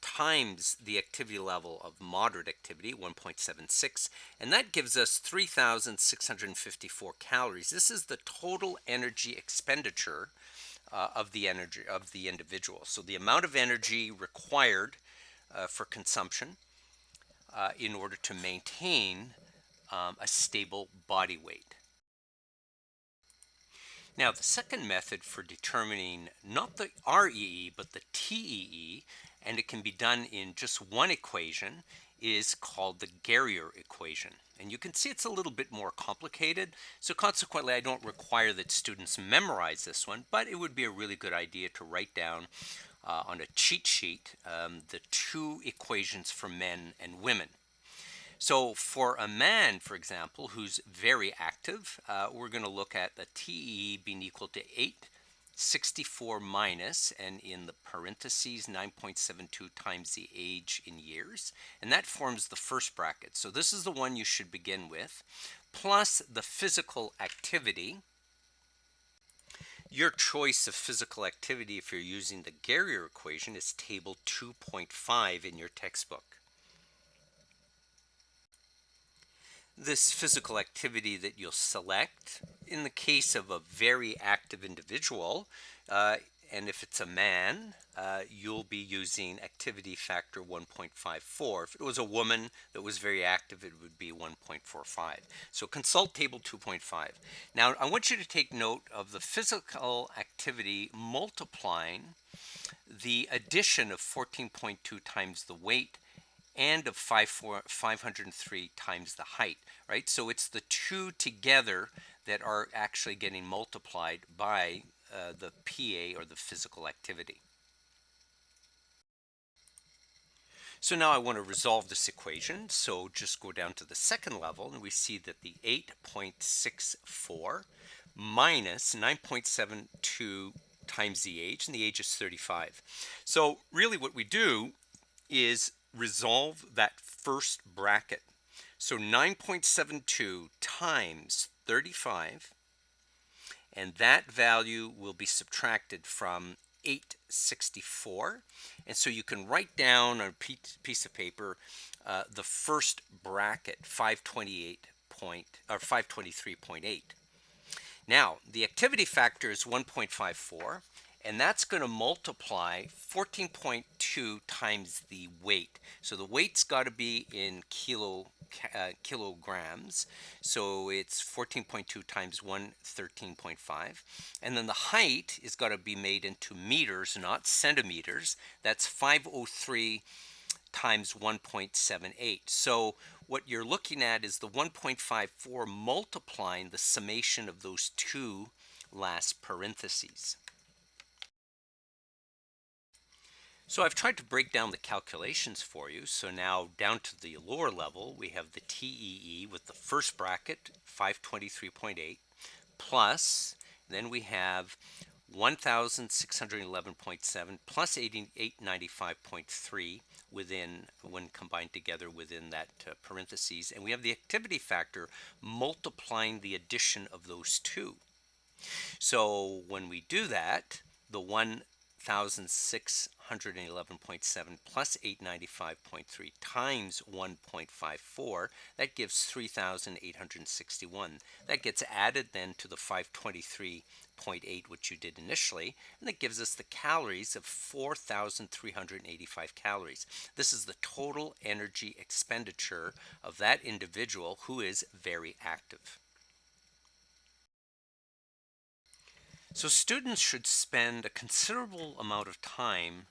times the activity level of moderate activity, 1.76, and that gives us 3,654 calories. This is the total energy expenditure of the individual. So the amount of energy required for consumption in order to maintain a stable body weight. Now, the second method for determining not the REE but the TEE, and it can be done in just one equation, is called the Garrier equation. And you can see it's a little bit more complicated, so consequently I don't require that students memorize this one, but it would be a really good idea to write down on a cheat sheet the two equations for men and women. So for a man, for example, who's very active, we're going to look at the TE being equal to 864 minus, and in the parentheses, 9.72 times the age in years. And that forms the first bracket. So this is the one you should begin with, plus the physical activity. Your choice of physical activity, if you're using the Garrier equation, is table 2.5 in your textbook. This physical activity that you'll select, in the case of a very active individual, and if it's a man, you'll be using activity factor 1.54. If it was a woman that was very active, it would be 1.45. So consult table 2.5. Now, I want you to take note of the physical activity multiplying the addition of 14.2 times the weight and of 503 times the height, right? So it's the two together that are actually getting multiplied by the PA, or the physical activity. So now I want to resolve this equation, so just go down to the second level, and we see that the 8.64 minus 9.72 times the age, and the age is 35. So really what we do is resolve that first bracket. So 9.72 times 35, and that value will be subtracted from 864. And so you can write down on a piece of paper the first bracket, 523.8. Now, the activity factor is 1.54, and that's going to multiply 14.2 times the weight. So the weight's got to be in kilograms, so it's 14.2 times 113.5. And then the height is got to be made into meters, not centimeters. That's 503 times 1.78. So what you're looking at is the 1.54 multiplying the summation of those two last parentheses. So I've tried to break down the calculations for you. So now down to the lower level, we have the TEE with the first bracket, 523.8, plus, then we have 1,611.7 plus 895.3 within, when combined together within that parentheses. And we have the activity factor multiplying the addition of those two. So when we do that, the 1,611.7 plus 895.3 times 1.54, that gives 3,861. That gets added then to the 523.8, which you did initially, and that gives us the calories of 4,385 calories. This is the total energy expenditure of that individual who is very active. So students should spend a considerable amount of time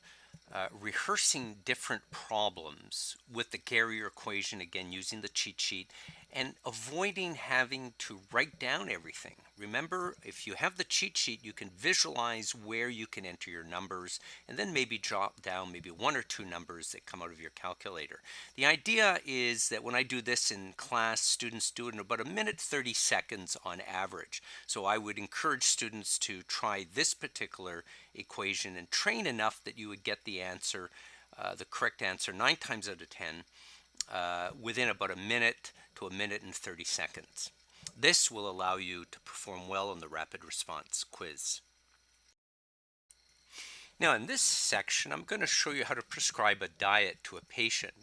rehearsing different problems with the Gary equation, again using the cheat sheet, and avoiding having to write down everything. Remember, if you have the cheat sheet, you can visualize where you can enter your numbers and then maybe jot down maybe one or two numbers that come out of your calculator. The idea is that when I do this in class, students do it in about a minute 30 seconds on average. So I would encourage students to try this particular equation and train enough that you would get the answer, the correct answer 9 times out of 10 within about a minute to a minute and 30 seconds. This will allow you to perform well on the rapid response quiz. Now in this section, I'm going to show you how to prescribe a diet to a patient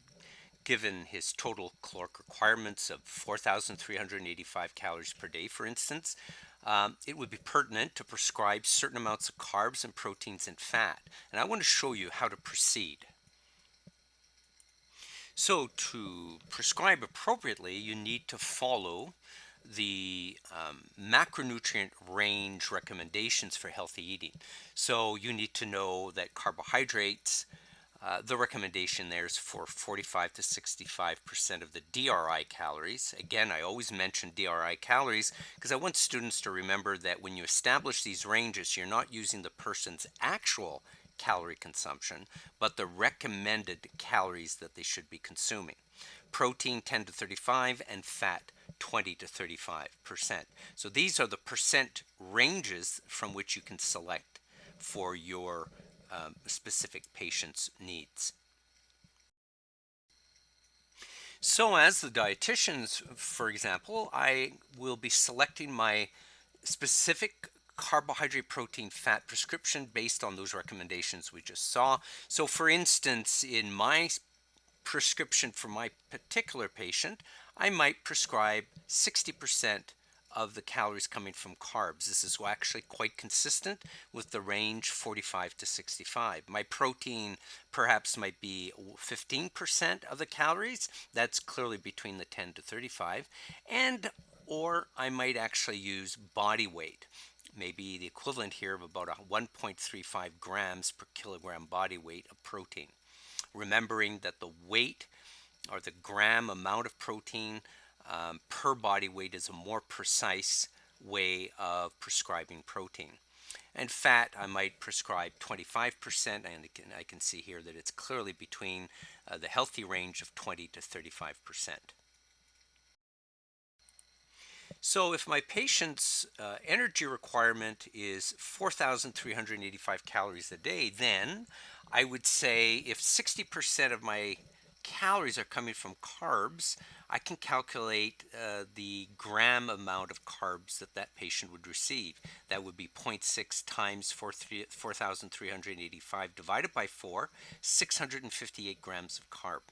given his total caloric requirements of 4,385 calories per day, for instance. It would be pertinent to prescribe certain amounts of carbs and proteins and fat. And I want to show you how to proceed. So to prescribe appropriately, you need to follow the macronutrient range recommendations for healthy eating. So you need to know that carbohydrates, the recommendation there is for 45 to 65% of the DRI calories. Again, I always mention DRI calories because I want students to remember that when you establish these ranges, you're not using the person's actual calorie consumption, but the recommended calories that they should be consuming. Protein 10 to 35 and fat 20 to 35%. So these are the percent ranges from which you can select for your specific patient's needs. So as the dietitians, for example, I will be selecting my specific carbohydrate, protein, fat prescription based on those recommendations we just saw. So for instance, in my prescription for my particular patient, I might prescribe 60% of the calories coming from carbs. This is actually quite consistent with the range 45 to 65. My protein perhaps might be 15% of the calories. That's clearly between the 10 to 35. Or I might actually use body weight. Maybe the equivalent here of about 1.35 grams per kilogram body weight of protein. Remembering that the weight or the gram amount of protein per body weight is a more precise way of prescribing protein. And fat, I might prescribe 25%, and I can see here that it's clearly between the healthy range of 20 to 35%. So if my patient's energy requirement is 4,385 calories a day, then I would say if 60% of my calories are coming from carbs, I can calculate the gram amount of carbs that that patient would receive. That would be 0.6 times 4,385 divided by 4, 658 grams of carb.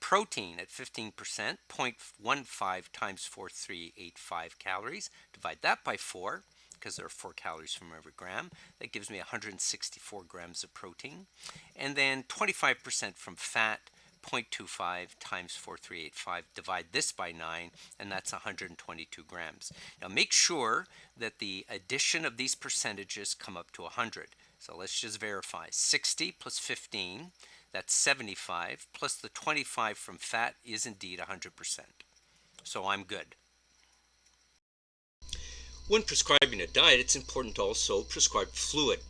Protein at 15%, 0.15 times 4,385 calories. Divide that by 4, because there are 4 calories from every gram. That gives me 164 grams of protein. And then 25% from fat, 0.25 times 4,385. Divide this by 9, and that's 122 grams. Now make sure that the addition of these percentages come up to 100. So let's just verify. 60 plus 15, that's 75, plus the 25 from fat is indeed 100%. So I'm good. When prescribing a diet, it's important to also prescribe fluid.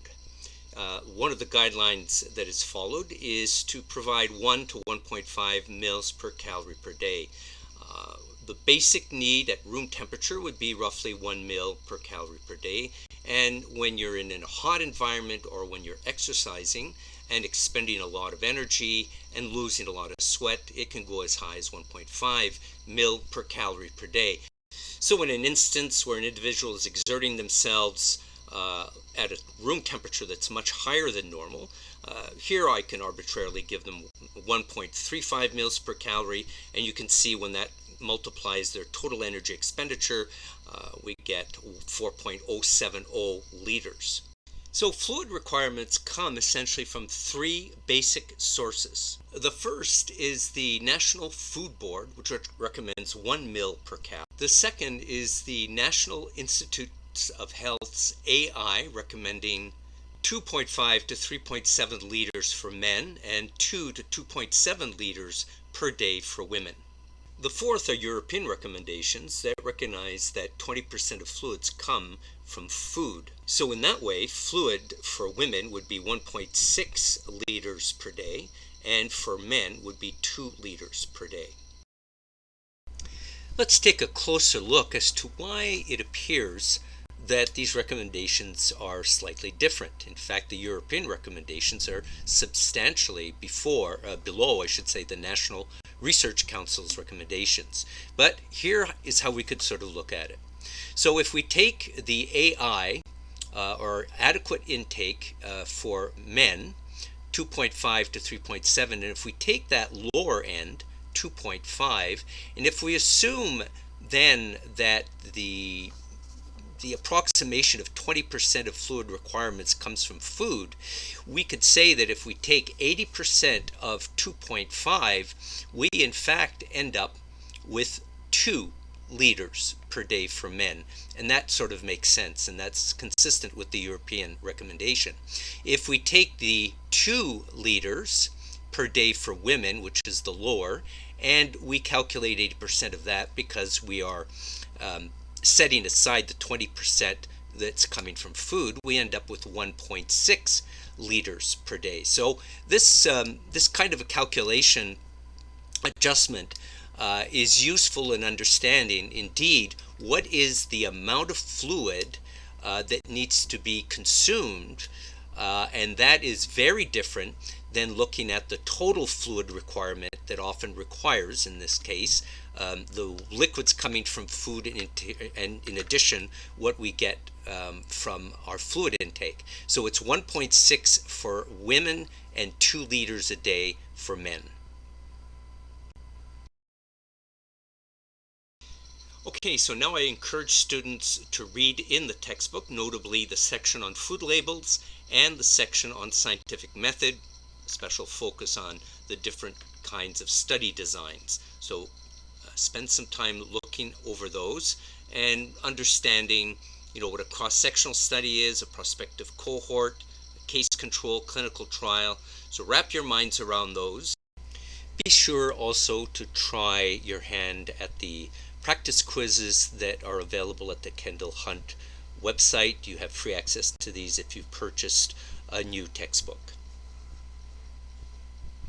One of the guidelines that is followed is to provide 1 to 1.5 mils per calorie per day. The basic need at room temperature would be roughly 1 mil per calorie per day. And when you're in a hot environment or when you're exercising and expending a lot of energy and losing a lot of sweat, it can go as high as 1.5 mil per calorie per day. So in an instance where an individual is exerting themselves at a room temperature that's much higher than normal, here I can arbitrarily give them 1.35 mils per calorie, and you can see when that multiplies their total energy expenditure, we get 4.070 liters. So fluid requirements come essentially from 3 basic sources. The first is the National Food Board, which recommends 1 mil per cap. The second is the National Institute Department of Health's AI recommending 2.5 to 3.7 liters for men and 2 to 2.7 liters per day for women. The fourth are European recommendations that recognize that 20% of fluids come from food. So in that way, fluid for women would be 1.6 liters per day, and for men would be 2 liters per day. Let's take a closer look as to why it appears that these recommendations are slightly different. In fact, the European recommendations are substantially below, the National Research Council's recommendations. But here is how we could sort of look at it. So if we take the AI, or adequate intake for men, 2.5 to 3.7, and if we take that lower end, 2.5, and if we assume then that the approximation of 20% of fluid requirements comes from food, we could say that if we take 80% of 2.5, we in fact end up with 2 liters per day for men. And that sort of makes sense, and that's consistent with the European recommendation. If we take the 2 liters per day for women, which is the lower, and we calculate 80% of that because we are setting aside the 20% that's coming from food, we end up with 1.6 liters per day. So this kind of a calculation adjustment is useful in understanding indeed what is the amount of fluid that needs to be consumed, and that is very different than looking at the total fluid requirement that often requires, in this case, the liquids coming from food, and in addition, what we get from our fluid intake. So it's 1.6 for women and 2 liters a day for men. Okay, so now I encourage students to read in the textbook, notably the section on food labels and the section on scientific method, special focus on the different kinds of study designs. So spend some time looking over those and understanding, what a cross-sectional study is, a prospective cohort, a case control, clinical trial. So wrap your minds around those. Be sure also to try your hand at the practice quizzes that are available at the Kendall Hunt website. You have free access to these if you've purchased a new textbook.